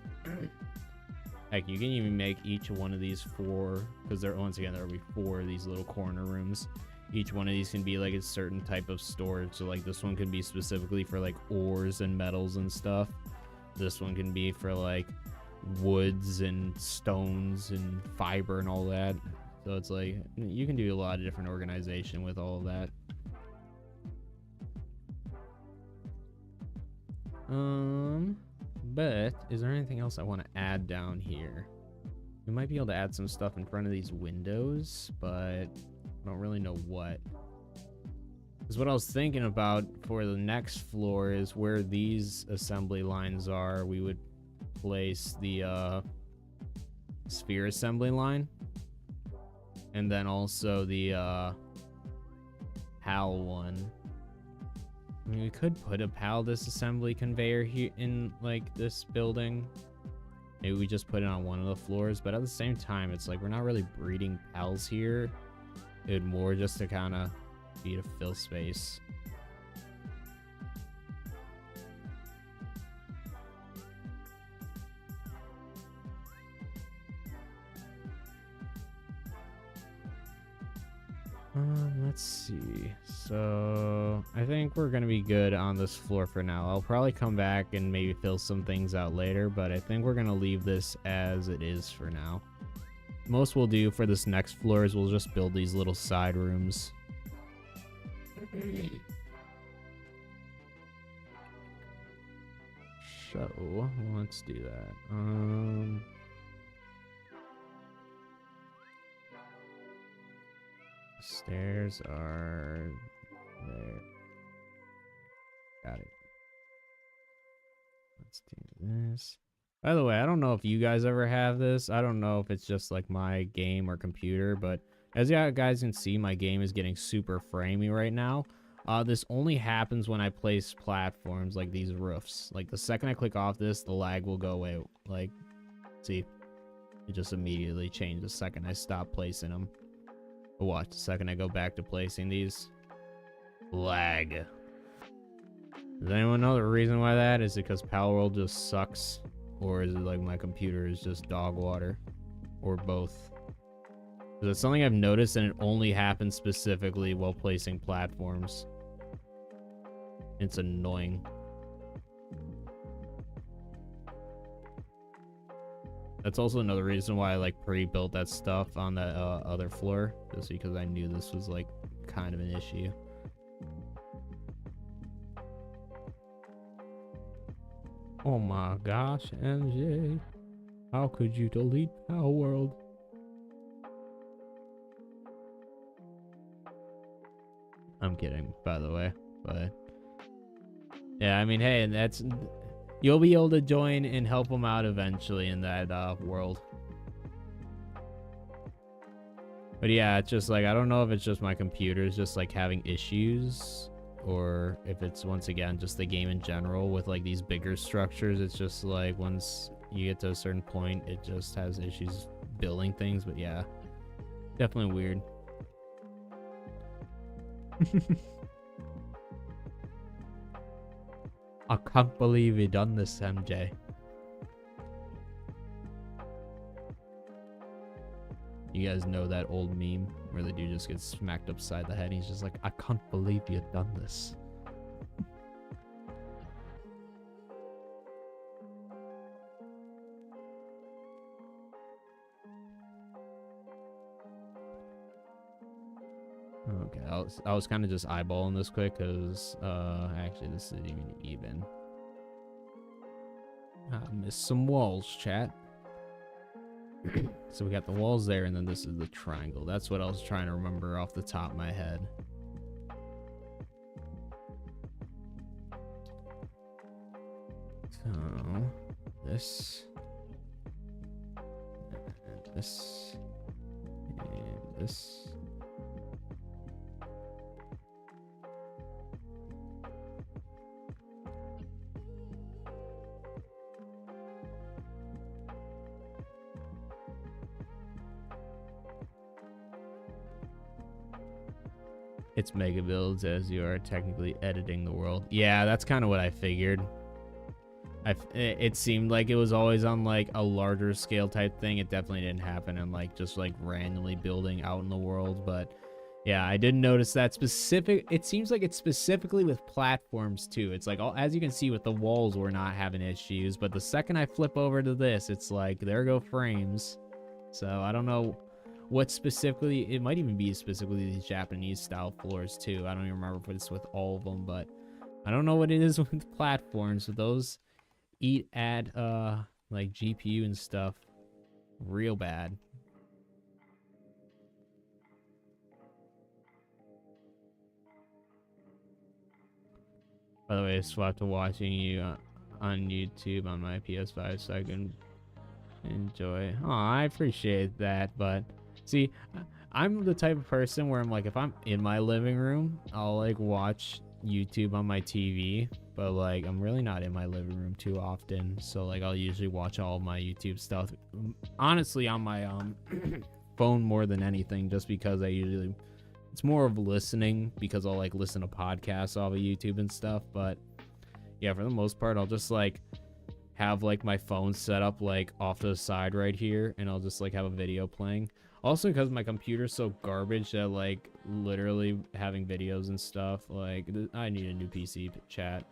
Heck, you can even make each one of these 4, because once again, there will be 4 of these little corner rooms. Each one of these can be like a certain type of storage. So like this one can be specifically for like ores and metals and stuff. This one can be for like woods and stones and fiber and all that. So it's like you can do a lot of different organization with all of that. But is there anything else I want to add down here? We might be able to add some stuff in front of these windows, but I don't really know what. Because what I was thinking about for the next floor is where these assembly lines are, we would place the sphere assembly line. And then also the PAL one. I mean, we could put a PAL disassembly conveyor here in like this building. Maybe we just put it on one of the floors, but at the same time, it's like we're not really breeding PALs here. It would more just to kind of be to fill space. Let's see. So I think we're gonna be good on this floor for now. I'll probably come back and maybe fill some things out later, but I think we're gonna leave this as it is for now. Most we'll do for this next floor is we'll just build these little side rooms. So let's do that. Stairs are there. Got it. Let's do this. By the way, I don't know if you guys ever have this. I don't know if it's just like my game or computer, but as you guys can see, my game is getting super framey right now. This only happens when I place platforms like these roofs. Like the second I click off this, the lag will go away. Like, see, it just immediately changed the second I stop placing them. But watch, the second I go back to placing these, lag. Does anyone know the reason why that is? It because Palworld just sucks, or is it like my computer is just dog water, or both? Because it's something I've noticed, and it only happens specifically while placing platforms. It's annoying. That's also another reason why I like pre-built that stuff on that other floor, just because I knew this was like kind of an issue. Oh my gosh, MJ, how could you delete Palworld? I'm kidding, by the way, but yeah, I mean, hey, and that's. You'll be able to join and help them out eventually in that world. But yeah, it's just like, I don't know if it's just my computer is just like having issues, or if it's once again just the game in general with like these bigger structures. It's just like once you get to a certain point, it just has issues building things. But yeah, definitely weird. I can't believe you done this, MJ. You guys know that old meme where the dude just gets smacked upside the head and he's just like, I can't believe you done this. Okay, I was kind of just eyeballing this quick because actually this isn't even. I missed some walls, chat. So we got the walls there, and then this is the triangle. That's what I was trying to remember off the top of my head. So this and this and this. It's mega builds as you are technically editing the world. Yeah, that's kind of what I figured. It seemed like it was always on like a larger scale type thing. It definitely didn't happen in like just like randomly building out in the world. But yeah, I did notice that specific. It seems like it's specifically with platforms too. It's like, as you can see with the walls, we're not having issues. But the second I flip over to this, it's like, there go frames. So I don't know what specifically, it might even be specifically these Japanese style floors too. I don't even remember if it's with all of them, but I don't know what it is with platforms. So those eat at like GPU and stuff real bad. By the way, I swapped to watching you on YouTube on my PS5 so I can enjoy. Oh, I appreciate that, but see, I'm the type of person where I'm like, if I'm in my living room, I'll like watch YouTube on my TV, but like I'm really not in my living room too often. So like I'll usually watch all of my YouTube stuff, honestly, on my phone more than anything, just because I usually, it's more of listening, because I'll like listen to podcasts off of YouTube and stuff. But yeah, for the most part, I'll just like have like my phone set up like off to the side right here, and I'll just like have a video playing. Also, because my computer's so garbage that like literally having videos and stuff, like I need a new PC chat.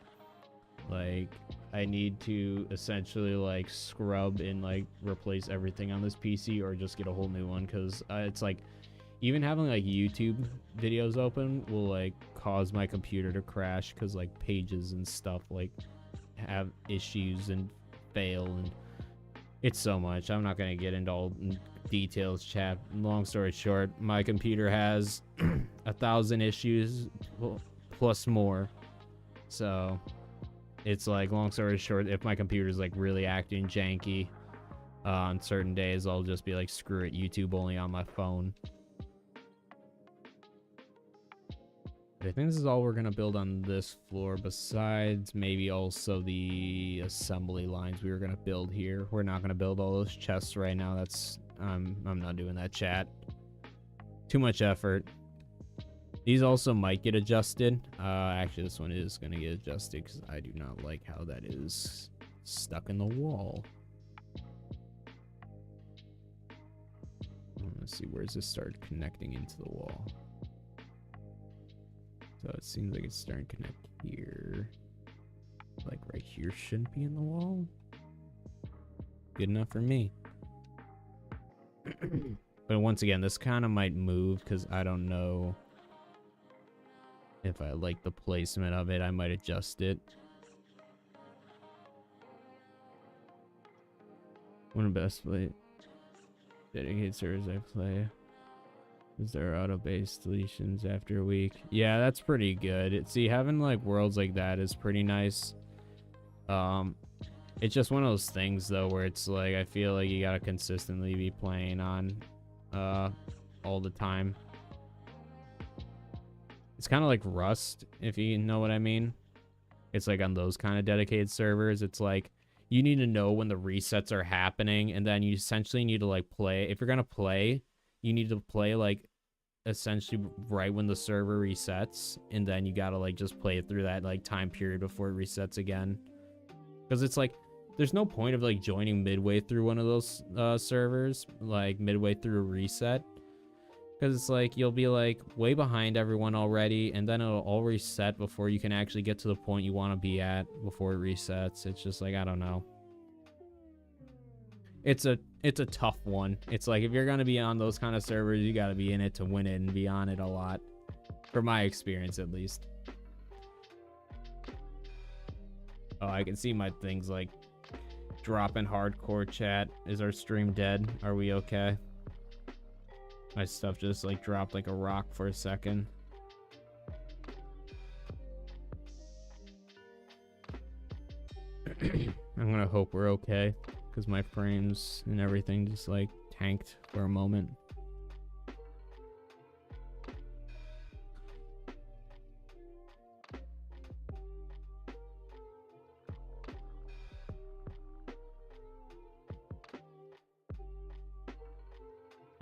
Like I need to essentially like scrub and like replace everything on this PC, or just get a whole new one, because it's like even having like YouTube videos open will like cause my computer to crash, because like pages and stuff like have issues and fail, and it's so much. I'm not gonna get into all details, chat. Long story short, my computer has 1,000 issues plus more. So it's like, long story short, if my computer's like really acting janky on certain days, I'll just be like, screw it, YouTube only on my phone. I think this is all we're gonna build on this floor, besides maybe also the assembly lines we were gonna build here. We're not gonna build all those chests right now. That's I'm not doing that, chat. Too much effort. These also might get adjusted. Actually, this one is gonna get adjusted, because I do not like how that is stuck in the wall. Let's see, where's this start connecting into the wall? So it seems like it's starting to connect here. Like right here shouldn't be in the wall. Good enough for me. But once again, this kind of might move, because I don't know if I like the placement of it. I might adjust it. One of the best play dedicated servers I play. Is there auto-based deletions after a week? Yeah, that's pretty good. See, having like worlds like that is pretty nice. It's just one of those things though, where it's like, I feel like you gotta consistently be playing on all the time. It's kind of like Rust, if you know what I mean. It's like on those kind of dedicated servers, it's like you need to know when the resets are happening, and then you essentially need to like play. If you're gonna play, you need to play like essentially right when the server resets, and then you gotta like just play through that like time period before it resets again. Because it's like, there's no point of like joining midway through one of those servers, like midway through a reset, because it's like you'll be like way behind everyone already, and then it'll all reset before you can actually get to the point you want to be at before it resets. It's just like, I don't know. It's a tough one. It's like, if you're gonna be on those kind of servers, you gotta be in it to win it and be on it a lot, from my experience at least. Oh, I can see my things like dropping hardcore, chat. Is our stream dead? Are we okay? My stuff just like dropped like a rock for a second. I'm gonna hope we're okay, because my frames and everything just like tanked for a moment.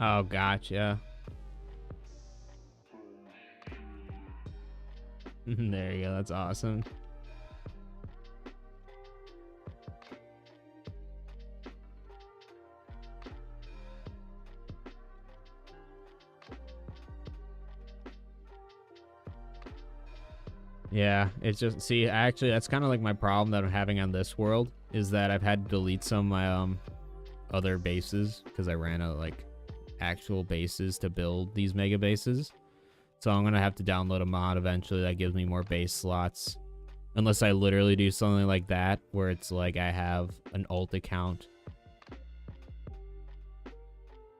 Oh, gotcha. There you go. That's awesome. Yeah, it's just, see, actually, that's kind of like my problem that I'm having on this world, is that I've had to delete some of my other bases, because I ran out of like actual bases to build these mega bases. So I'm gonna have to download a mod eventually that gives me more base slots, unless I literally do something like that where it's like I have an alt account.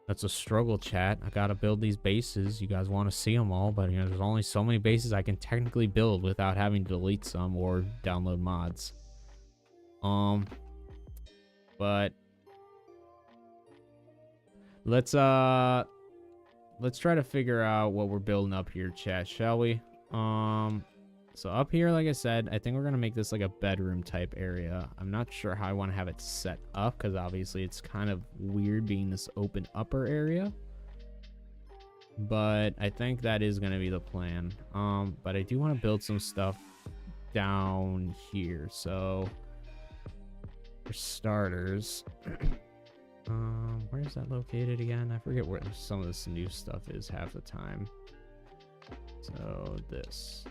That's a struggle, chat. I gotta build these bases. You guys want to see them all, but you know, there's only so many bases I can technically build without having to delete some or download mods. But let's let's try to figure out what we're building up here, chat, shall we? So up here, like I said, I think we're gonna make this like a bedroom type area. I'm not sure how I want to have it set up because obviously it's kind of weird being this open upper area. But I think that is gonna be the plan. But I do want to build some stuff down here. So for starters, where is that located again? I forget where some of this new stuff is half the time. So this.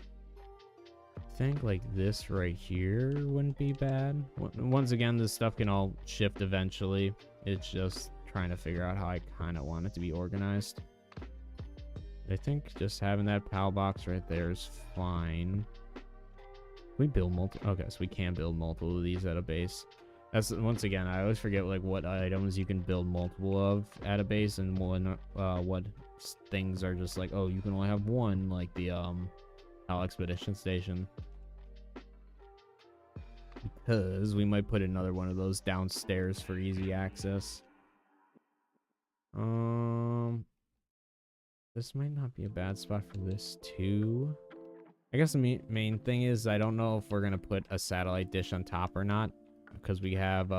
I think like this right here wouldn't be bad. Once again, this stuff can all shift eventually. It's just trying to figure out how I kind of want it to be organized. I think just having that PAL box right there is fine. We build multiple. Okay, so we can build multiple of these at a base. That's, once again, I always forget like what items you can build multiple of at a base, and what things are just like, oh, you can only have one, like the PAL expedition station. Because we might put another one of those downstairs for easy access. This might not be a bad spot for this too. I guess the main thing is I don't know if we're gonna put a satellite dish on top or not, because we have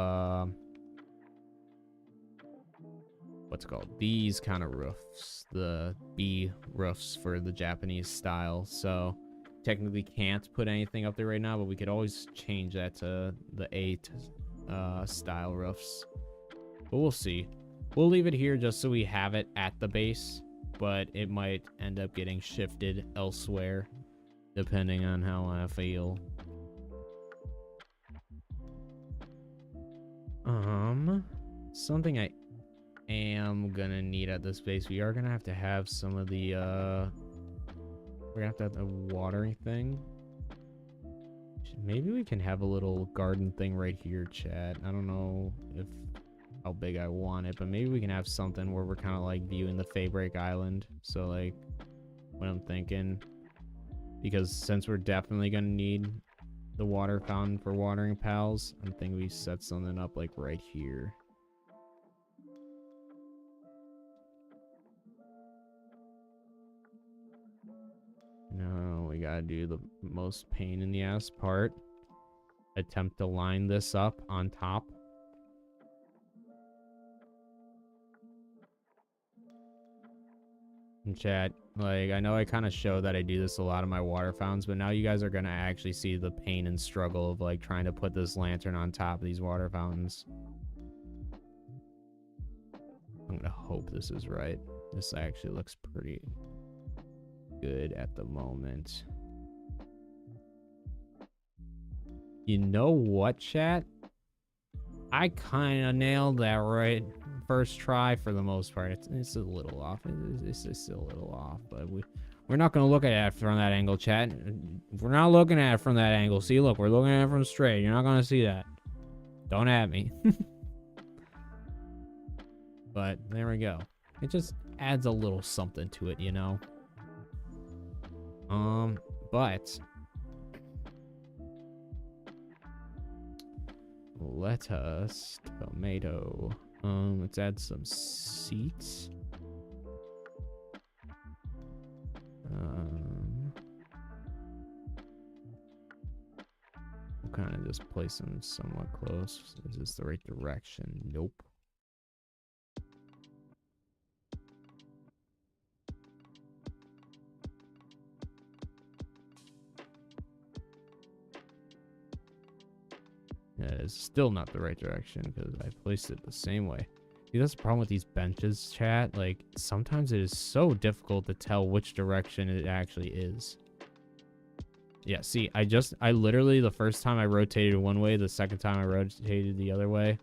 what's it called, these kind of roofs, the B roofs for the Japanese style. So technically can't put anything up there right now, but we could always change that to the A style roofs. But we'll see. We'll leave it here just so we have it at the base, but it might end up getting shifted elsewhere depending on how I feel. Something I am gonna need at this base, we are gonna have to have some of the we're gonna have to have the watering thing. Maybe we can have a little garden thing right here, chat. I don't know if how big I want it, but maybe we can have something where we're kind of like viewing the Faybreak Island. So like what I'm thinking, because since we're definitely gonna need the water fountain for watering pals, I'm thinking we set something up like right here. No, we gotta do the most pain in the ass part. Attempt to line this up on top. And chat, like, I know I kind of show that I do this a lot of my water fountains, but now you guys are gonna actually see the pain and struggle of like trying to put this lantern on top of these water fountains. I'm gonna hope this is right. This actually looks pretty good at the moment. You know what, chat? I kind of nailed that right first try for the most part. It's a little off. It's still a little off, but we're not going to look at it from that angle, chat. We're not looking at it from that angle. See, look, we're looking at it from straight. You're not going to see that. Don't at me. But there we go. It just adds a little something to it, you know? But lettuce, tomato. Let's add some seeds. We'll kind of just place them somewhat close. Is this the right direction? Nope. Yeah, it's still not the right direction because I placed it the same way. See, that's the problem with these benches, chat. Like, sometimes it is so difficult to tell which direction it actually is. Yeah, see, I literally, the first time I rotated one way, the second time I rotated the other way.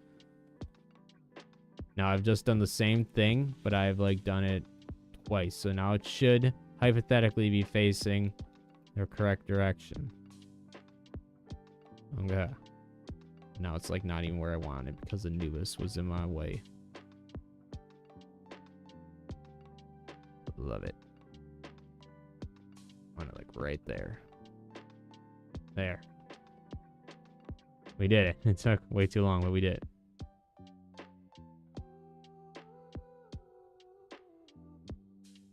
Now, I've just done the same thing, but I've, like, done it twice. So now it should hypothetically be facing the correct direction. Okay. Now it's like not even where I wanted because the Anubis was in my way. Love it. I want it like right there. There. We did it. It took way too long, but we did it.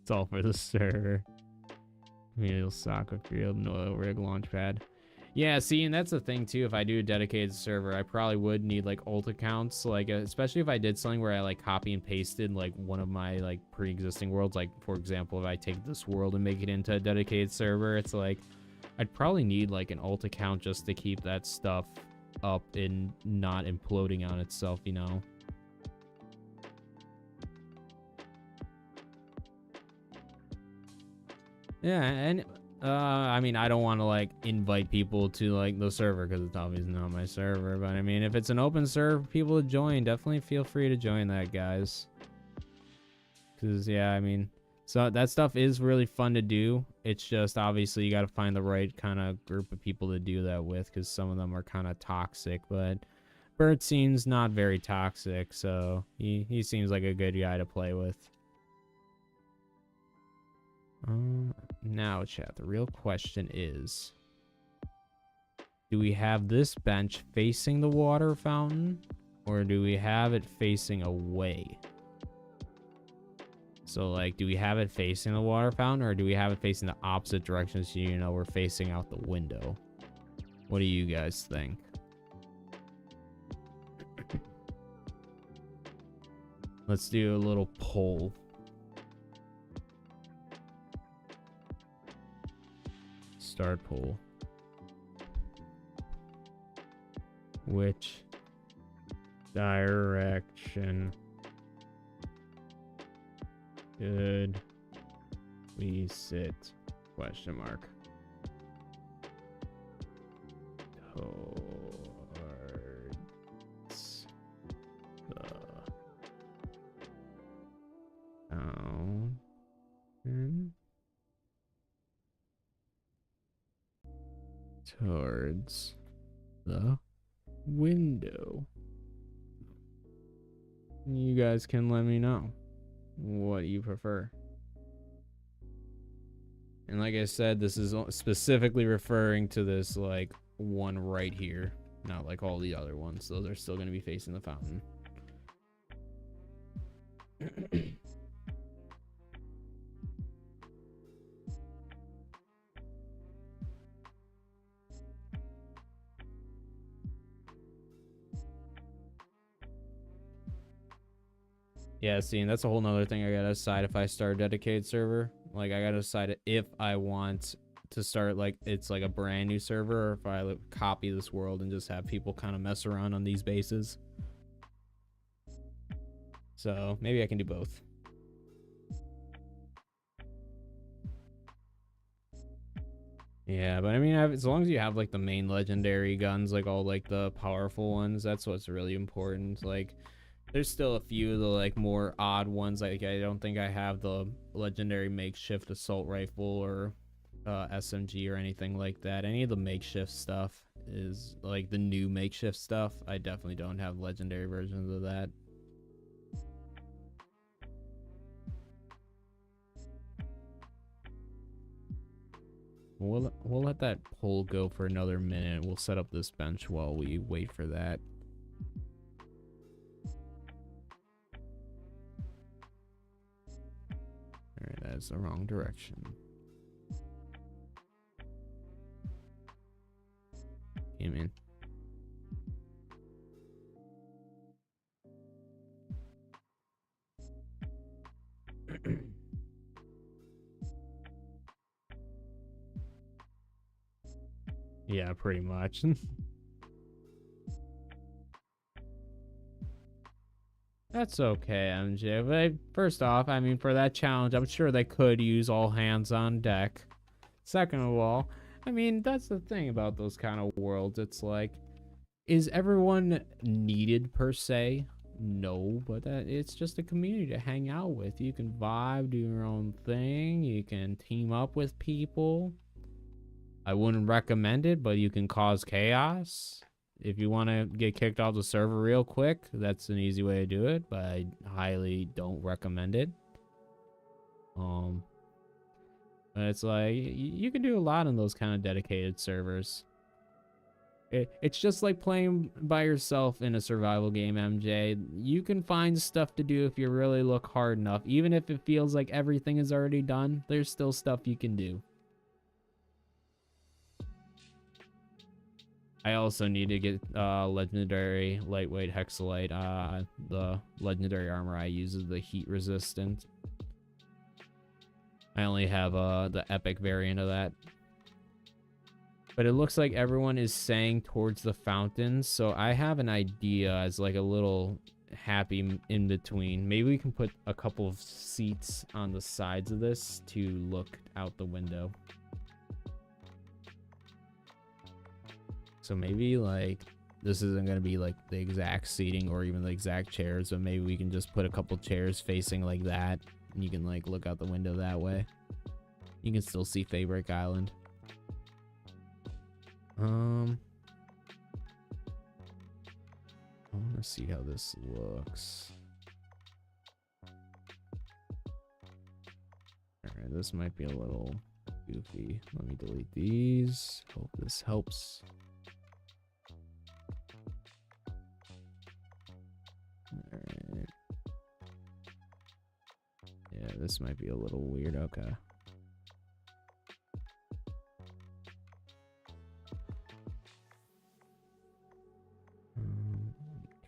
It's all for the server. Communal soccer field, no rig launch pad. Yeah, see, and that's the thing too. If I do a dedicated server, I probably would need like ult accounts, like especially if I did something where I like copy and pasted like one of my like pre-existing worlds. Like for example, if I take this world and make it into a dedicated server, it's like I'd probably need like an ult account just to keep that stuff up and not imploding on itself, you know. Yeah, and I mean, I don't want to like invite people to like the server because it's obviously not my server. But I mean, if it's an open server, people to join, definitely feel free to join that, guys. Because yeah, I mean, so that stuff is really fun to do. It's just obviously you got to find the right kind of group of people to do that with, because some of them are kind of toxic. But Bert seems not very toxic, so he seems like a good guy to play with. Now, chat, the real question is, do we have this bench facing the water fountain, or do we have it facing away? So, like, do we have it facing the water fountain, or do we have it facing the opposite direction so you know we're facing out the window? What do you guys think? Let's do a little poll. Start poll. Which direction should we sit? Question mark. Towards the fountain. Towards the window. You guys can let me know what you prefer. And like I said, this is specifically referring to this like one right here, not like all the other ones. Those are still going to be facing the fountain. Yeah, see, and that's a whole nother thing I gotta decide if I start a dedicated server. Like, I gotta decide if I want to start, like, it's like a brand new server, or if I like, copy this world and just have people kind of mess around on these bases. So, maybe I can do both. Yeah, but I mean, as long as you have, like, the main legendary guns, like, all, like, the powerful ones, that's what's really important. Like, there's still a few of the like more odd ones. Like I don't think I have the legendary makeshift assault rifle or SMG or anything like that. Any of the makeshift stuff is like the new makeshift stuff. I definitely don't have legendary versions of that. We'll let that poll go for another minute. We'll set up this bench while we wait for that. Alright, that's the wrong direction. Came in. Yeah, pretty much. That's okay, MJ. But first off, I mean, for that challenge, I'm sure they could use all hands on deck. Second of all, I mean, that's the thing about those kind of worlds. It's like, is everyone needed per se? No, but it's just a community to hang out with. You can vibe, do your own thing. You can team up with people. I wouldn't recommend it, but you can cause chaos. If you want to get kicked off the server real quick, that's an easy way to do it, but I highly don't recommend it. But it's like, you can do a lot on those kind of dedicated servers. It's just like playing by yourself in a survival game, MJ. You can find stuff to do if you really look hard enough. Even if it feels like everything is already done, there's still stuff you can do. I also need to get legendary lightweight hexalite. The legendary armor I use is the heat resistant. I only have the epic variant of that. But it looks like everyone is saying towards the fountains, so I have an idea as like a little happy in between. Maybe we can put a couple of seats on the sides of this to look out the window. So maybe like this isn't going to be like the exact seating or even the exact chairs, but maybe we can just put a couple chairs facing like that, and you can like look out the window that way. You can still see Fabric Island. I want to see how this looks. Alright, this might be a little goofy. Let me delete these. Hope this helps. Alright. Yeah, this might be a little weird. Okay.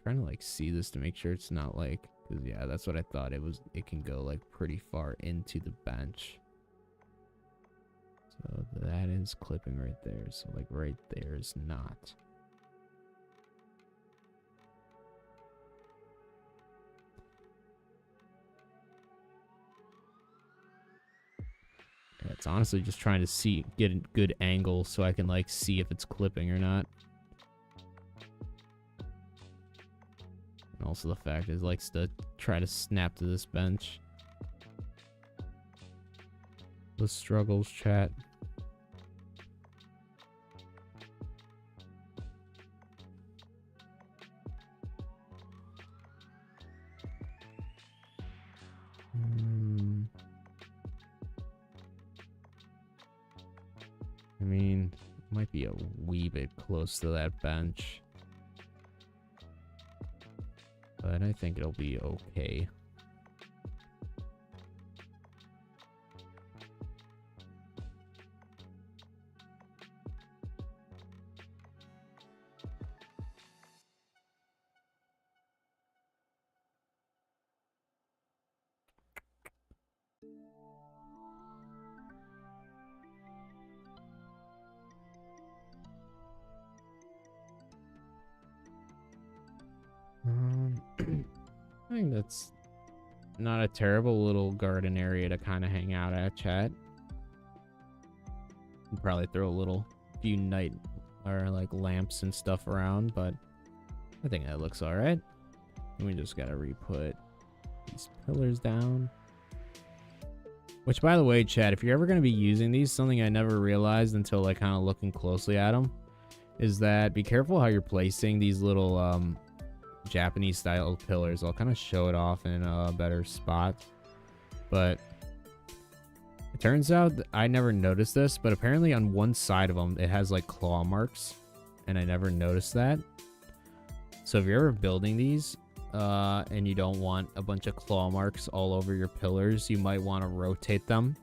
Trying to like see this to make sure it's not like, because yeah, that's what I thought it was. It can go like pretty far into the bench. So that is clipping right there. So like right there is not. Yeah, it's honestly just trying to get a good angle so I can like see if it's clipping or not. And also the fact is, likes to try to snap to this bench. The struggles, chat. I mean, might be a wee bit close to that bench. But I think it'll be okay. I think that's not a terrible little garden area to kind of hang out at, chat. We'll probably throw a few night or like lamps and stuff around, but I think that looks all right. And we just gotta re-put these pillars down. Which, by the way, chat, if you're ever gonna be using these, something I never realized until like kind of looking closely at them, is that be careful how you're placing these little Japanese style pillars. I'll kind of show it off in a better spot, but it turns out that I never noticed this, but apparently on one side of them it has like claw marks, and I never noticed that. So if you're ever building these and you don't want a bunch of claw marks all over your pillars, you might want to rotate them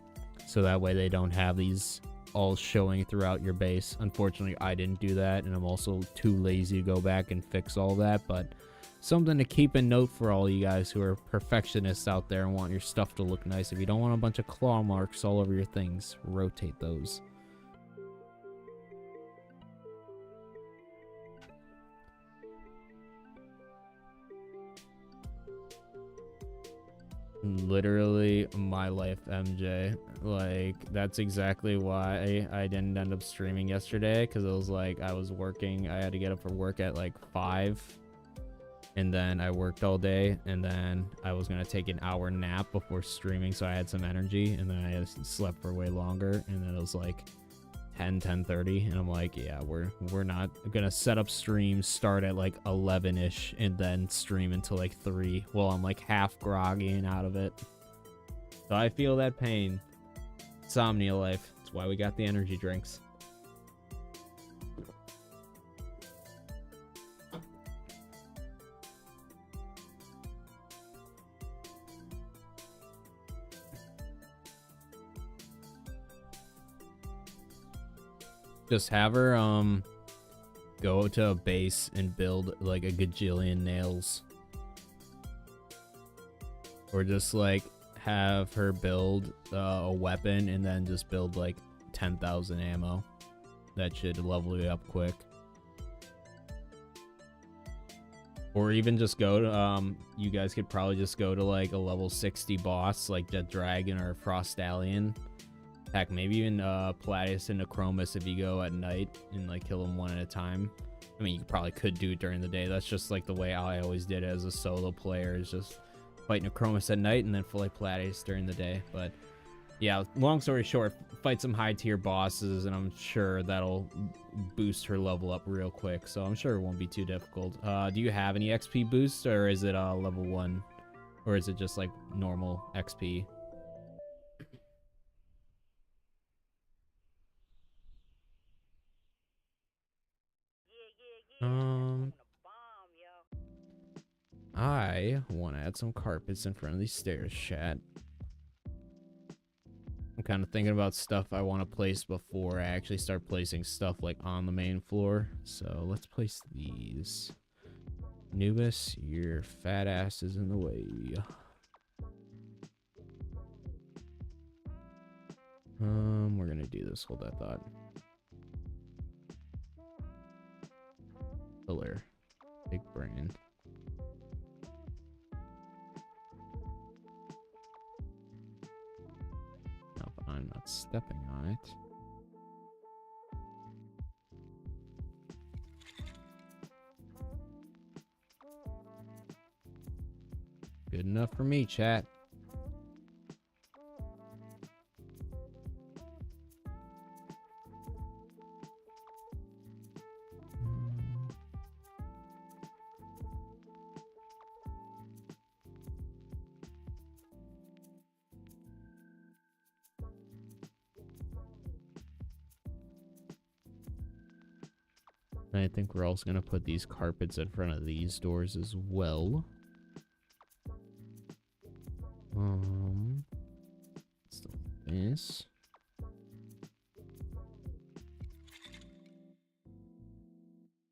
so that way they don't have these all showing throughout your base. Unfortunately, I didn't do that, and I'm also too lazy to go back and fix all that, but something to keep in note for all you guys who are perfectionists out there and want your stuff to look nice. If you don't want a bunch of claw marks all over your things, rotate those. Literally my life, MJ. Like, that's exactly why I didn't end up streaming yesterday, because it was like I was working. I had to get up for work at like 5, and then I worked all day, and then I was gonna take an hour nap before streaming so I had some energy, and then I slept for way longer, and then it was like 10:30, and I'm like, yeah, we're not gonna set up streams, start at like 11ish and then stream until like 3 while I'm like half groggy and out of it. So I feel that pain. Insomnia life. That's why we got the energy drinks. Just have her go to a base and build like a gajillion nails. Or just like have her build a weapon and then just build like 10,000 ammo. That should level you up quick. Or even just go to, you guys could probably just go to like a level 60 boss, like the Dragon or Frost Stallion. Heck, maybe even Platius and Necromus if you go at night and like kill them one at a time. I mean, you probably could do it during the day. That's just like the way I always did it as a solo player, is just fight Necromus at night and then fight Platius during the day. But yeah, long story short, fight some high tier bosses and I'm sure that'll boost her level up real quick. So I'm sure it won't be too difficult. Do you have any XP boosts, or is it level 1? Or is it just like normal XP? I want to add some carpets in front of these stairs, chat. I'm kind of thinking about stuff I want to place before I actually start placing stuff like on the main floor. So let's place these. Nubis, your fat ass is in the way. We're gonna do this. Hold that thought. Pillar. Big brain. No, but I'm not stepping on it. Good enough for me, chat. I think we're also going to put these carpets in front of these doors as well. Let's do this.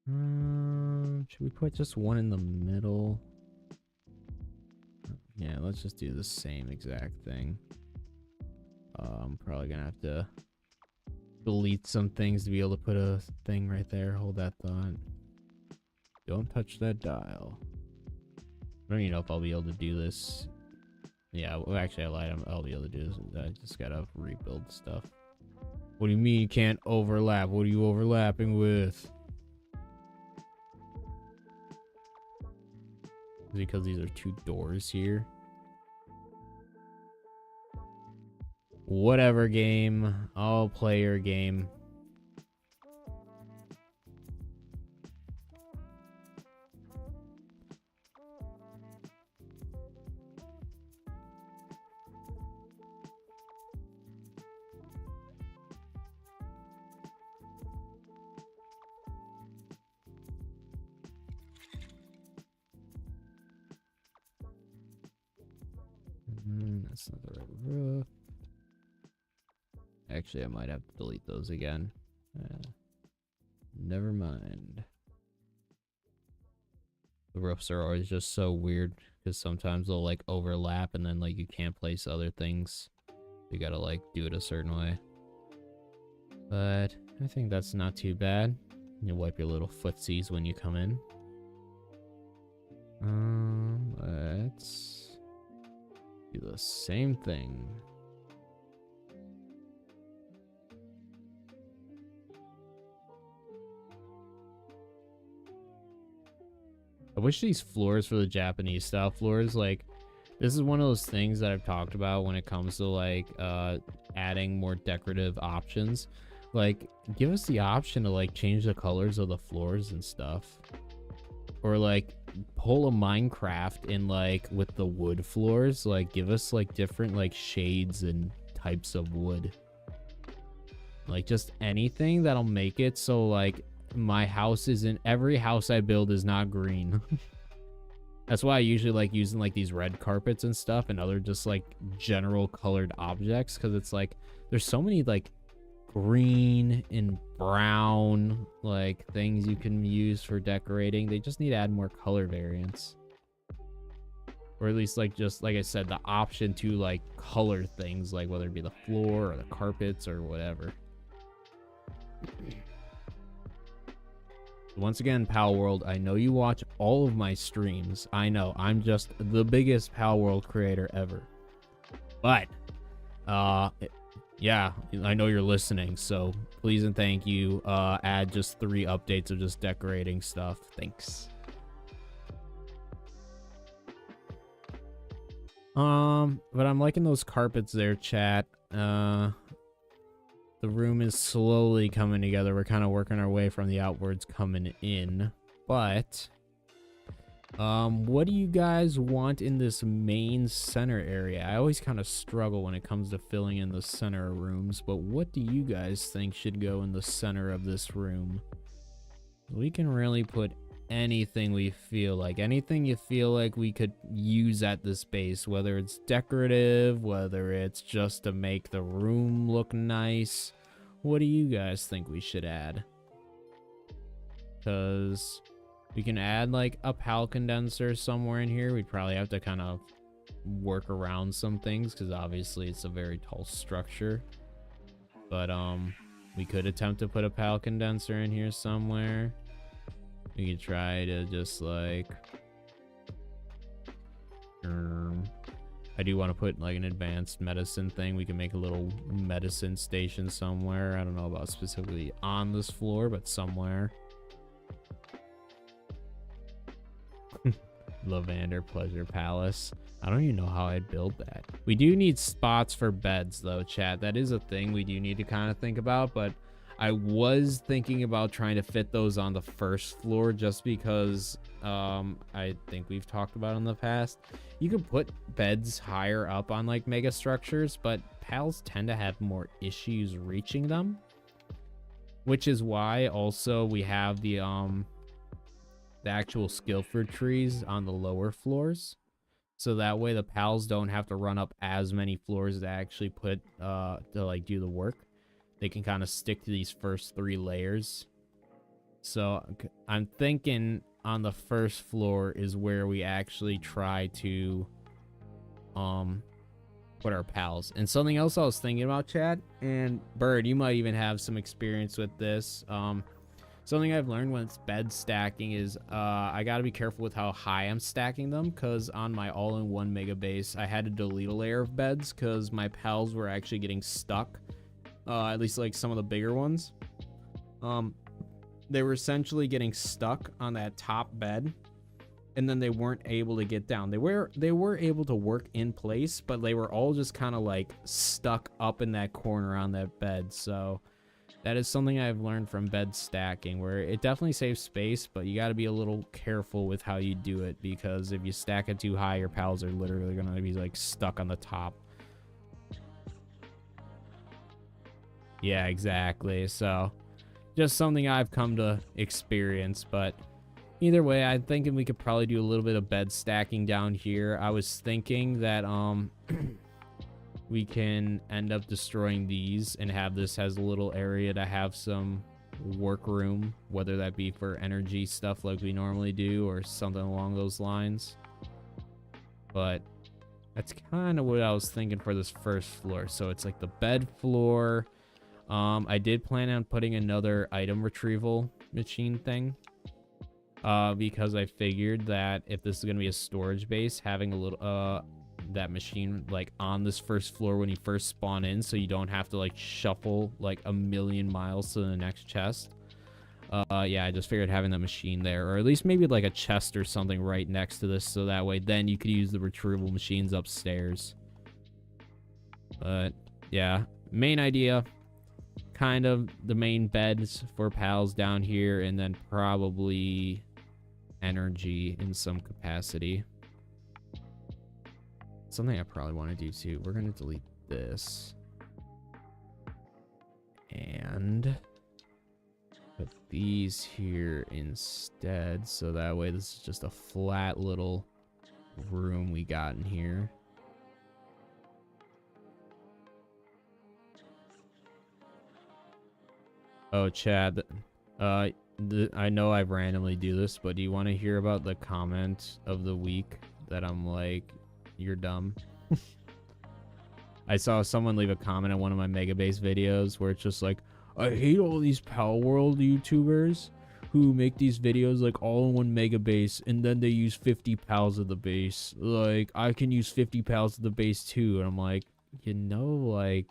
Should we put just one in the middle? Yeah, let's just do the same exact thing. I'm probably going to have to delete some things to be able to put a thing right there. Hold that thought. Don't touch that dial. I don't even know if I'll be able to do this. Yeah, well, actually I lied. I'll be able to do this. I just gotta rebuild stuff. What do you mean you can't overlap? What are you overlapping with? Is it because these are two doors here? Whatever, game. I'll play your game. That's not the right roof. Actually, I might have to delete those again. Never mind. The roofs are always just so weird because sometimes they'll like overlap and then like you can't place other things. You gotta like do it a certain way. But I think that's not too bad. You wipe your little footsies when you come in. Let's do the same thing. I wish these floors for the Japanese style floors, like, this is one of those things that I've talked about when it comes to like adding more decorative options. Like, give us the option to like change the colors of the floors and stuff. Or like pull a Minecraft in like with the wood floors, like give us like different like shades and types of wood. Like just anything that'll make it so like my house isn't, every house I build is not green. That's why I usually like using like these red carpets and stuff and other just like general colored objects, because it's like there's so many like green and brown, like things you can use for decorating. They just need to add more color variants. Or at least like just like I said, the option to like color things, like whether it be the floor or the carpets or whatever. Once again, Palworld, I know you watch all of my streams. I know I'm just the biggest Palworld creator ever. But yeah, I know you're listening, so please and thank you. Add just 3 updates of just decorating stuff. Thanks. But I'm liking those carpets there, chat. The room is slowly coming together. We're kind of working our way from the outwards coming in. But what do you guys want in this main center area? I always kind of struggle when it comes to filling in the center rooms, but what do you guys think should go in the center of this room? We can really put anything we feel like. Anything you feel like we could use at this base, whether it's decorative, whether it's just to make the room look nice. What do you guys think we should add? Because we can add like a PAL condenser somewhere in here. We'd probably have to kind of work around some things because obviously it's a very tall structure. But we could attempt to put a PAL condenser in here somewhere. We could try to just like I do want to put like an advanced medicine thing. We can make a little medicine station somewhere. I don't know about specifically on this floor, but somewhere. Lavender Pleasure Palace. I don't even know how I'd build that. We do need spots for beds though, chat. That is a thing we do need to kind of think about, but I was thinking about trying to fit those on the first floor just because I think we've talked about in the past. You can put beds higher up on like mega structures, but PALs tend to have more issues reaching them, which is why also we have the actual skill for trees on the lower floors. So that way the PALs don't have to run up as many floors to actually put to like do the work. They can kind of stick to these first 3 layers. So I'm thinking on the first floor is where we actually try to put our PALs. And something else I was thinking about, Chad, and Bird, you might even have some experience with this. Something I've learned when it's bed stacking is I got to be careful with how high I'm stacking them, because on my all-in-one mega base, I had to delete a layer of beds because my PALs were actually getting stuck. At least like some of the bigger ones. They were essentially getting stuck on that top bed, and then they weren't able to get down. They were able to work in place, but they were all just kind of like stuck up in that corner on that bed. So that is something I've learned from bed stacking, where it definitely saves space, but you got to be a little careful with how you do it, because if you stack it too high, your PALs are literally going to be like stuck on the top. Yeah, exactly. So just something I've come to experience, but either way, I'm thinking we could probably do a little bit of bed stacking down here. I was thinking that we can end up destroying these and have this as a little area to have some workroom, whether that be for energy stuff like we normally do or something along those lines. But that's kind of what I was thinking for this first floor. So it's like the bed floor. I did plan on putting another item retrieval machine thing, because I figured that if this is going to be a storage base, having a little, that machine like on this first floor when you first spawn in, so you don't have to like shuffle like a million miles to the next chest. Yeah, I just figured having that machine there, or at least maybe like a chest or something right next to this, so that way then you could use the retrieval machines upstairs. But yeah, main idea, kind of the main beds for PALs down here, and then probably energy in some capacity. Something I probably want to do too, we're going to delete this and put these here instead, so that way this is just a flat little room we got in here. Oh, Chad. I know I randomly do this, but do you want to hear about the comment of the week that I'm like, you're dumb? I saw someone leave a comment on one of my Mega Base videos where it's just like, I hate all these Palworld YouTubers who make these videos like all in one Mega Base and then they use 50 pals of the base. Like, I can use 50 pals of the base too. And I'm like, like,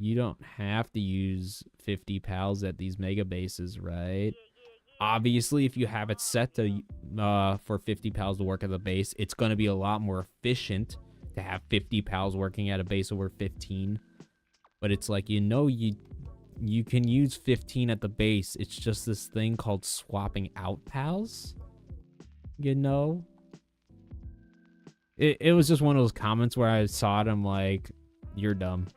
you don't have to use 50 pals at these Mega Bases, right? Obviously, if you have it set to for 50 pals to work at the base, it's going to be a lot more efficient to have 50 pals working at a base over 15. But it's like, you can use 15 at the base. It's just this thing called swapping out pals. It was just one of those comments where I saw it, I'm like, you're dumb.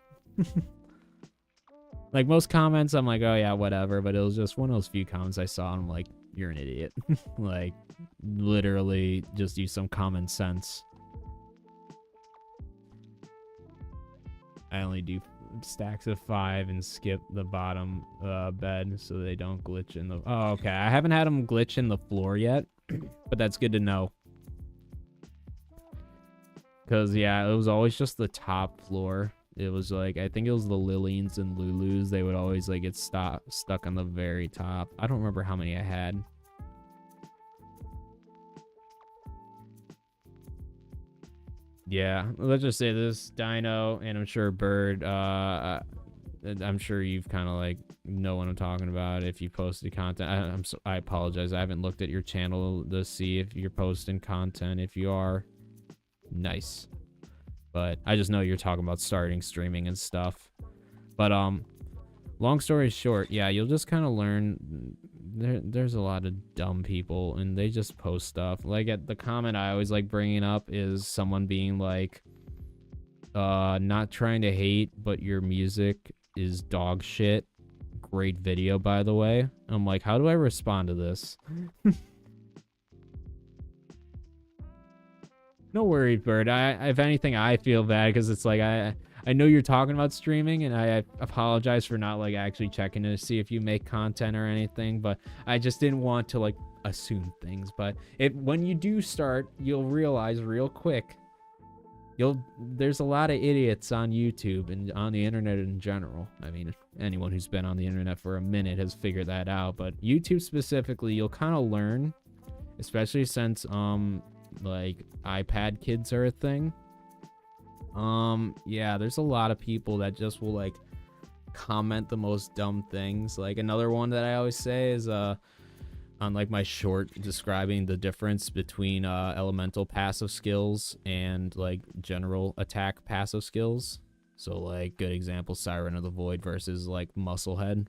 Like most comments, I'm like, oh yeah, whatever. But it was just one of those few comments I saw, and I'm like, you're an idiot. Like, literally, just use some common sense. I only do stacks of 5 and skip the bottom bed so they don't glitch in the... Oh, okay. I haven't had them glitch in the floor yet, but that's good to know. Because, yeah, it was always just the top floor. It was like, I think it was the Lilians and Lulus. They would always like get stuck on the very top. I don't remember how many I had. Yeah, let's just say this Dino, and I'm sure Bird, I'm sure you've kind of like know what I'm talking about if you posted content. I apologize. I haven't looked at your channel to see if you're posting content. If you are, nice. But I just know you're talking about starting streaming and stuff. But long story short, yeah, you'll just kind of learn there's a lot of dumb people and they just post stuff. Like at the comment I always like bringing up is someone being like, not trying to hate, but your music is dog shit. Great video, by the way. I'm like, how do I respond to this? No worries, Bird. If anything, I feel bad because it's like I know you're talking about streaming, and I apologize for not like actually checking to see if you make content or anything, but I just didn't want to like assume things. But when you do start, you'll realize real quick. There's a lot of idiots on YouTube and on the internet in general. I mean, anyone who's been on the internet for a minute has figured that out. But YouTube specifically, you'll kind of learn, especially since like iPad kids are a thing. Yeah, there's a lot of people that just will like comment the most dumb things. Like another one that I always say is on like my short describing the difference between elemental passive skills and like general attack passive skills. So like good example, Siren of the Void versus like Musclehead.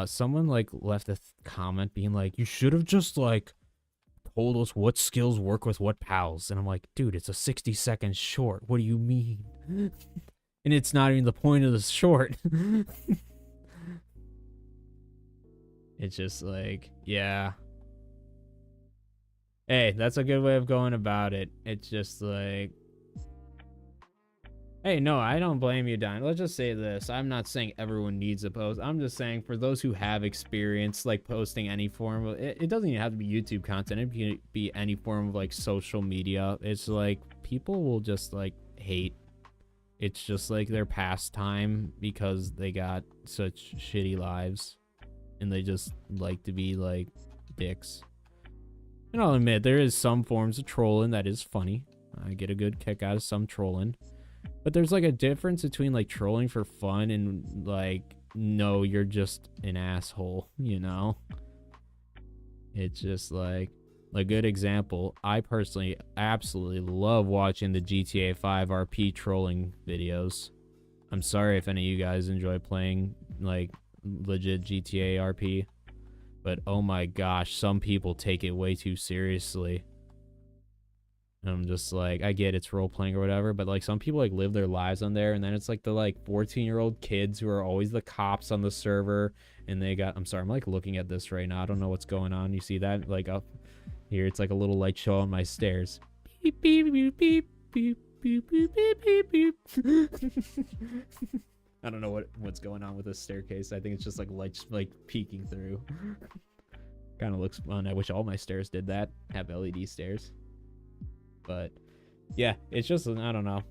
Someone like left a comment being like, you should have just like told us what skills work with what pals. And I'm like, dude, it's a 60-second short. What do you mean? And it's not even the point of the short. It's just like, yeah. Hey, that's a good way of going about it. It's just like, hey, no, I don't blame you, Don. Let's just say this. I'm not saying everyone needs a post. I'm just saying for those who have experience, like posting any form of, it doesn't even have to be YouTube content. It can be any form of like social media. It's like people will just like hate. It's just like their pastime because they got such shitty lives and they just like to be like dicks. And I'll admit there is some forms of trolling that is funny. I get a good kick out of some trolling. But there's like a difference between like trolling for fun and like, no, you're just an asshole, you know? It's just like a good example. I personally absolutely love watching the GTA 5 RP trolling videos. I'm sorry if any of you guys enjoy playing like legit GTA RP, but oh my gosh, some people take it way too seriously. I'm just like, I get it's role playing or whatever, but like some people like live their lives on there, and then it's like the like 14-year-old kids who are always the cops on the server, and they got, I'm sorry, I'm like looking at this right now. I don't know what's going on. You see that like up here? It's like a little light show on my stairs. Beep beep beep beep beep beep beep beep beep. I don't know what's going on with this staircase. I think it's just like lights like peeking through. Kind of looks fun. I wish all my stairs did that. Have LED stairs. But yeah, it's just, I don't know.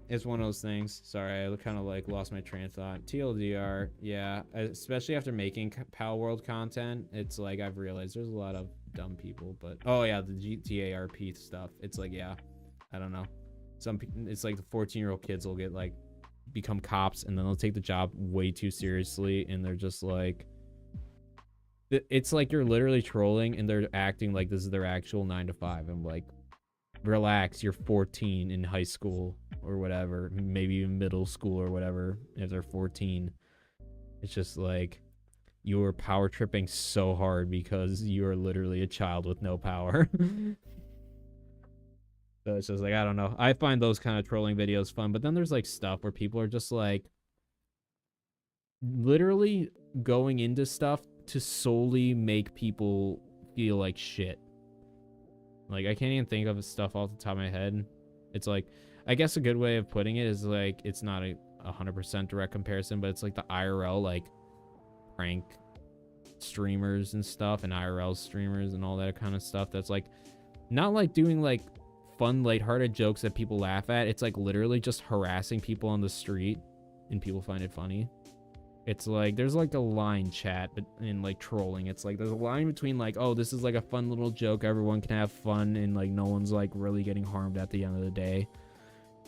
It's one of those things. Sorry, I kind of like lost my train of thought. TLDR, yeah, especially after making Palworld content, it's like I've realized there's a lot of dumb people. But oh yeah, the GTARP stuff. It's like, yeah, I don't know. It's like the 14-year-old kids will get like become cops, and then they'll take the job way too seriously, and they're just like, it's like you're literally trolling, and they're acting like this is their actual 9 to 5. I'm like, relax, you're 14 in high school or whatever, maybe even middle school or whatever. If they're 14, it's just like you are power tripping so hard because you are literally a child with no power. So it's just like, I don't know, I find those kind of trolling videos fun. But then there's like stuff where people are just like literally going into stuff to solely make people feel like shit. Like, I can't even think of stuff off the top of my head. It's like, I guess a good way of putting it is like, it's not a 100% direct comparison, but it's like the IRL, like, prank streamers and stuff, and IRL streamers and all that kind of stuff. That's like, not like doing like fun, lighthearted jokes that people laugh at. It's like literally just harassing people on the street, and people find it funny. It's like, there's like a line, chat, but in like trolling, it's like there's a line between like, oh, this is like a fun little joke, everyone can have fun, and like no one's like really getting harmed at the end of the day.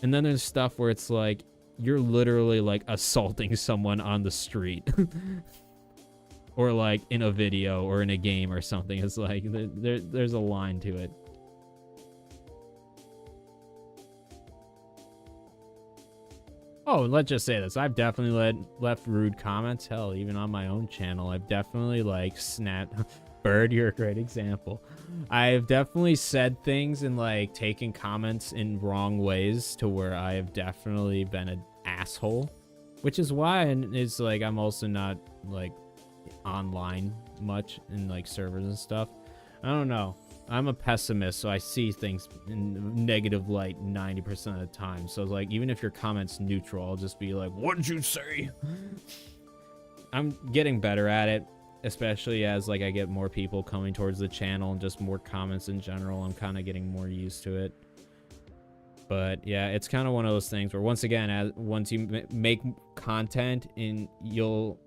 And then there's stuff where it's like you're literally like assaulting someone on the street. Or like in a video or in a game or something. It's like there's a line to it. Oh, and let's just say this. I've definitely left rude comments. Hell, even on my own channel, I've definitely like snapped. Bird, you're a great example. I've definitely said things and like taken comments in wrong ways to where I have definitely been an asshole. Which is why it's like I'm also not like online much in like servers and stuff. I don't know. I'm a pessimist, so I see things in negative light 90% of the time. So like, even if your comment's neutral, I'll just be like, what'd you say? I'm getting better at it, especially as like I get more people coming towards the channel and just more comments in general. I'm kind of getting more used to it. But yeah, it's kind of one of those things where once again, once you make content, and you'll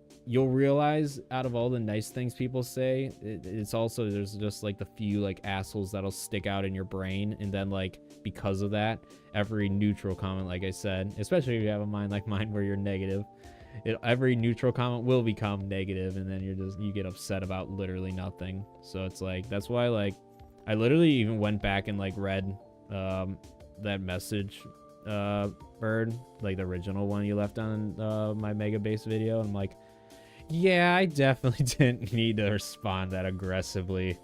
realize out of all the nice things people say, it's also, there's just like the few like assholes that'll stick out in your brain, and then like because of that, every neutral comment, like I said, especially if you have a mind like mine where you're negative, every neutral comment will become negative, and then you get upset about literally nothing. So it's like, that's why like I literally even went back and like read that message, Bird, like the original one you left on my mega base video. I'm like, yeah, I definitely didn't need to respond that aggressively.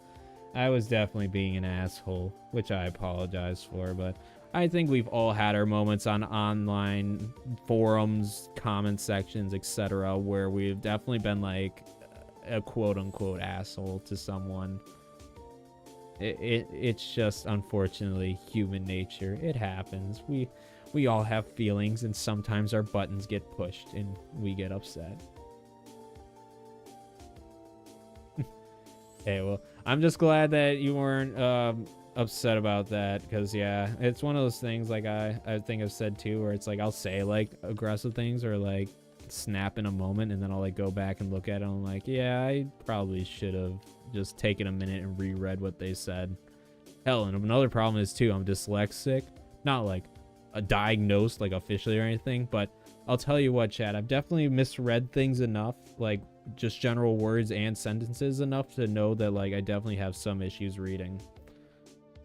I was definitely being an asshole, which I apologize for, but I think we've all had our moments on online forums, comment sections, etc., where we've definitely been like a quote-unquote asshole to someone. It's just, unfortunately, human nature. It happens. We all have feelings, and sometimes our buttons get pushed and we get upset. Hey, well, I'm just glad that you weren't upset about that, because yeah, it's one of those things, like I think I've said too, where it's like I'll say like aggressive things or like snap in a moment, and then I'll like go back and look at it, and I'm like, yeah, I probably should have just taken a minute and reread what they said. Hell, and another problem is too, I'm dyslexic, not like a diagnosed like officially or anything, but I'll tell you what, chat, I've definitely misread things enough, like just general words and sentences enough to know that like I definitely have some issues reading.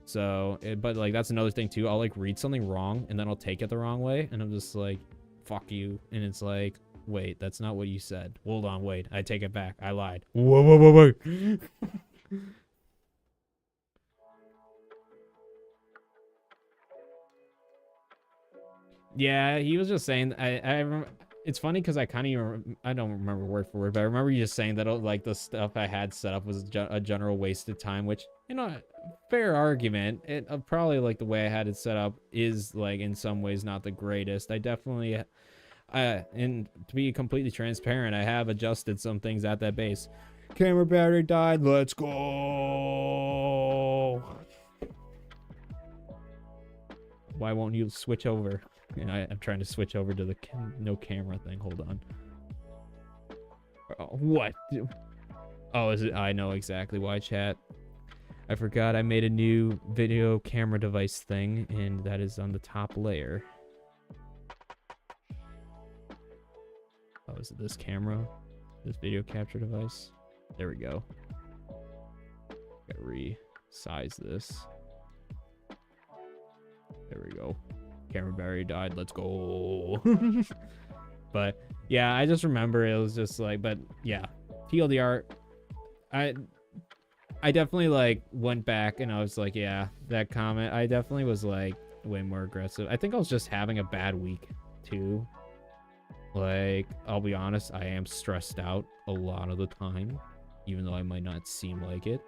So but like that's another thing too, I'll like read something wrong and then I'll take it the wrong way, and I'm just like, fuck you, and it's like, wait, that's not what you said. Hold on, wait, I take it back, I lied. Whoa. Yeah, he was just saying, I remember, it's funny because I kind of, I don't remember word for word, but I remember you just saying that like the stuff I had set up was a general waste of time, which, you know, fair argument. It probably like the way I had it set up is like in some ways not the greatest. And to be completely transparent, I have adjusted some things at that base. Camera battery died. Let's go. Why won't you switch over? I'm trying to switch over to the no camera thing. Hold on. What? Oh, is it? I know exactly why, chat. I forgot I made a new video camera device thing, and that is on the top layer. Oh, is it this camera? This video capture device? There we go. Gotta resize this. There we go. Camera battery died. Let's go. But yeah, I just remember it was just like, but yeah, TLDR. I definitely like went back and I was like, yeah, that comment. I definitely was like way more aggressive. I think I was just having a bad week too. Like, I'll be honest, I am stressed out a lot of the time, even though I might not seem like it.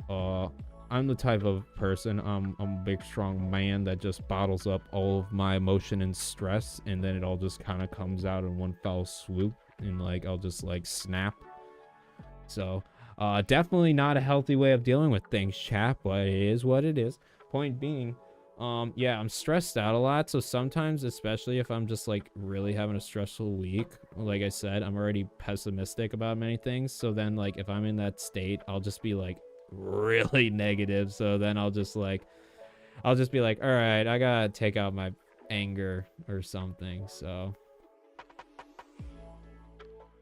I'm the type of person, I'm a big strong man that just bottles up all of my emotion and stress, and then it all just kind of comes out in one foul swoop, and like I'll just like snap. So definitely not a healthy way of dealing with things, chat, but it is what it is. Point being, yeah, I'm stressed out a lot, so sometimes, especially if I'm just like really having a stressful week, like I said, I'm already pessimistic about many things, so then like if I'm in that state, I'll just be like really negative. So then I'll just be like, all right, I gotta take out my anger or something. So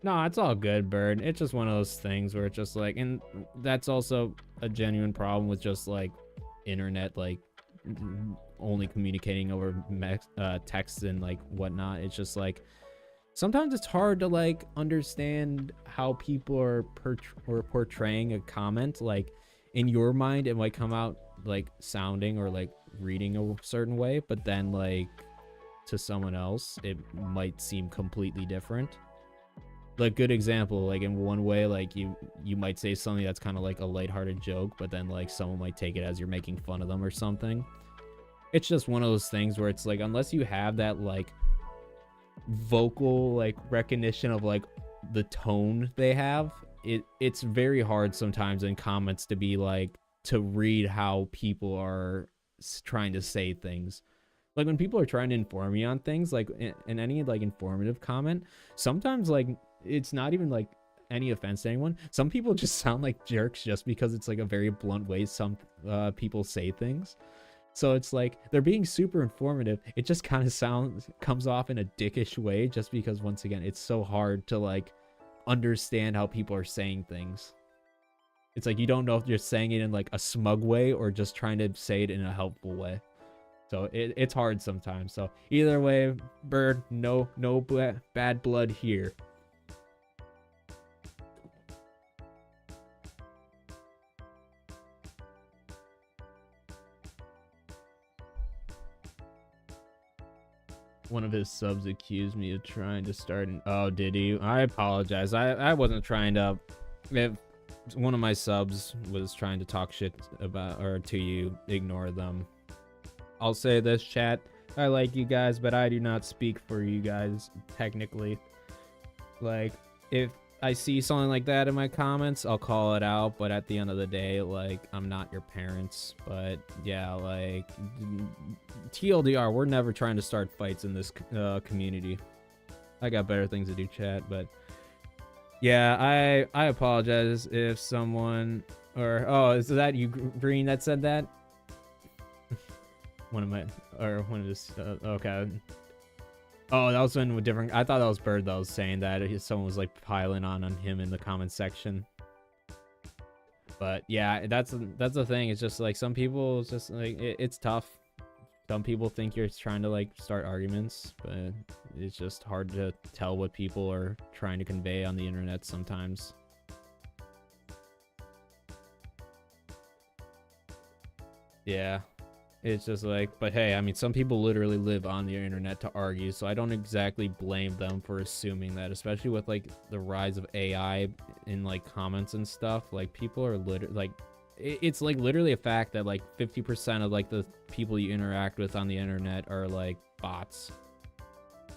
no, it's all good, Bird. It's just one of those things where it's just like, and that's also a genuine problem with just like internet, like only communicating over text and like whatnot. It's just like sometimes it's hard to like understand how people are portraying a comment. Like in your mind it might come out like sounding or like reading a certain way, but then like to someone else it might seem completely different. Like good example, like in one way, like you might say something that's kind of like a lighthearted joke, but then like someone might take it as you're making fun of them or something. It's just one of those things where it's like, unless you have that like vocal like recognition of like the tone they have, it's very hard sometimes in comments to be like, to read how people are trying to say things. Like when people are trying to inform me on things, like in any like informative comment, sometimes like it's not even like any offense to anyone, some people just sound like jerks just because it's like a very blunt way some people say things. So it's like they're being super informative, it just kind of comes off in a dickish way, just because once again it's so hard to like understand how people are saying things. It's like you don't know if you're saying it in like a smug way or just trying to say it in a helpful way. So it's hard sometimes. So either way, Bird, no bad blood here. One of his subs accused me of trying to start an... Oh, did he? I apologize. I wasn't trying to... If one of my subs was trying to talk shit about or to you, ignore them. I'll say this, chat. I like you guys, but I do not speak for you guys, technically. Like, if I see something like that in my comments, I'll call it out, but at the end of the day, like, I'm not your parents. But yeah, like, TLDR, we're never trying to start fights in this community. I got better things to do, chat. But yeah, I apologize if someone, or oh, is that you, Green, that said that? One of his okay. Oh, that was one with different. I thought that was Bird that was saying that someone was like piling on him in the comment section. But yeah, that's the thing. It's just like some people, it's just like it's tough. Some people think you're trying to like start arguments, but it's just hard to tell what people are trying to convey on the internet sometimes. Yeah. It's just like, but hey, I mean, some people literally live on the internet to argue, so I don't exactly blame them for assuming that, especially with like the rise of AI in like comments and stuff. Like people are literally like, it's like literally a fact that like 50% of like the people you interact with on the internet are like bots.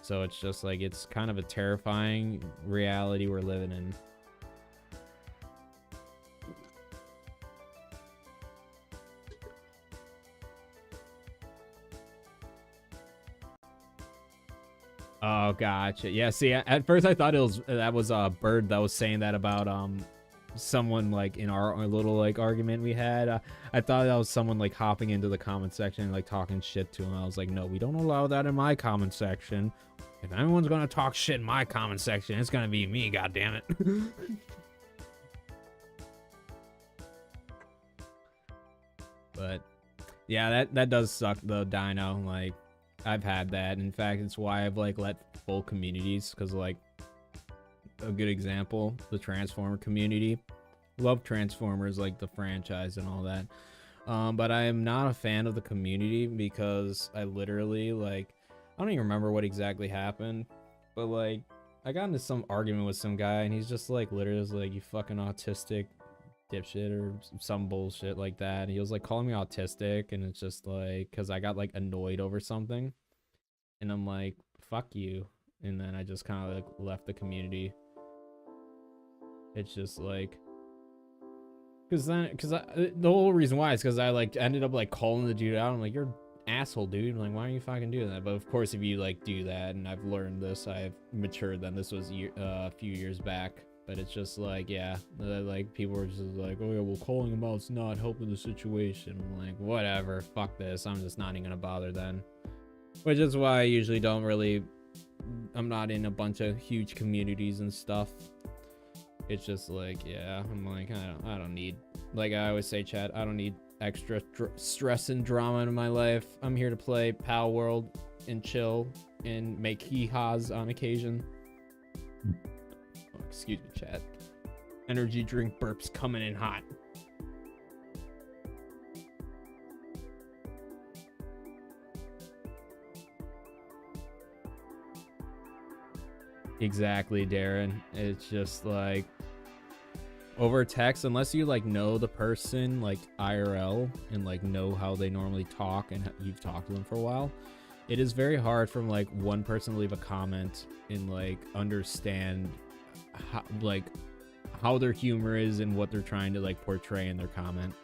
So it's just like, it's kind of a terrifying reality we're living in. Oh, gotcha. Yeah, see, at first I thought that was a bird that was saying that about someone like in our little like argument we had. I thought that was someone like hopping into the comment section and like talking shit to him. I was like, no, we don't allow that in my comment section. If anyone's gonna talk shit in my comment section, it's gonna be me, goddammit. But yeah, that does suck though, Dino. Like, I've had that. In fact, it's why I've like let full communities, because like a good example, the Transformer community. Love Transformers, like the franchise and all that. But I am not a fan of the community because I literally like, I don't even remember what exactly happened, but like I got into some argument with some guy and he's just like literally was like, you fucking autistic dipshit or some bullshit like that. And he was like calling me autistic, and it's just like, because I got like annoyed over something, and I'm like, fuck you. And then I just kind of like left the community. It's just like, because the whole reason why is because I like ended up like calling the dude out. I'm like, you're an asshole, dude. I'm like, why are you fucking doing that? But of course, if you like do that, and I've learned this, I've matured. Then this was a few years back. But it's just like, yeah, like people were just like, oh yeah, well, calling him out's not helping the situation. I'm like, whatever, fuck this. I'm just not even gonna bother then. Which is why I usually don't really, I'm not in a bunch of huge communities and stuff. It's just like, yeah, I'm like, I don't need, like I always say, chat, I don't need extra stress and drama in my life. I'm here to play Palworld and chill and make hee-haws on occasion. Excuse me, chat. Energy drink burps coming in hot. Exactly, Darren. It's just like over text, unless you like know the person like IRL and like know how they normally talk and you've talked to them for a while, it is very hard from like one person to leave a comment and like understand how their humor is and what they're trying to like portray in their comment.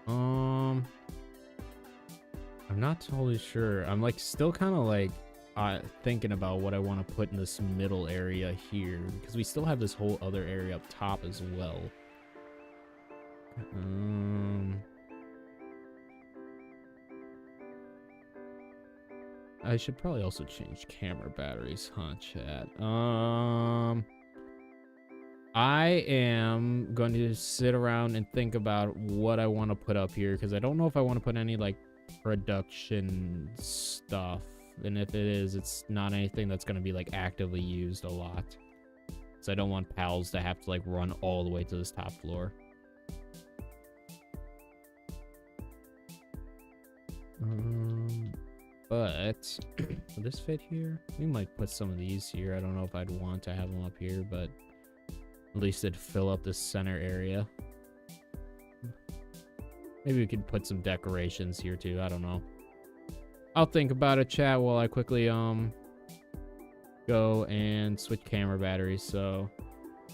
I'm not totally sure. I'm like still kind of like thinking about what I want to put in this middle area here, because we still have this whole other area up top as well. I should probably also change camera batteries, huh, chat? I am going to sit around and think about what I want to put up here, because I don't know if I want to put any like production stuff, and if it is, it's not anything that's going to be like actively used a lot, so I don't want pals to have to like run all the way to this top floor. But will this fit here? We might put some of these here. I don't know if I'd want to have them up here, but at least it'd fill up the center area. Maybe we could put some decorations here too. I don't know. I'll think about it, chat, while I quickly go and switch camera batteries. So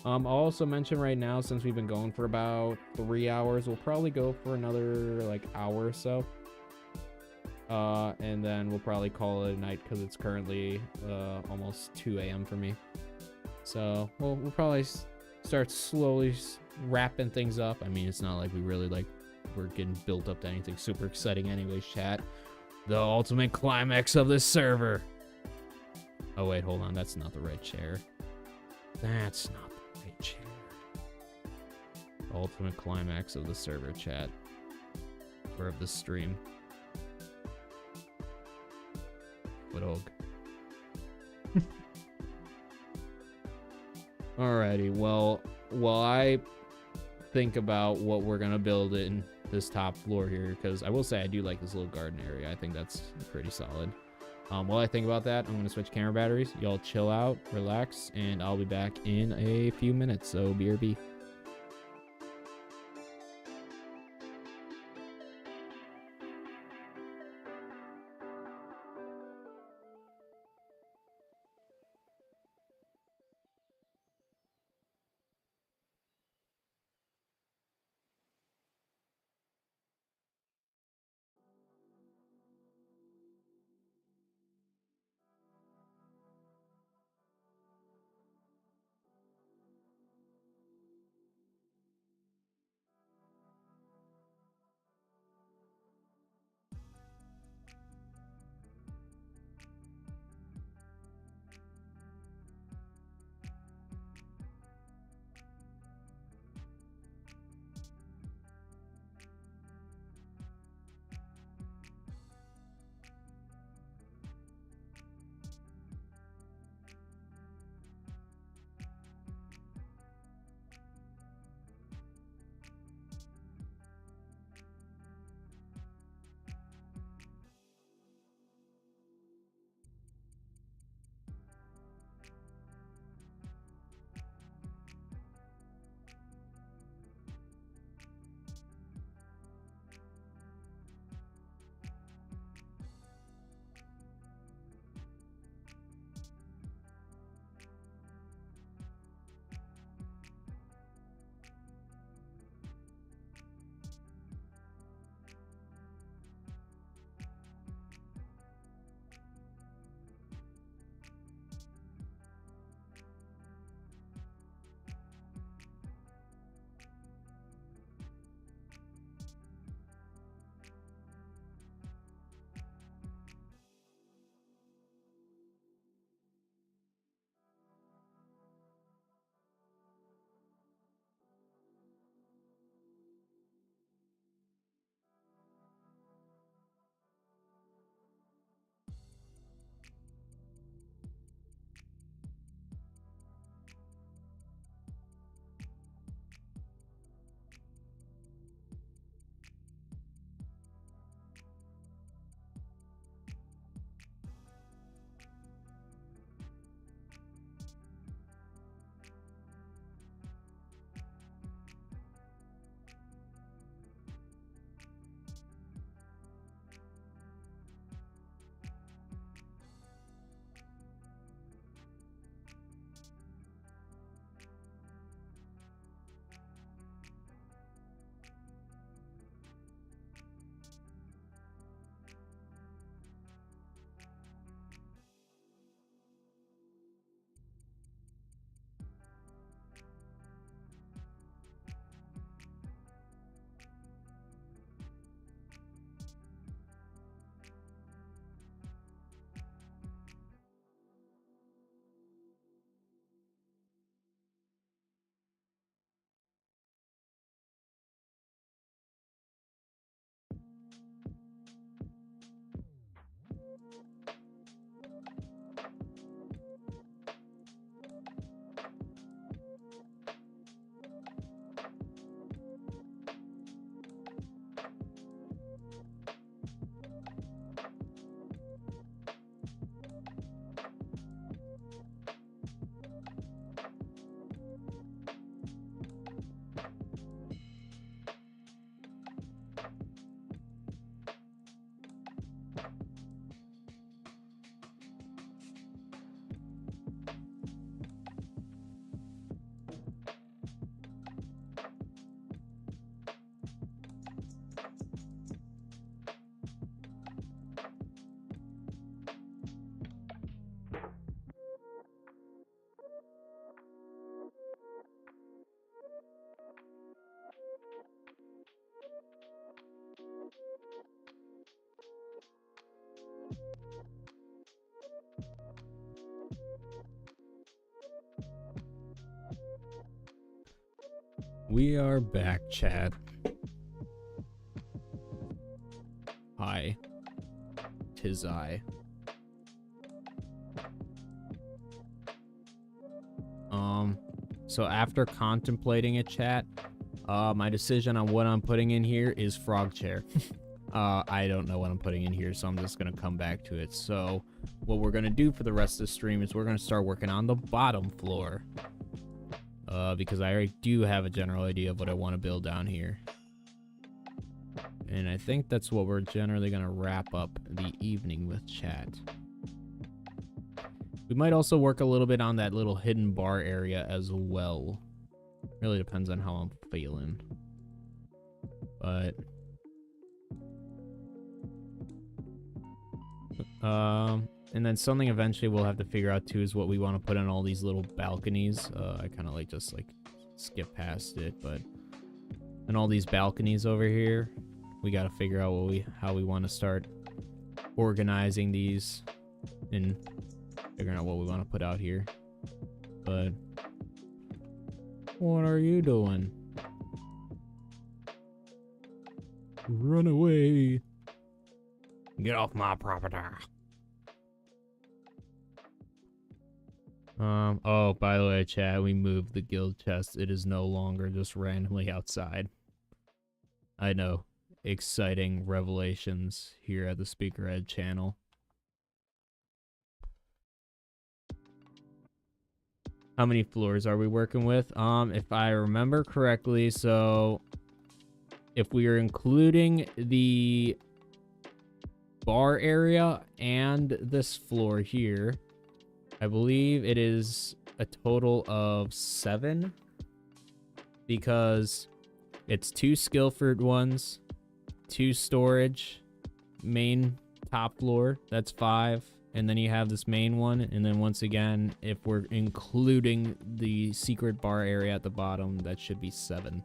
I'll also mention right now, since we've been going for about 3 hours, we'll probably go for another like hour or so. And then we'll probably call it a night, because it's currently almost 2 a.m. for me. So we'll probably start slowly wrapping things up. I mean, it's not like we really like we're getting built up to anything super exciting anyways, chat. The ultimate climax of this server. Oh wait, hold on, that's not the right chair. That's not the right chair. Ultimate climax of the server, chat. Or of the stream. Woodhog. Alrighty, well, while I think about what we're gonna build in this top floor here, because I will say I do like this little garden area. I think that's pretty solid. While I think about that, I'm gonna switch camera batteries. Y'all chill out, relax, and I'll be back in a few minutes, so BRB. We are back, chat. Hi. 'Tis I. So after contemplating it, chat, my decision on what I'm putting in here is frog chair. I don't know what I'm putting in here, so I'm just gonna come back to it. So what we're gonna do for the rest of the stream is we're gonna start working on the bottom floor. Because I already do have a general idea of what I want to build down here. And I think that's what we're generally gonna wrap up the evening with, chat. We might also work a little bit on that little hidden bar area as well. Really depends on how I'm feeling. But and then something eventually we'll have to figure out too is what we want to put on all these little balconies. I kind of just skip past it, but and all these balconies over here, we got to figure out how we want to start organizing these and figuring out what we want to put out here. But what are you doing? Run away. Get off my property. Oh, by the way, chat, we moved the guild chest. It is no longer just randomly outside. I know. Exciting revelations here at the Speakerhead channel. How many floors are we working with? If I remember correctly, so if we are including the bar area and this floor here, I believe it is a total of 7 because it's 2 skill fruit ones, 2 storage, main top floor, that's 5, and then you have this main one, and then once again, if we're including the secret bar area at the bottom, that should be 7.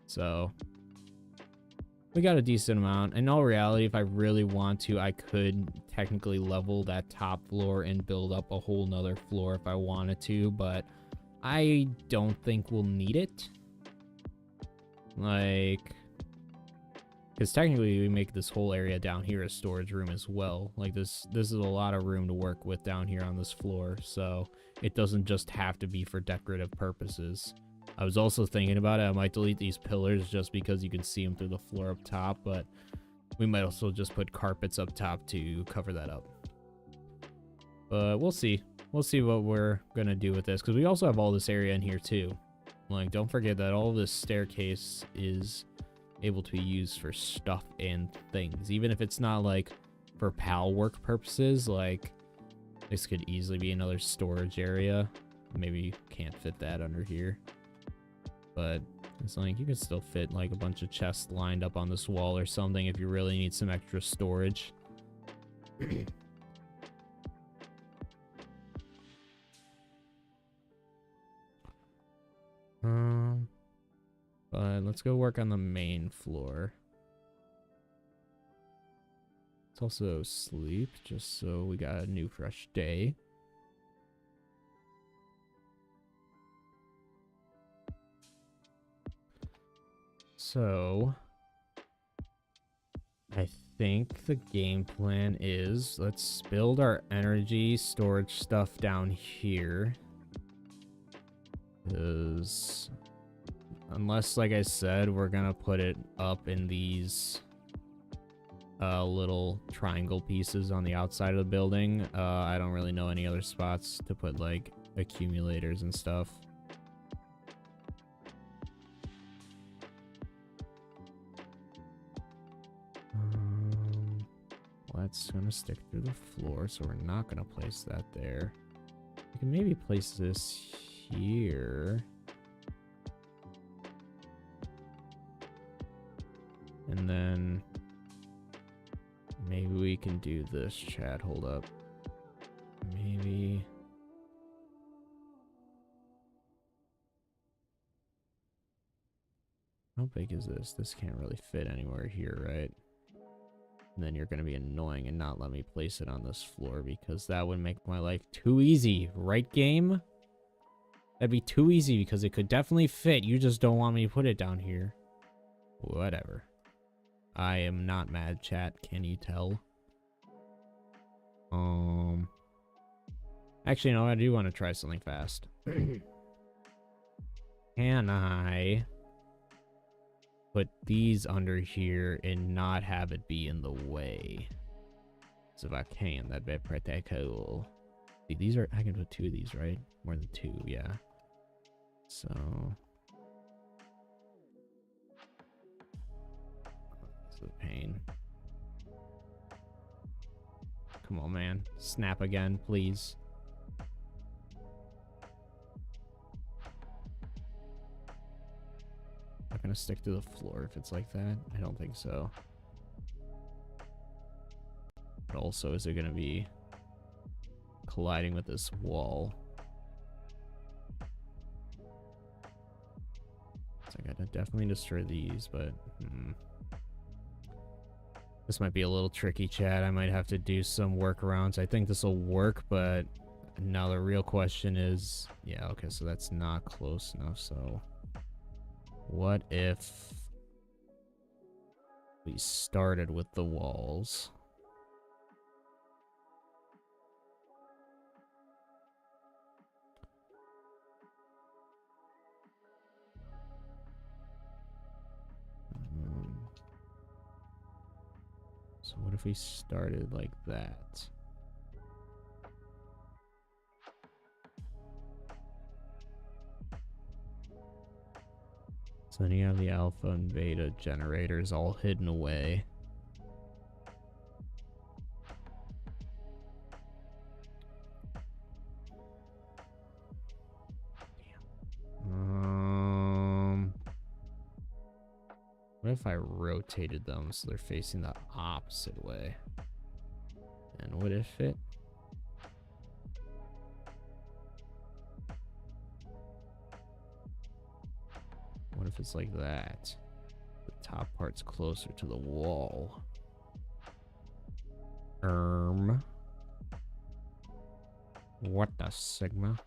So we got a decent amount. In all reality, if I really want to, I could technically level that top floor and build up a whole nother floor if I wanted to, but I don't think we'll need it. Because technically we make this whole area down here a storage room as well. This is a lot of room to work with down here on this floor, so it doesn't just have to be for decorative purposes. I was also thinking about it. I might delete these pillars just because you can see them through the floor up top, but we might also just put carpets up top to cover that up. But we'll see. We'll see what we're going to do with this, because we also have all this area in here too. Don't forget that all of this staircase is able to be used for stuff and things. Even if it's not for pal work purposes, this could easily be another storage area. Maybe can't fit that under here. But it's you can still fit a bunch of chests lined up on this wall or something if you really need some extra storage. But let's go work on the main floor. Let's also sleep just so we got a new fresh day. So I think the game plan is let's build our energy storage stuff down here. Because unless, like I said, we're gonna put it up in these little triangle pieces on the outside of the building, I don't really know any other spots to put accumulators and stuff. That's gonna stick through the floor, so we're not gonna place that there. We can maybe place this here. And then maybe we can do this, chat. Hold up. Maybe. How big is this? This can't really fit anywhere here, right? And then you're going to be annoying and not let me place it on this floor because that would make my life too easy. Right, game? That'd be too easy because it could definitely fit. You just don't want me to put it down here. Whatever. I am not mad, chat. Can you tell? Actually, no, I do want to try something fast. Can I put these under here and not have it be in the way? So if I can, that'd be pretty cool. See, these are, I can put 2 of these, right? More than 2, yeah. So this is a pain. Come on, man. Snap again, please. Not gonna stick to the floor if it's like that. I don't think so. But also, is it gonna be colliding with this wall? So I gotta definitely destroy these, but this might be a little tricky, chat. I might have to do some workarounds. I think this will work, but now the real question is, yeah, okay, so that's not close enough. So what if we started with the walls? So what if we started like that? So then you have the alpha and beta generators all hidden away. What if I rotated them so they're facing the opposite way? And would it fit? What if it's like that? The top part's closer to the wall. What the Sigma?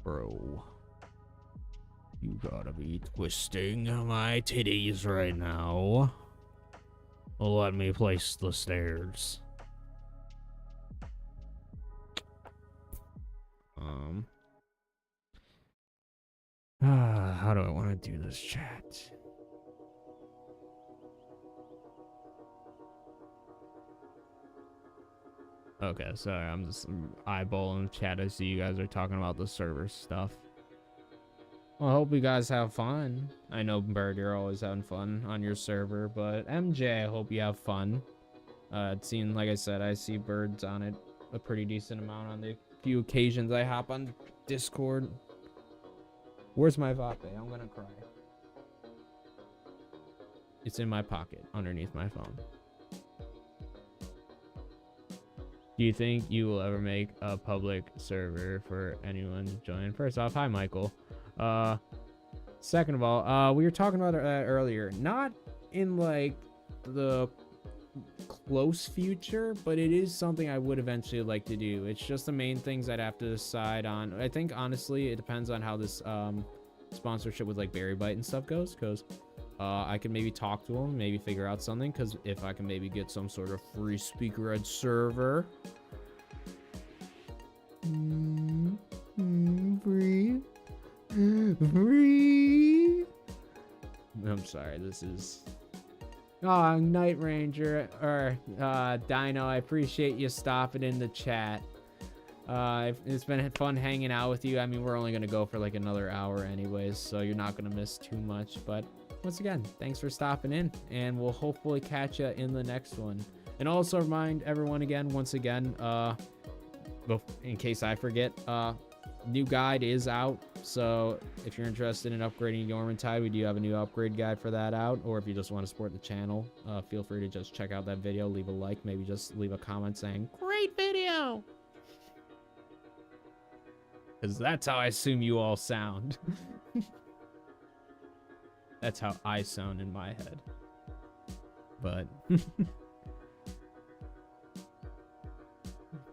Bro, you gotta be twisting my titties right now. Let me place the stairs. How do I want to do this, chat? Okay, sorry, I'm just eyeballing chat. I see you guys are talking about the server stuff. Well, I hope you guys have fun. I know, Bird, you're always having fun on your server, but MJ, I hope you have fun. It seems, like I said, I see Birds on it a pretty decent amount on the few occasions I hop on Discord. Where's my vape? I'm gonna cry. It's in my pocket, underneath my phone. Do you think you will ever make a public server for anyone to join? First off, hi, Michael. Second of all, we were talking about it earlier. Not in, like, the close future, but it is something I would eventually like to do. It's just the main things I'd have to decide on. I think, honestly, it depends on how this sponsorship with, like, Berry Bite and stuff goes, because I can maybe talk to them, maybe figure out something, because if I can maybe get some sort of free speaker ed server. Free. I'm sorry, this is... Oh, Night Ranger, or Dino, I appreciate you stopping in the chat. It's been fun hanging out with you. I mean, we're only going to go for like another hour anyways, so you're not going to miss too much. But once again, thanks for stopping in, and we'll hopefully catch you in the next one. And also remind everyone again, once again, in case I forget, new guide is out, so if you're interested in upgrading Yormintide, we do have a new upgrade guide for that out. Or if you just want to support the channel, feel free to just check out that video, leave a like, maybe just leave a comment saying great video, because that's how I assume you all sound. That's how I sound in my head. But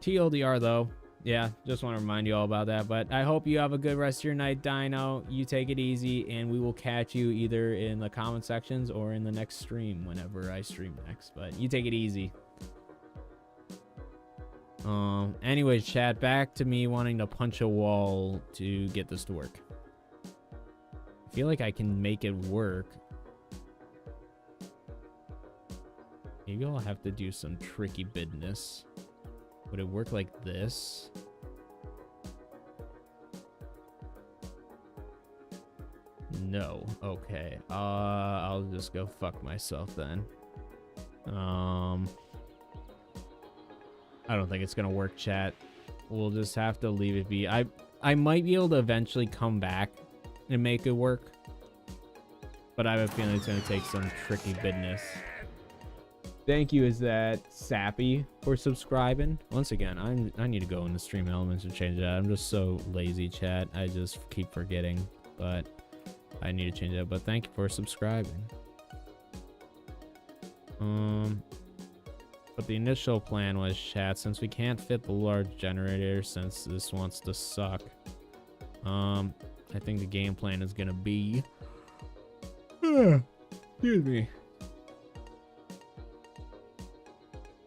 TLDR though. Yeah, just want to remind you all about that. But I hope you have a good rest of your night, Dino. You take it easy, and we will catch you either in the comment sections or in the next stream whenever I stream next. But you take it easy. Anyways, chat, back to me wanting to punch a wall to get this to work. I feel like I can make it work. Maybe I'll have to do some tricky business. Would it work like this? No. Okay. I'll just go fuck myself then. I don't think it's gonna work, chat. We'll just have to leave it be. I might be able to eventually come back and make it work, but I have a feeling it's gonna take some tricky business. Thank you, is that Sappy, for subscribing. Once again, I need to go into stream elements and change that. I'm just so lazy, chat. I just keep forgetting, but I need to change that. But thank you for subscribing. But the initial plan was, chat, since we can't fit the large generator, since this wants to suck, I think the game plan is gonna be, excuse me.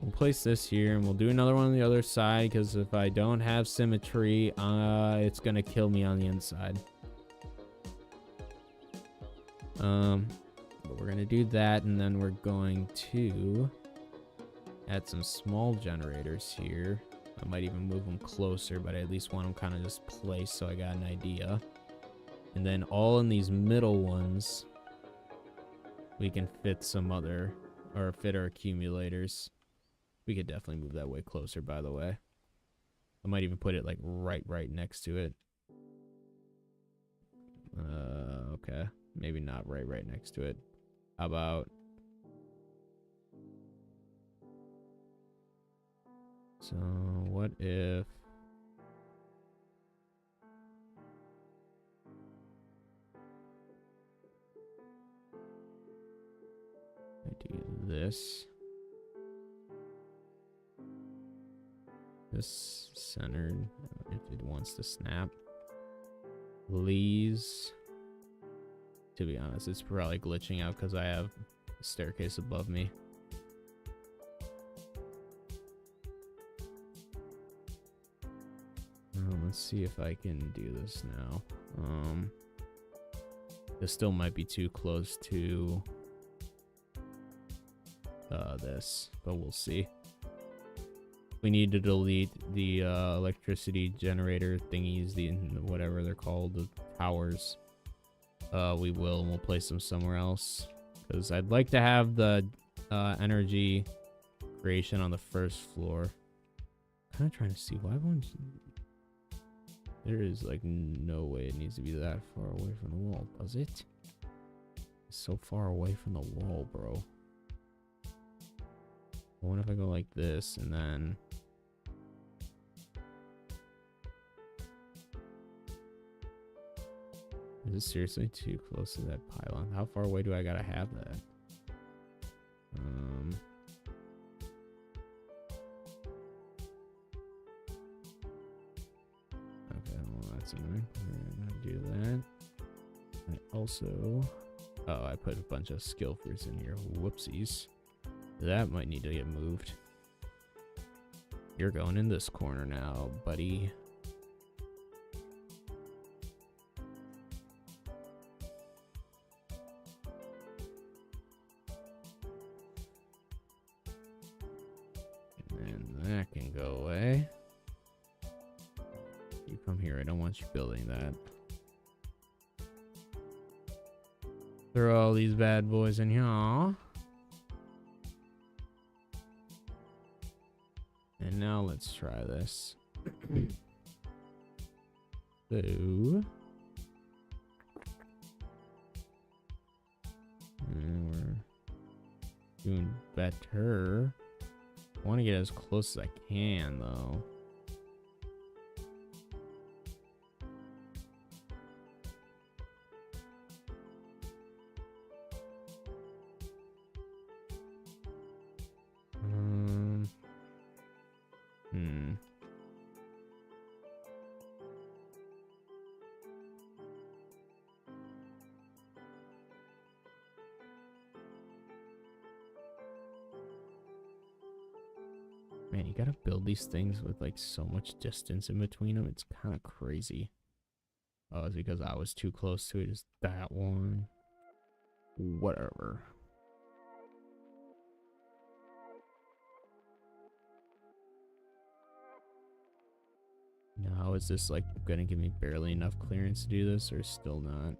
We'll place this here, and we'll do another one on the other side, because if I don't have symmetry, it's gonna kill me on the inside. But we're gonna do that, and then we're going to add some small generators here. I might even move them closer, but I at least want them kind of just placed so I got an idea. And then all in these middle ones, we can fit some other, or fit our accumulators. We could definitely move that way closer, by the way. I might even put it like right next to it. Okay. Maybe not right next to it. How about... So, what if... I do this. This centered, if it wants to snap. Please. To be honest, it's probably glitching out because I have a staircase above me. Let's see if I can do this now. This still might be too close to this, but we'll see. We need to delete the electricity generator thingies, the whatever they're called, the towers. We will, and we'll place them somewhere else, because I'd like to have the energy creation on the first floor. Kind of trying to see why one's... There is like no way it needs to be that far away from the wall, does it? It's so far away from the wall, bro. What if I go like this and then... Is it seriously too close to that pylon? How far away do I gotta have that? Okay, well that's annoying. We're gonna do that. I also... Oh, I put a bunch of skill fruits in here. Whoopsies. That might need to get moved. You're going in this corner now, buddy. And that can go away. You come here. I don't want you building that. Throw all these bad boys in here. And now let's try this. So, and we're doing better. I want to get as close as I can, though. Man, you gotta build these things with like so much distance in between them. It's kind of crazy. Oh, it's because I was too close to it. Is that one? Whatever. Now, is this like gonna give me barely enough clearance to do this, or still not?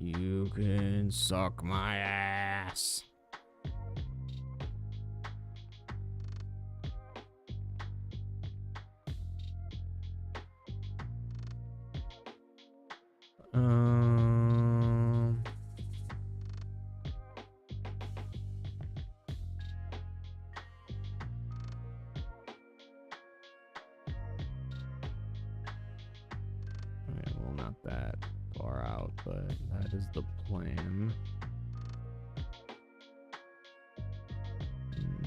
You can suck my ass. Okay, well, not that far out, but that is the plan.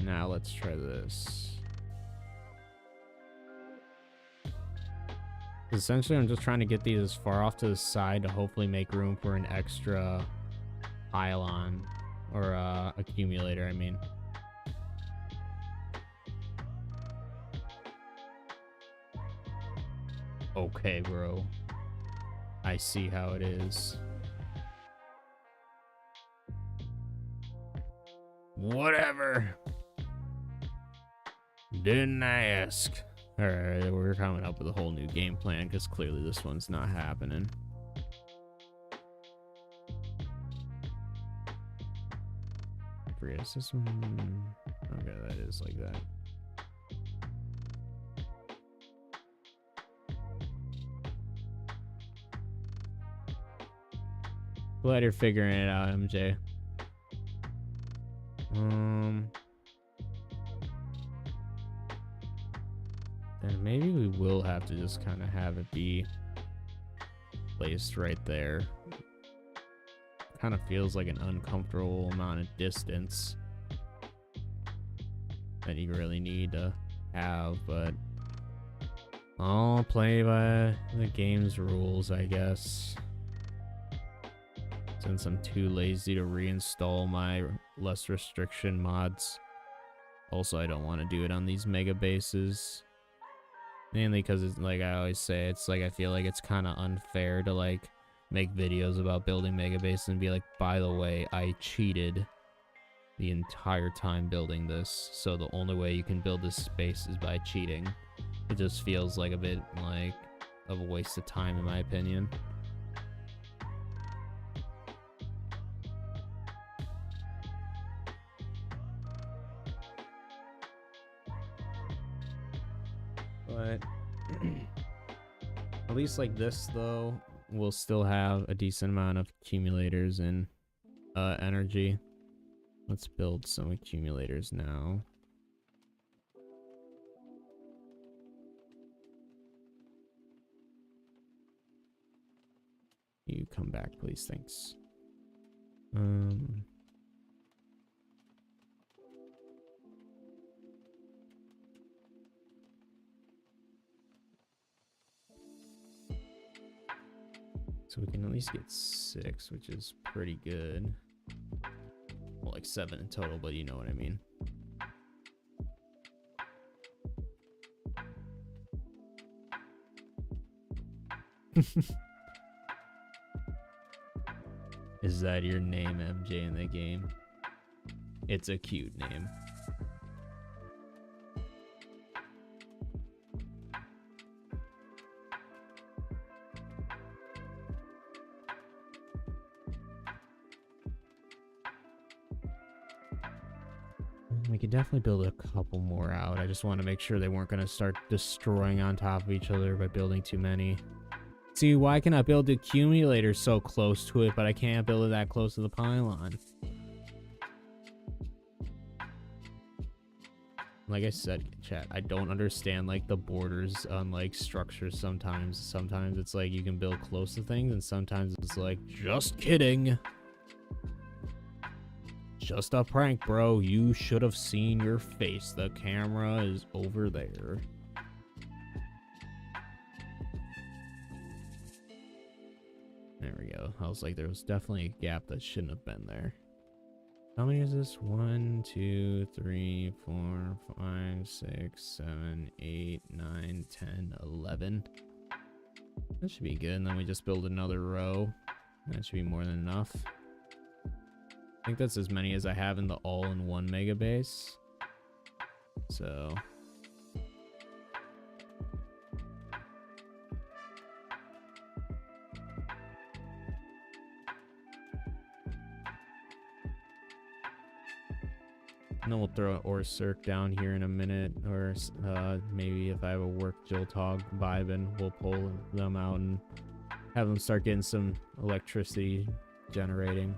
Now let's try this. Essentially, I'm just trying to get these as far off to the side to hopefully make room for an extra pylon or accumulator, I mean. Okay, bro. I see how it is. Whatever. Didn't ask. Alright, we're coming up with a whole new game plan because clearly this one's not happening. I forget, is this one? Okay, that is like that. Glad you're figuring it out, MJ. And maybe we will have to just kind of have it be placed right there. Kind of feels like an uncomfortable amount of distance that you really need to have, but I'll play by the game's rules, I guess. Since I'm too lazy to reinstall my less restriction mods. Also, I don't want to do it on these mega bases. Mainly because it's like I always say, it's like I feel like it's kind of unfair to like make videos about building mega bases and be like, by the way, I cheated the entire time building this, so the only way you can build this space is by cheating. It just feels like a bit like of a waste of time in my opinion. But at least like this though, we'll still have a decent amount of accumulators and energy. Let's build some accumulators now. You come back, please. Thanks. So we can at least get 6, which is pretty good. Well, like 7 in total, but you know what I mean. Is that your name, MJ, in the game? It's a cute name. We could definitely build a couple more out. I just want to make sure they weren't going to start destroying on top of each other by building too many. See, why can I build the accumulator so close to it, but I can't build it that close to the pylon? Like I said, chat, I don't understand like the borders on like structures sometimes. Sometimes it's like you can build close to things, and sometimes it's like, just kidding. Just a prank, bro. You should have seen your face. The camera is over there. There we go. I was like, there was definitely a gap that shouldn't have been there. How many is this? 1, 2, 3, 4, 5, 6, 7, 8, 9, 10, 11. That should be good. And then we just build another row. That should be more than enough. I think that's as many as I have in the all-in-one mega base. So... and then we'll throw an ore circ down here in a minute, or maybe if I have a work Joltog vibing, we'll pull them out and have them start getting some electricity generating.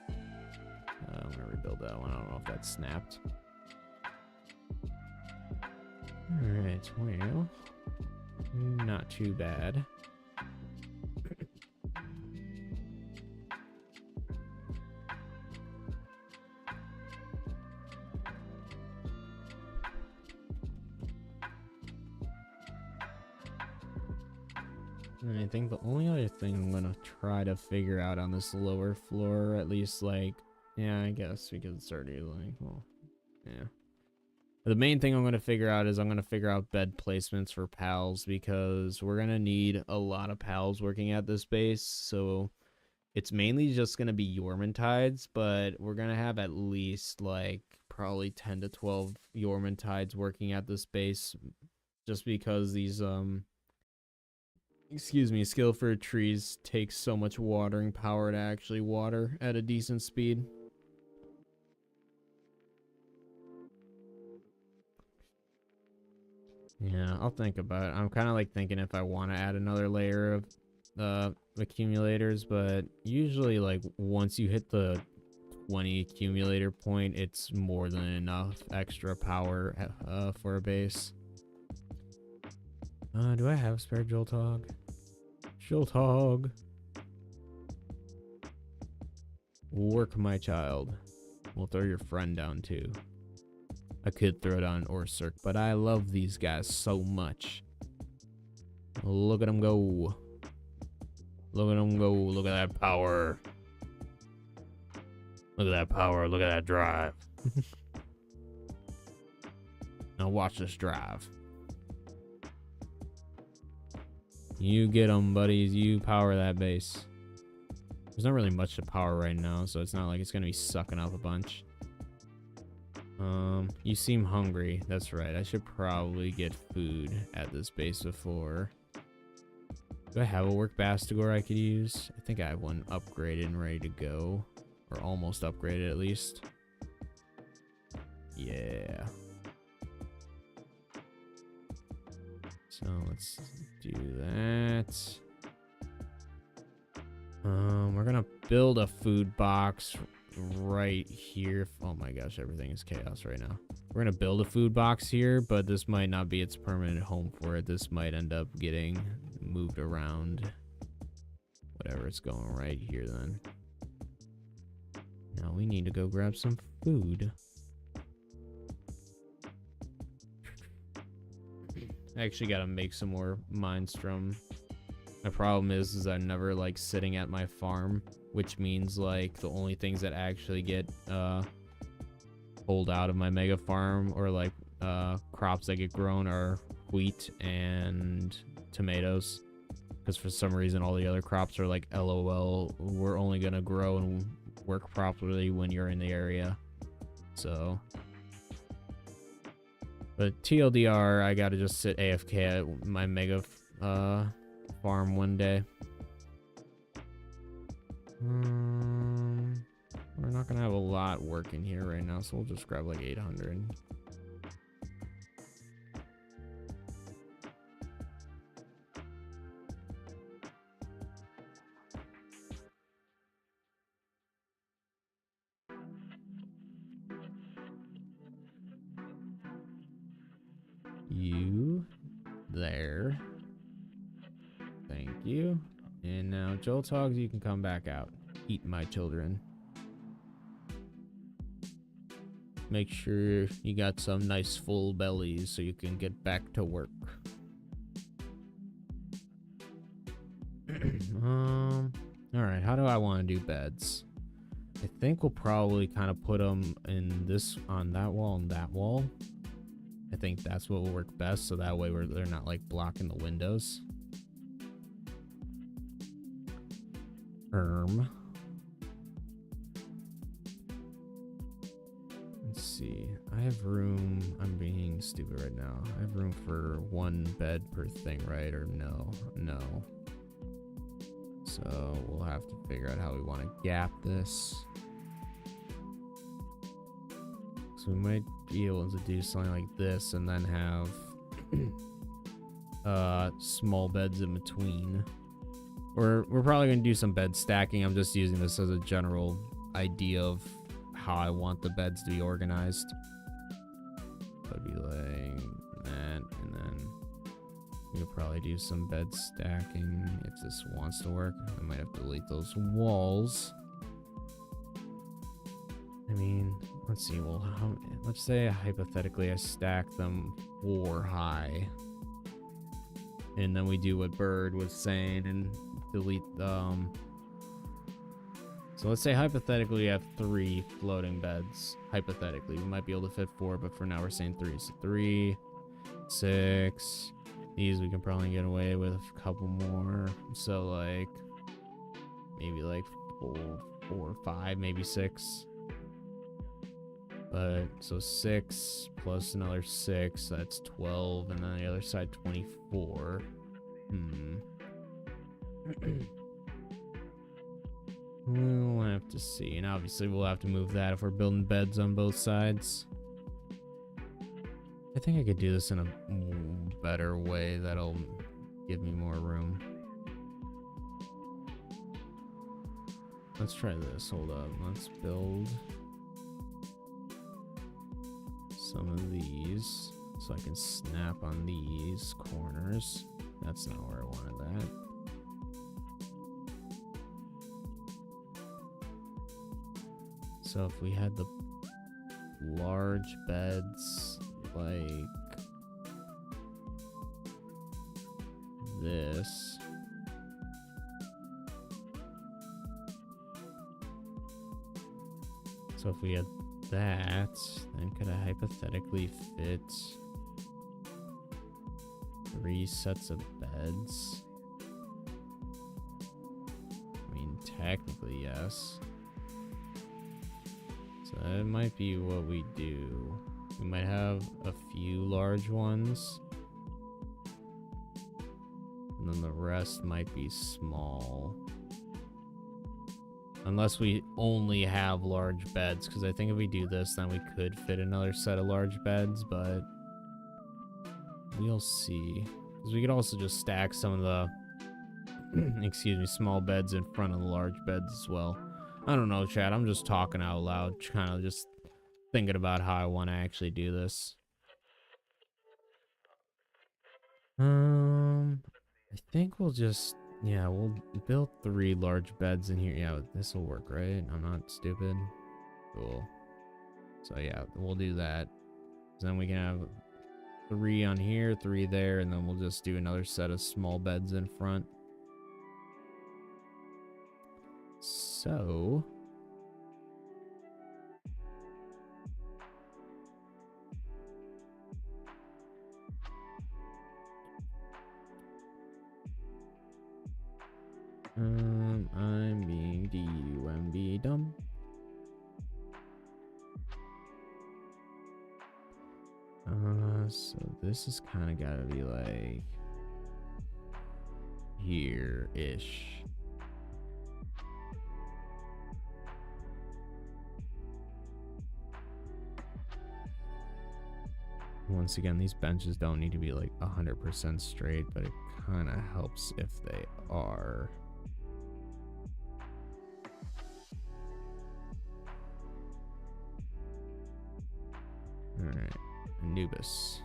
I'm gonna rebuild that one. I don't know if that snapped. Alright, well, not too bad. And I think the only other thing I'm gonna try to figure out on this lower floor, at least, like, yeah, I guess because it's already like, well, yeah. The main thing I'm gonna figure out is I'm gonna figure out bed placements for pals, because we're gonna need a lot of pals working at this base. So it's mainly just gonna be Yormantides, but we're gonna have at least like probably 10 to 12 Yormantides working at this base, just because these excuse me, Skillford trees take so much watering power to actually water at a decent speed. Yeah, I'll think about it. I'm kind of like thinking if I want to add another layer of accumulators, but usually like once you hit the 20 accumulator point, it's more than enough extra power for a base. Do I have spare Joltog? Joltog. Work, my child. We'll throw your friend down too. I could throw down Ore Circ, but I love these guys so much. Look at them go. Look at them go. Look at that power. Look at that power. Look at that drive. Now watch this drive. You get them, buddies. You power that base. There's not really much to power right now, so it's not like it's going to be sucking up a bunch. You seem hungry. That's right. I should probably get food at this base before. Do I have a work Bastigor I could use? I think I have one upgraded and ready to go. Or almost upgraded at least. Yeah. So let's do that. We're gonna build a food box right here. Oh my gosh, everything is chaos right now. We're gonna build a food box here, but this might not be its permanent home for it. This might end up getting moved around. Whatever, it's going right here then. Now we need to go grab some food. I actually gotta make some more Mindstrom. My problem is I never like sitting at my farm, which means like the only things that actually get pulled out of my mega farm, or like crops that get grown, are wheat and tomatoes, because for some reason all the other crops are like LOL, we're only gonna grow and work properly when you're in the area. So, but TLDR, I gotta just sit AFK at my mega farm one day. We're not gonna have a lot working here right now, so we'll just grab like 800. You there. Thank you. And now, Joltogs, you can come back out. Eat my children. Make sure you got some nice full bellies so you can get back to work. All right, how do I want to do beds? I think we'll probably kind of put them in this, on that wall and that wall. I think that's what will work best, so that way they're not like blocking the windows. Let's see. I have room. I'm being stupid right now. I have room for one bed per thing, right? Or no? No. So we'll have to figure out how we want to gap this. So we might be able to do something like this and then have small beds in between. We're probably going to do some bed stacking. I'm just using this as a general idea of how I want the beds to be organized. That'd be like that, and then we'll probably do some bed stacking if this wants to work. I might have to delete those walls. I mean, let's see. Well, let's say hypothetically I stack them 4 high, and then we do what Bird was saying and delete so let's say hypothetically we have 3 floating beds. Hypothetically, we might be able to fit 4, but for now we're saying 3. So 3, 6. These we can probably get away with a couple more. So like maybe like 4 or 5, maybe 6. But so 6 plus another 6, that's 12, and then the other side 24. We'll have to see, and obviously we'll have to move that if we're building beds on both sides. I think I could do this in a better way that'll give me more room. Let's try this. Hold up. Let's build some of these so I can snap on these corners. That's not where I wanted that. So if we had the large beds like this, so if we had that, then could I hypothetically fit 3 sets of beds? I mean, technically, yes. So that might be what we do. We might have a few large ones, and then the rest might be small. Unless we only have large beds, because I think if we do this, then we could fit another set of large beds, but we'll see. Because we could also just stack some of the, excuse me, small beds in front of the large beds as well. I don't know, chat. I'm just talking out loud, kind of just thinking about how I want to actually do this. I think we'll just, yeah, we'll build 3 large beds in here. Yeah, this will work, right? I'm not stupid. Cool. So yeah, we'll do that. Then we can have 3 on here, 3 there, and then we'll just do another set of small beds in front. So I'm being D-U-M-B dumb. So this is kind of gotta be like here-ish. Once again, these benches don't need to be like 100% straight, but it kind of helps if they are. All right, Anubis.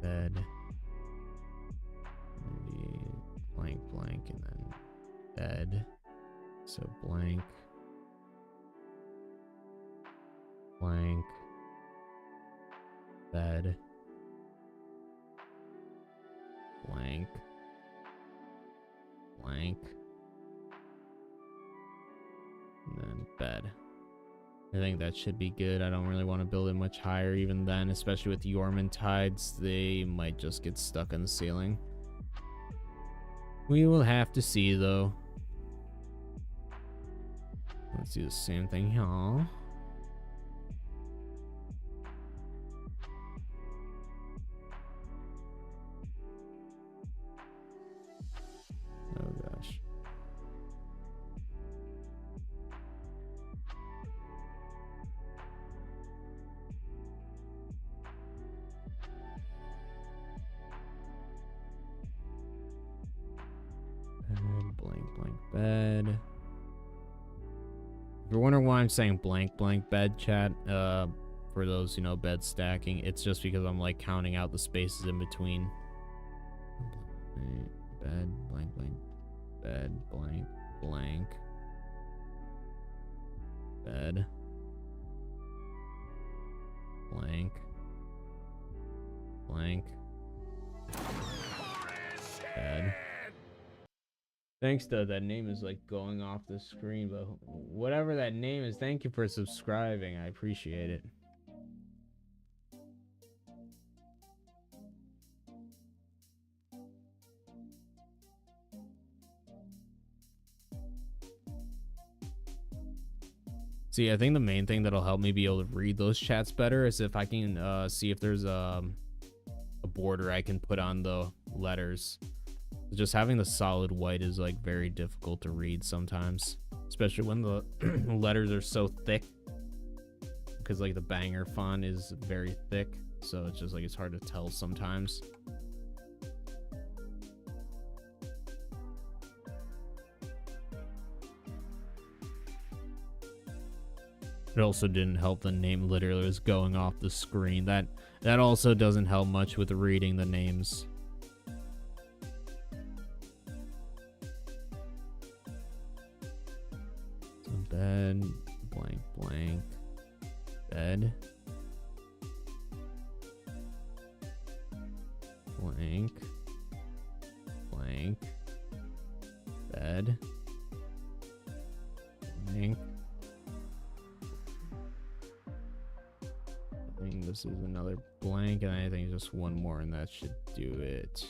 Bed. Blank, blank, and then bed. So blank, blank, bed. Blank. Blank. And then bed. I think that should be good. I don't really want to build it much higher even then, especially with Yorman tides. They might just get stuck in the ceiling. We will have to see though. Let's do the same thing here. Oh gosh. Bed, blank, blank, bed. If you're wondering why I'm saying blank, blank bed, chat, for those, you know, bed stacking, it's just because I'm like counting out the spaces in between. Bed, blank, blank, bed, blank, blank, bed, blank, blank, bed. Thanks to that name is like going off the screen, but whatever that name is, thank you for subscribing. I appreciate it. See, I think the main thing that'll help me be able to read those chats better is if I can see if there's a border I can put on the letters. Just having the solid white is like very difficult to read sometimes, especially when the letters are so thick, because like the banger font is very thick, so it's just like it's hard to tell sometimes. It also didn't help the name literally was going off the screen. That also doesn't help much with reading the names. Bed, blank, blank, bed, blank, blank, bed, blank. I think this is another blank, and I think just one more, and that should do it.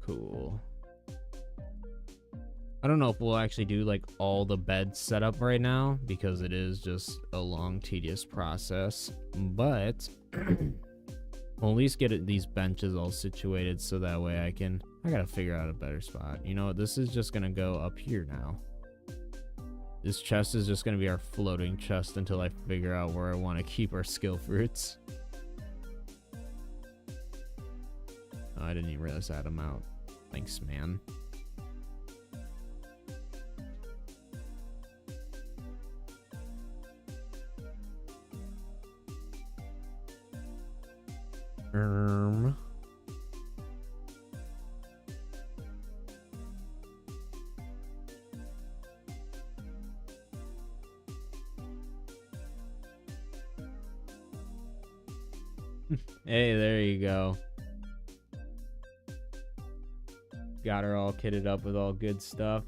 Cool. I don't know if we'll actually do like all the beds set up right now because it is just a long, tedious process, but we'll at least get these benches all situated so that way I gotta figure out a better spot. You know what? This is just gonna go up here now. This chest is just gonna be our floating chest until I figure out where I want to keep our skill fruits. Oh, I didn't even realize I had them out. Thanks, man. Hey, there you go. Got her all kitted up with all good stuff.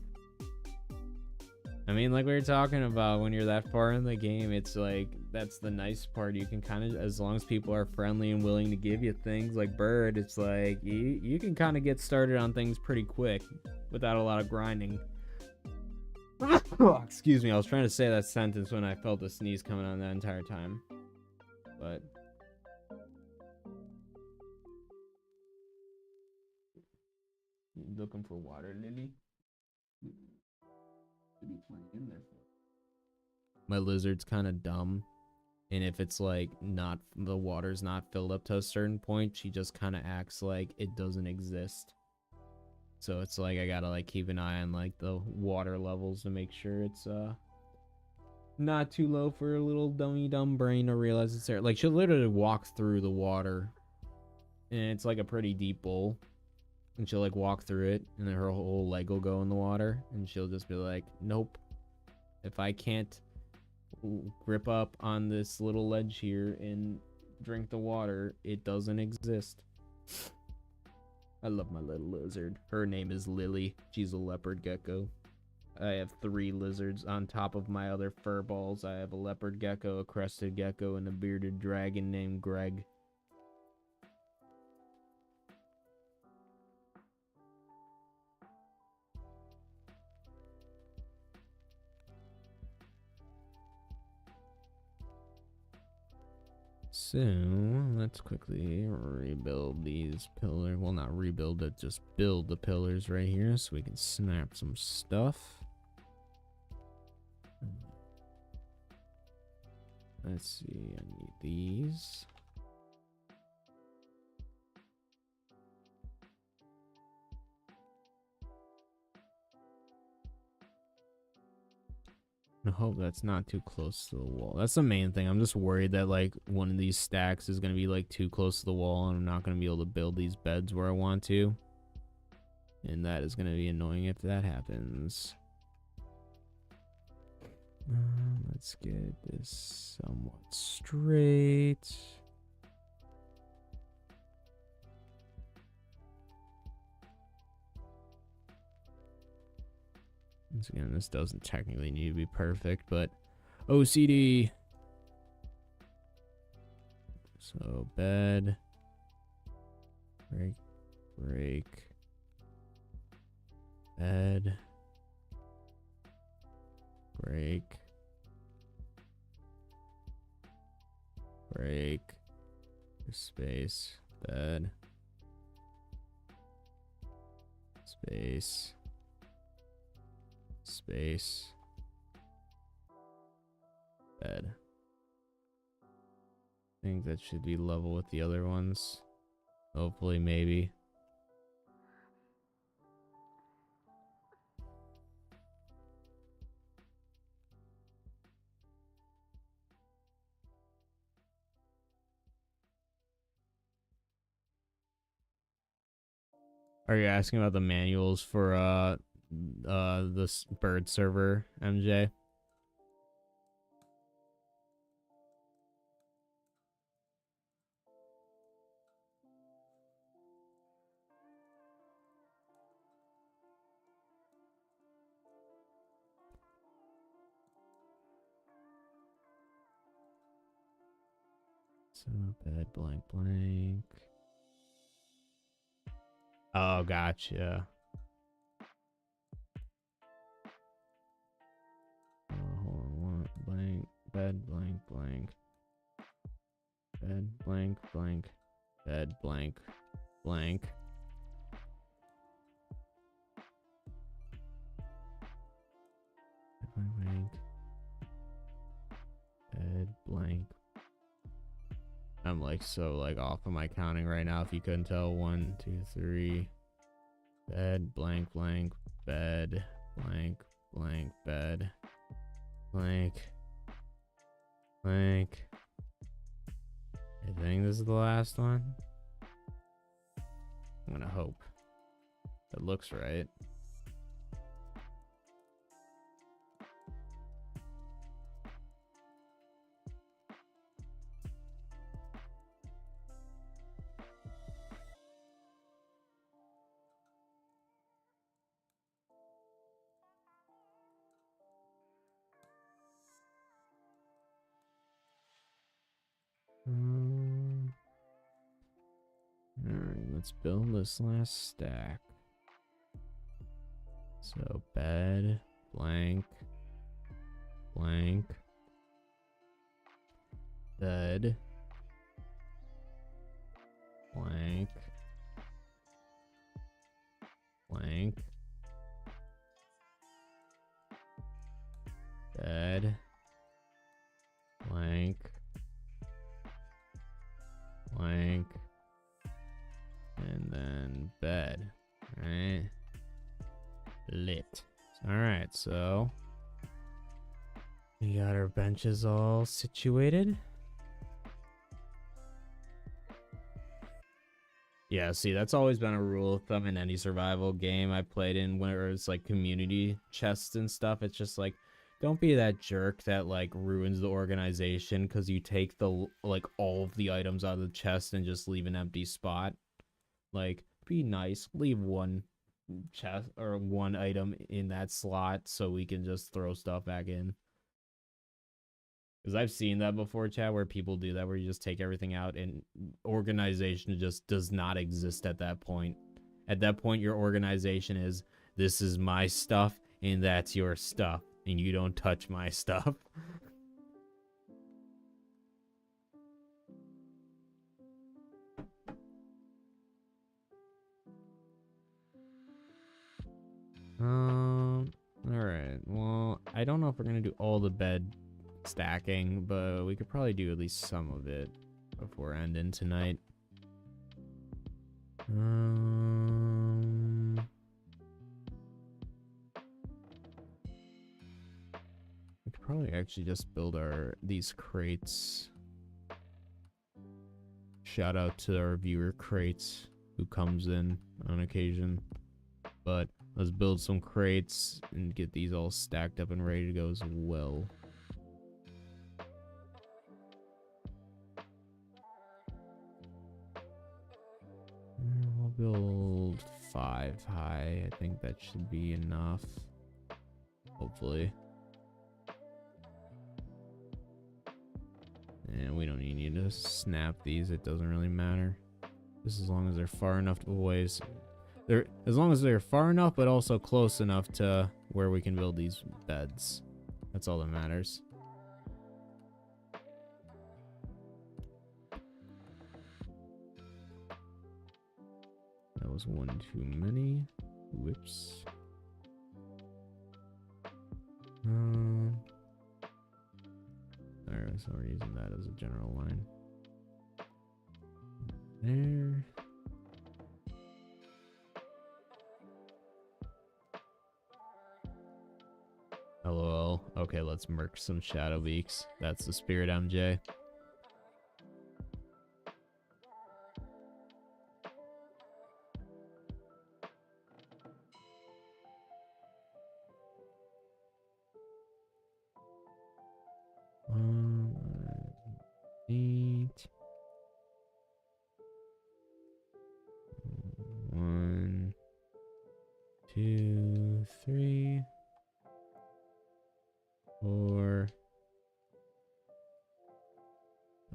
I mean, like we were talking about, when you're that far in the game, it's like, that's the nice part. You can kind of, as long as people are friendly and willing to give you things like Bird, it's like you can kind of get started on things pretty quick without a lot of grinding. Excuse me, I was trying to say that sentence when I felt a sneeze coming on that entire time. But looking for water, Lily? My lizard's kind of dumb, and if it's like not, the water's not filled up to a certain point, she just kind of acts like it doesn't exist. So it's like I gotta like keep an eye on like the water levels to make sure it's not too low for a little dumb brain to realize it's there. Like she'll literally walk through the water, and it's like a pretty deep bowl, and she'll like walk through it, and then her whole leg will go in the water, and she'll just be like, nope, if I can't grip up on this little ledge here and drink the water, it doesn't exist. I love my little lizard. Her name is Lily. She's a leopard gecko. I have 3 lizards on top of my other fur balls. I have a leopard gecko, a crested gecko, and a bearded dragon named Greg. So, let's quickly rebuild these pillars. Well, not rebuild it, just build the pillars right here so we can snap some stuff. Let's see, I need these. I hope that's not too close to the wall. That's the main thing. I'm just worried that like one of these stacks is going to be like too close to the wall and I'm not going to be able to build these beds where I want to. And that is going to be annoying if that happens. Let's get this somewhat straight. Once again, this doesn't technically need to be perfect, but OCD. So bed, break, bed, break, space, bed, space, bed. I think that should be level with the other ones. Hopefully, maybe. Are you asking about the manuals for this bird server, MJ? So bed blank. Oh, gotcha. Hold on, blank, bed blank, bed blank, bed blank, blank. Bed blank. I'm like so like off of my counting right now. If you couldn't tell, 1, 2, 3. Bed blank, bed blank, bed blank. I think this is the last one. I'm gonna hope. It looks right. Alright, let's build this last stack. So bed, blank, bed, blank, bed, blank, and then bed. Alright. Lit. Alright, so we got our benches all situated. Yeah, see, that's always been a rule of thumb in any survival game I played in where it's like community chests and stuff. It's just like, Don't be that jerk that like ruins the organization because you take the like all of the items out of the chest and just leave an empty spot. Like, be nice, leave one chest or one item in that slot so we can just throw stuff back in. Because I've seen that before, chat, where people do that, where you just take everything out and organization just does not exist at that point. At that point, your organization is, this is my stuff and that's your stuff, and you don't touch my stuff. Alright, well, I don't know if we're gonna do all the bed stacking, but we could probably do at least some of it before ending tonight. We could probably actually just build these crates. Shout out to our viewer crates who comes in on occasion. But let's build some crates and get these all stacked up and ready to go as well. We'll build 5 high. I think that should be enough. Hopefully. And we don't even need to snap these. It doesn't really matter. Just as long as they're far enough away. As long as they're far enough, but also close enough to where we can build these beds. That's all that matters. That was one too many. Whoops. Alright, so we're using that as a general line. There. LOL. Okay, let's merc some shadow beaks. That's the spirit, MJ. Eight. 1, 2, 3, 4.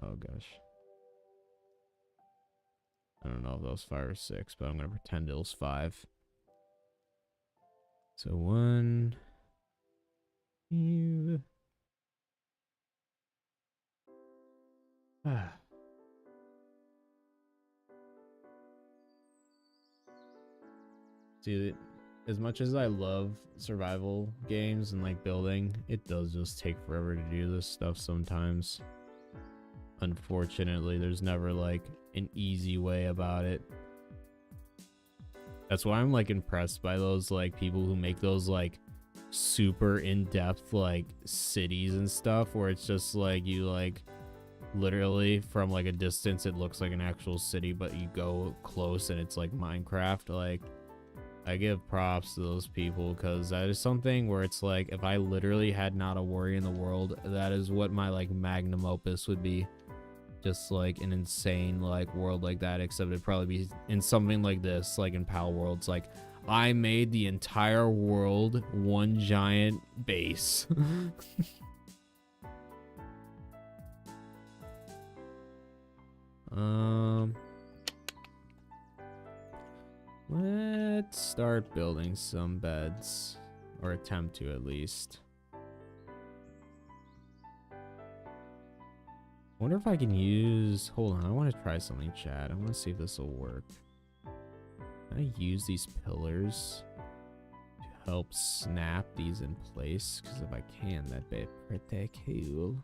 Oh gosh. I don't know if that was 5 or 6, but I'm gonna pretend it was 5. So 1, 2. Dude, as much as I love survival games and like building, it does just take forever to do this stuff sometimes. Unfortunately, there's never like an easy way about it. That's why I'm like impressed by those like people who make those like super in-depth like cities and stuff where it's just like you like literally from like a distance it looks like an actual city, but you go close and it's like Minecraft. Like, I give props to those people because that is something where it's like if I literally had not a worry in the world, that is what my like magnum opus would be. Just like an insane like world like that, except it'd probably be in something like this, like in Palworld. It's like I made the entire world one giant base. Let's start building some beds, or attempt to at least. Wonder if I can use, hold on, I want to try something, chat. I want to see if this will work. Can I use these pillars to help snap these in place? Because if I can, that'd be pretty cool.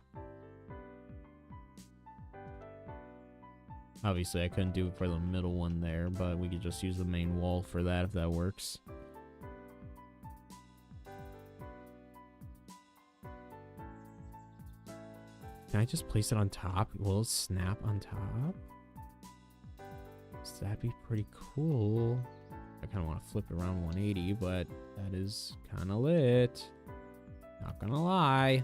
Obviously, I couldn't do it for the middle one there, but we could just use the main wall for that if that works. Can I just place it on top? Will it snap on top? So that'd be pretty cool. I kind of want to flip it around 180, but that is kind of lit. Not gonna lie.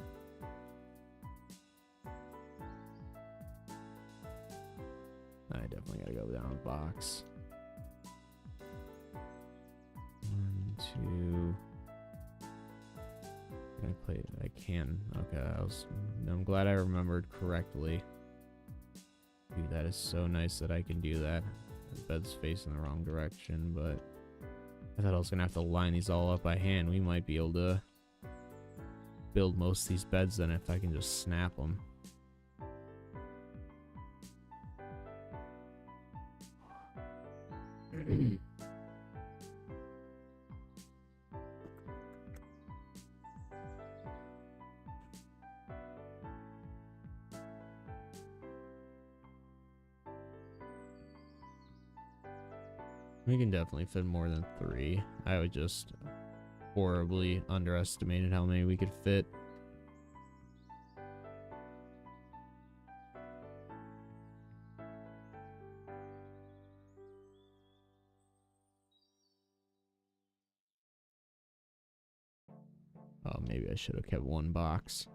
I definitely gotta go down a box. 1, 2. Can I play? I can. Okay, I'm glad I remembered correctly. Dude, that is so nice that I can do that. The bed's facing the wrong direction, but I thought I was gonna have to line these all up by hand. We might be able to build most of these beds then if I can just snap them. We can definitely fit more than 3. I would just horribly underestimated how many we could fit. Oh, maybe I should have kept 1 box.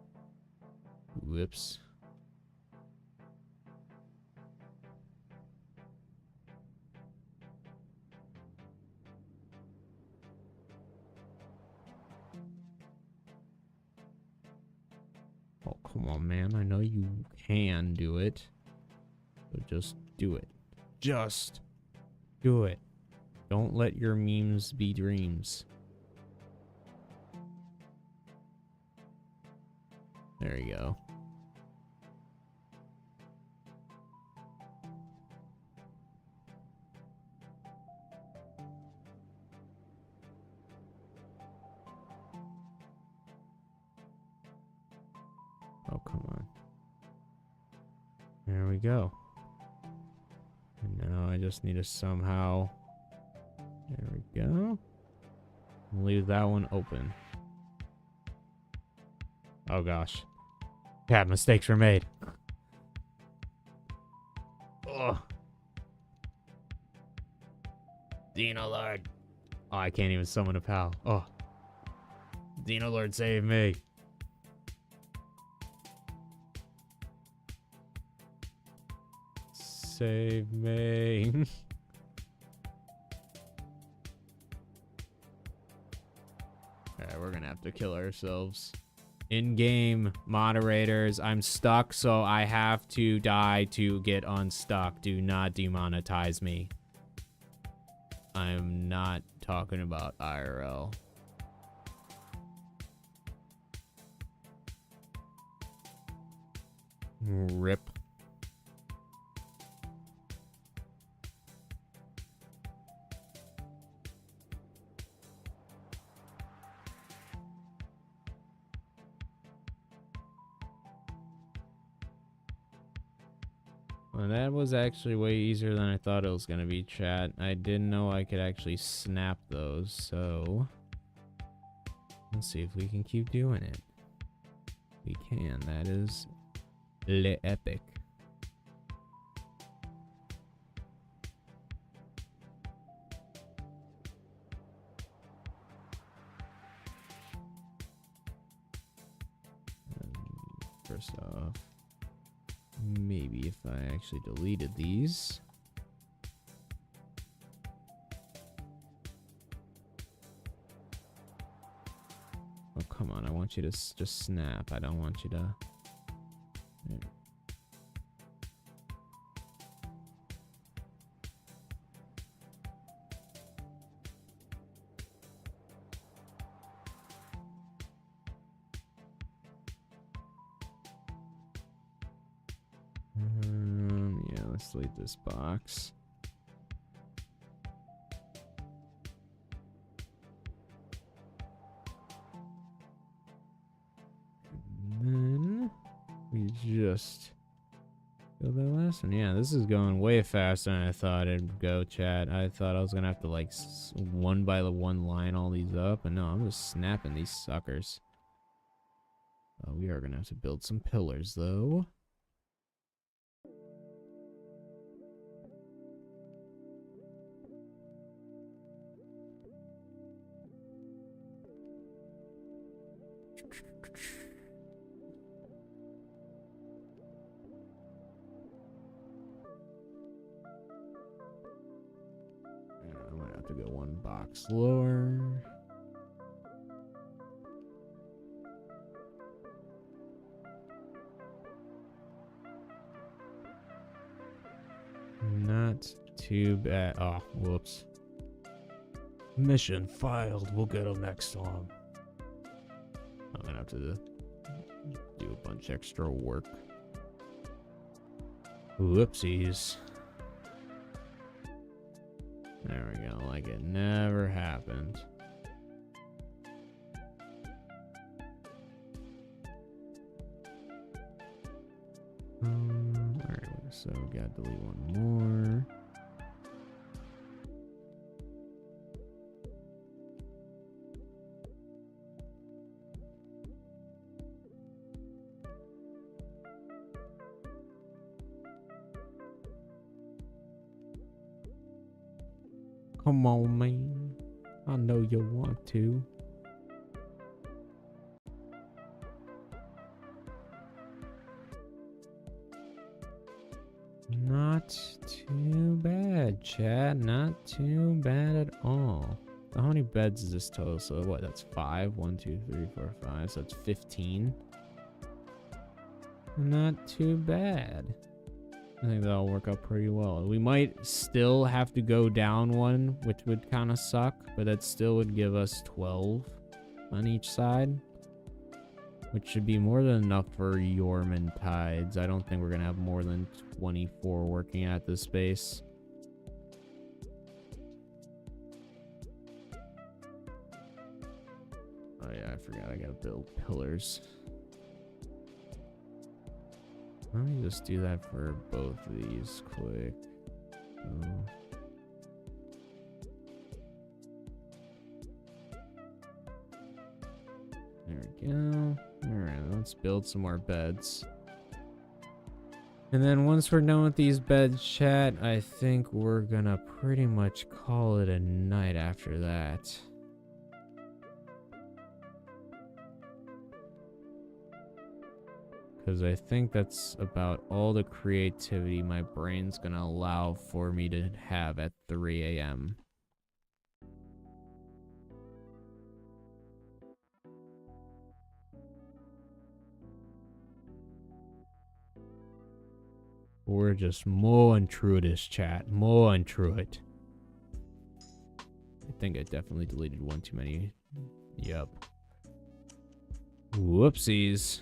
Whoops. Oh, come on, man. I know you can do it. But just do it. Just do it. Don't let your memes be dreams. There you go. Oh, come on. There we go. And now I just need to somehow... There we go. Leave that one open. Oh, gosh. Yeah, mistakes were made. Ugh. Dino Lord. Oh, I can't even summon a pal. Oh. Dino Lord, save me. Save me. Alright, we're gonna have to kill ourselves. In-game moderators, I'm stuck, so I have to die to get unstuck. Do not demonetize me. I'm not talking about IRL. Rip. Well, that was actually way easier than I thought it was going to be, chat. I didn't know I could actually snap those, so... Let's see if we can keep doing it. We can. That is... le epic. First off... Maybe if I actually deleted these. Oh, come on. I want you to just snap. I don't want you to... There. Yeah, let's delete this box. And then we just go that last one. Yeah, this is going way faster than I thought it'd go, chat. I thought I was gonna have to like one by one line all these up, and no, I'm just snapping these suckers. We are gonna have to build some pillars though. to go one box lower. Not too bad. Oh, whoops. Mission failed. We'll get them next time. I'm gonna have to do a bunch extra work. Whoopsies. There we go. Like it never happened. Alright, so we gotta delete one more. Come on, man. I know you want to. Not too bad, chat. Not too bad at all. How many beds is this total? So what? That's 5. 1, 2, 3, 4, 5. So that's 15. Not too bad. I think that'll work out pretty well. We might still have to go down one, which would kind of suck, but that still would give us 12 on each side, which should be more than enough for Yorman tides. I don't think we're gonna have more than 24 working at this space. Oh yeah, I forgot I gotta build pillars. Let me just do that for both of these quick. Oh. There we go. Alright, let's build some more beds. And then once we're done with these beds, chat, I think we're gonna pretty much call it a night after that. Because I think that's about all the creativity my brain's gonna allow for me to have at 3 a.m. We're just mowing through this, chat. Mowing through it. I think I definitely deleted one too many. Yep. Whoopsies.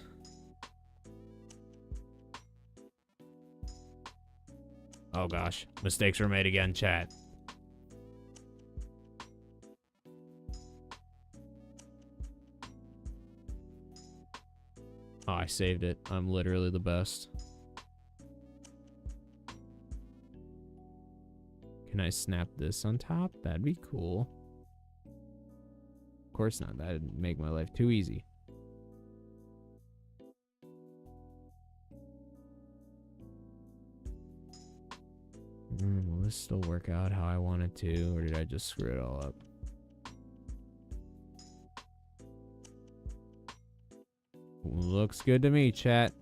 Oh gosh, mistakes were made again, chat. Oh, I saved it. I'm literally the best. Can I snap this on top? That'd be cool. Of course not. That'd make my life too easy. Will this still work out how I want it to, or did I just screw it all up? Looks good to me, chat.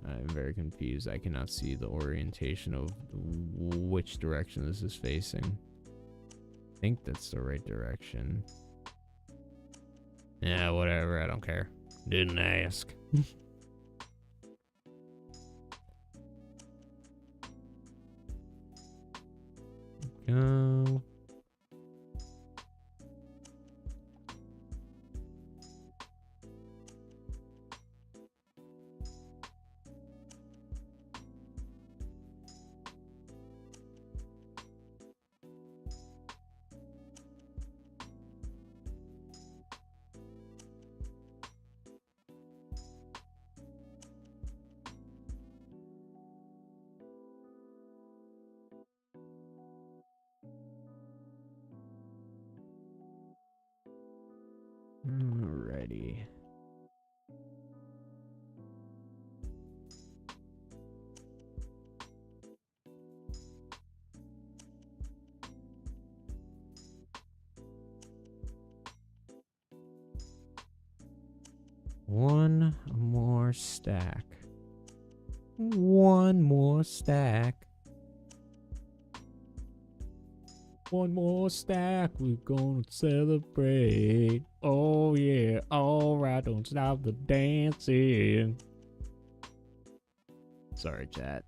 I'm very confused. I cannot see the orientation of which direction this is facing. I think that's the right direction. Yeah, whatever. I don't care. Didn't ask. Go. One more stack. One more stack. One more stack, we're gonna celebrate. Oh yeah, alright, don't stop the dancing. Sorry, chat.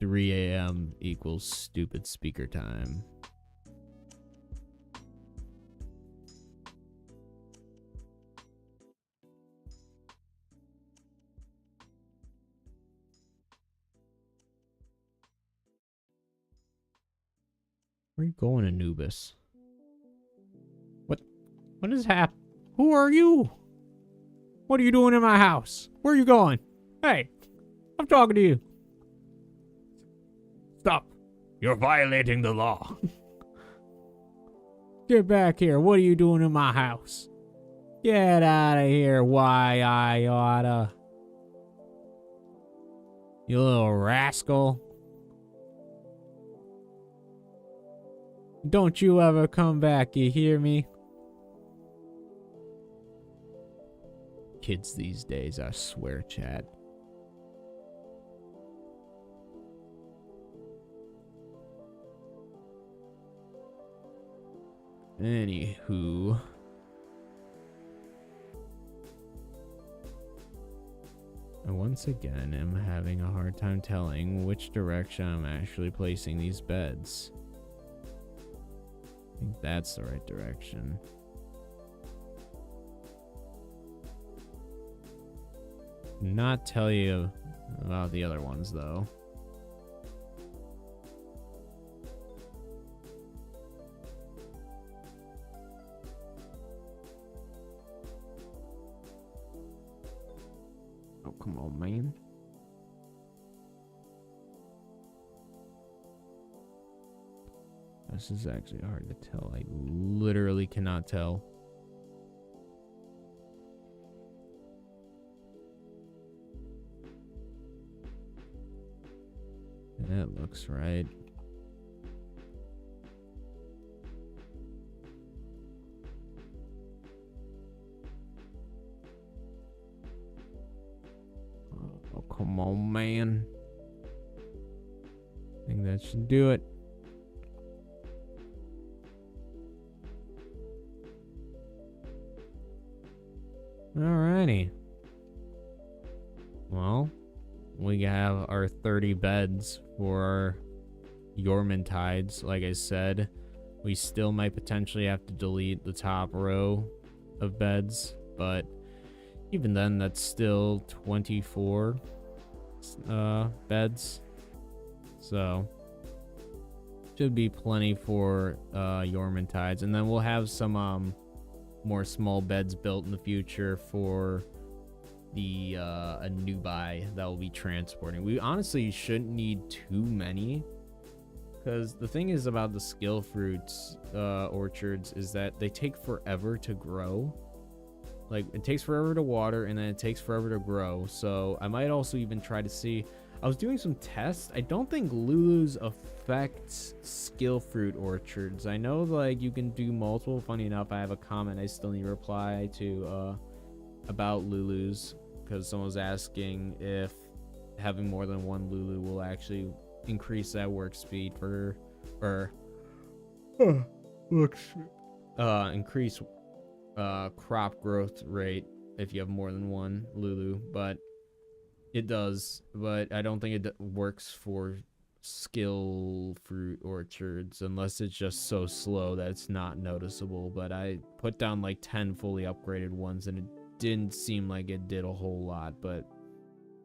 3 a.m. equals stupid speaker time. Where are you going, Anubis? What is happening? Who are you? What are you doing in my house? Where are you going? Hey, I'm talking to you. Stop. You're violating the law. Get back here. What are you doing in my house? Get out of here, why I oughta. You little rascal. Don't you ever come back, you hear me? Kids these days, I swear, chat. Anywho. And once again, I'm having a hard time telling which direction I'm actually placing these beds. I think that's the right direction. Not tell you about the other ones though. Oh, come on, man. This is actually hard to tell. I literally cannot tell. That looks right. Oh, come on, man. I think that should do it. Alrighty. Well, we have our 30 beds for Yormantides. Like I said, we still might potentially have to delete the top row of beds, but even then, that's still 24 beds. So, should be plenty for Yormantides. And then we'll have some more small beds built in the future for the Anubai that will be transporting. We honestly shouldn't need too many, because the thing is about the skill fruits orchards is that they take forever to grow. Like, it takes forever to water, and then it takes forever to grow. So I might also even try to see, I was doing some tests. I don't think Lulus affect skill fruit orchards. I know, like, you can do multiple. Funny enough, I have a comment I still need to reply to about Lulus, because someone was asking if having more than one Lulu will actually increase that work speed for, or increase crop growth rate if you have more than one Lulu. But it does, but I don't think it works for skill fruit orchards unless it's just so slow that it's not noticeable. But I put down like 10 fully upgraded ones and it didn't seem like it did a whole lot. But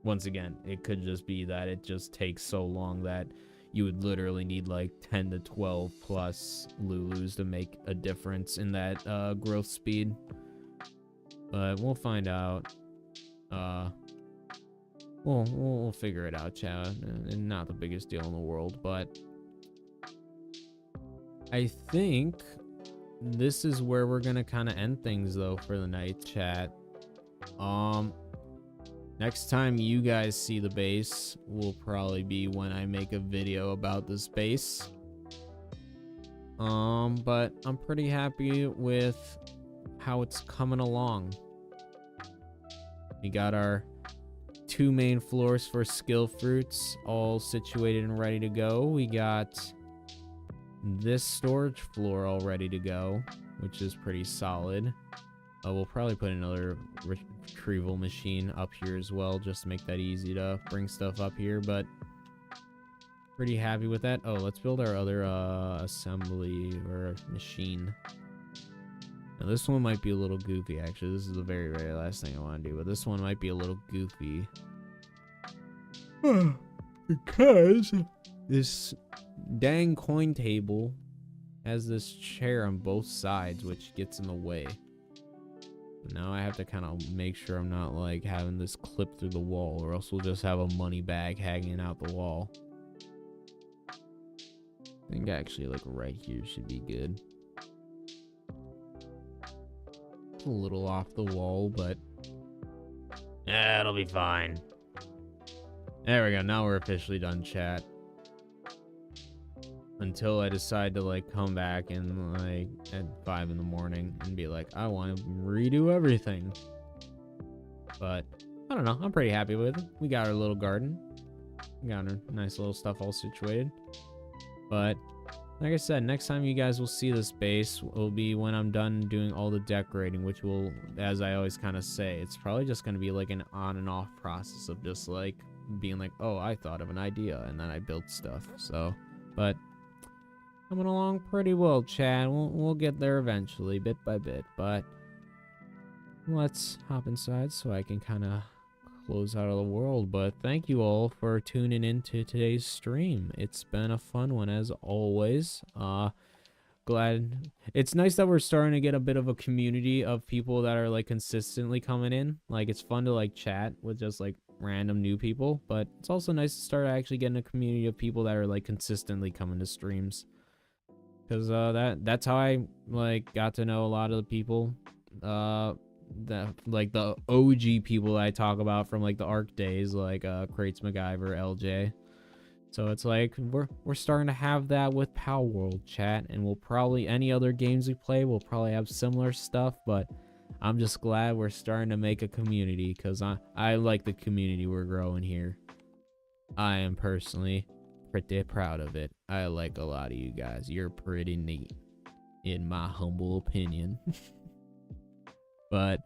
once again, it could just be that it just takes so long that you would literally need like 10 to 12 plus Lulus to make a difference in that growth speed. But we'll find out. We'll figure it out, chat. And not the biggest deal in the world, but I think this is where we're gonna kind of end things though for the night, chat. Next time you guys see the base will probably be when I make a video about this base. But I'm pretty happy with how it's coming along. We got our 2 main floors for skill fruits all situated and ready to go. We got this storage floor all ready to go, which is pretty solid. We'll probably put another retrieval machine up here as well, just to make that easy to bring stuff up here, but pretty happy with that. Oh, let's build our other assembly or machine. Now this one might be a little goofy, actually. This is the very, very last thing I want to do, but this one might be a little goofy. Because this dang coin table has this chair on both sides, which gets in the way. Now I have to kind of make sure I'm not like having this clip through the wall, or else we'll just have a money bag hanging out the wall. I think actually like right here should be good. It's a little off the wall, but yeah, it'll be fine. There we go. Now we're officially done, chat. Until I decide to like come back and like at 5 in the morning and be like, I want to redo everything. But I don't know. I'm pretty happy with it. We got our little garden. We got our nice little stuff all situated. But like I said, next time you guys will see this base will be when I'm done doing all the decorating, which will, as I always kind of say, it's probably just going to be like an on and off process of just like being like, oh, I thought of an idea and then I built stuff. So, but coming along pretty well, chat. We'll get there eventually, bit by bit. But let's hop inside so I can kind of close out of the world. But thank you all for tuning into today's stream. It's been a fun one as always. Glad it's nice that we're starting to get a bit of a community of people that are like consistently coming in. Like it's fun to like chat with just like random new people, but it's also nice to start actually getting a community of people that are like consistently coming to streams. Because that's how I like got to know a lot of the people, that like the OG people that I talk about from like the ARC days, like Crates MacGyver, LJ. So it's like we're starting to have that with Palworld, chat, and we'll probably any other games we play we'll probably have similar stuff. But I'm just glad we're starting to make a community, because I like the community we're growing here. I am personally pretty proud of it. I like a lot of you guys. You're pretty neat, in my humble opinion. But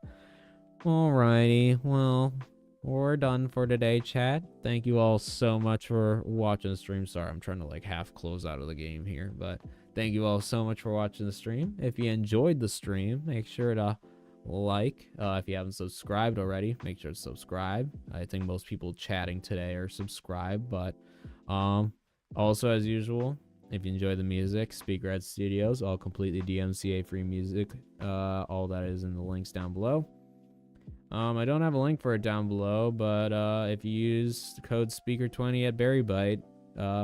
alrighty, well, we're done for today, chat. Thank you all so much for watching the stream. Sorry, I'm trying to like half close out of the game here, but thank you all so much for watching the stream. If you enjoyed the stream, make sure to like. If you haven't subscribed already, make sure to subscribe. I think most people chatting today are subscribed, but also as usual, if you enjoy the music, Speakerhead Studios, all completely DMCA free music. All that is in the links down below. I don't have a link for it down below, but if you use the code Speaker20 at BerryBite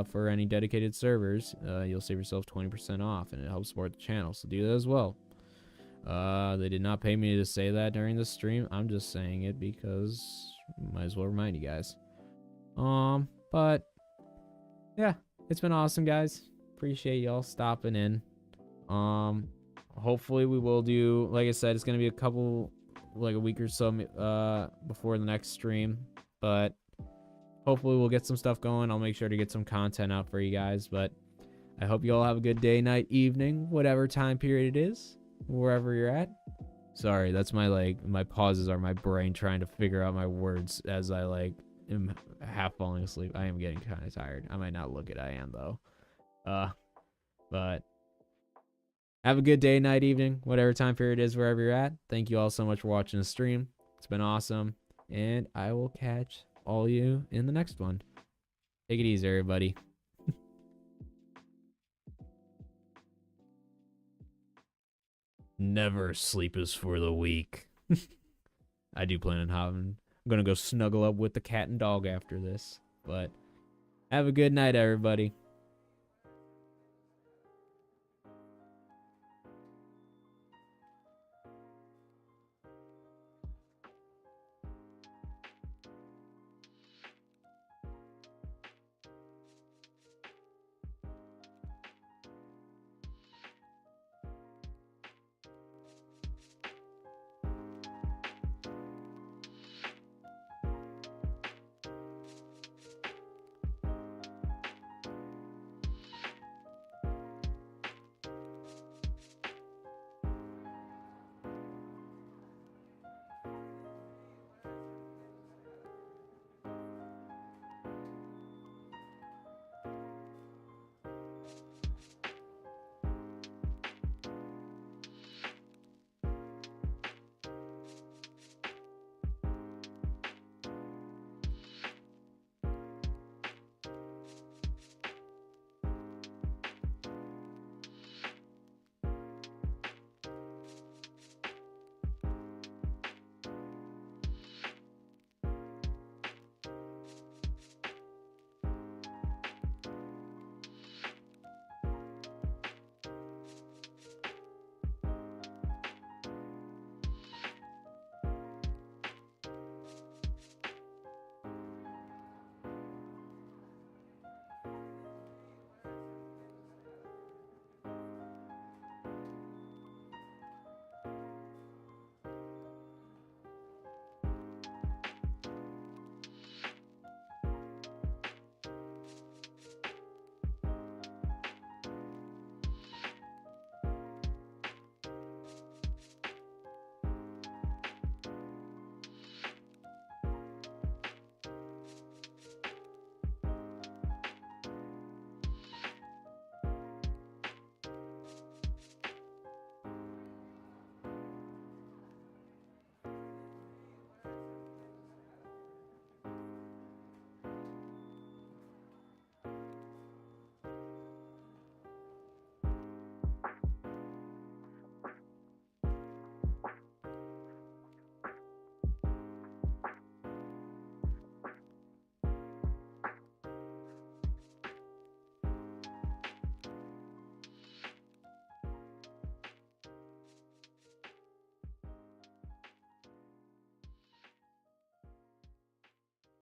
for any dedicated servers, you'll save yourself 20% off, and it helps support the channel. So do that as well. They did not pay me to say that during the stream. I'm just saying it because might as well remind you guys. But yeah, it's been awesome, guys. Appreciate y'all stopping in. Hopefully we will do, like I said, it's gonna be a week or so before the next stream, but hopefully we'll get some stuff going. I'll make sure to get some content out for you guys. But I hope you all have a good day, night, evening, whatever time period it is, wherever you're at. Sorry, that's my pauses are my brain trying to figure out my words as I am half falling asleep. I am getting kind of tired. I might not look it. I am though. But have a good day, night, evening, whatever time period it is, wherever you're at. Thank you all so much for watching the stream. It's been awesome, and I will catch all you in the next one. Take it easy, everybody. Never sleep is for the weak. I do plan on having. I'm gonna go snuggle up with the cat and dog after this. But have a good night, everybody.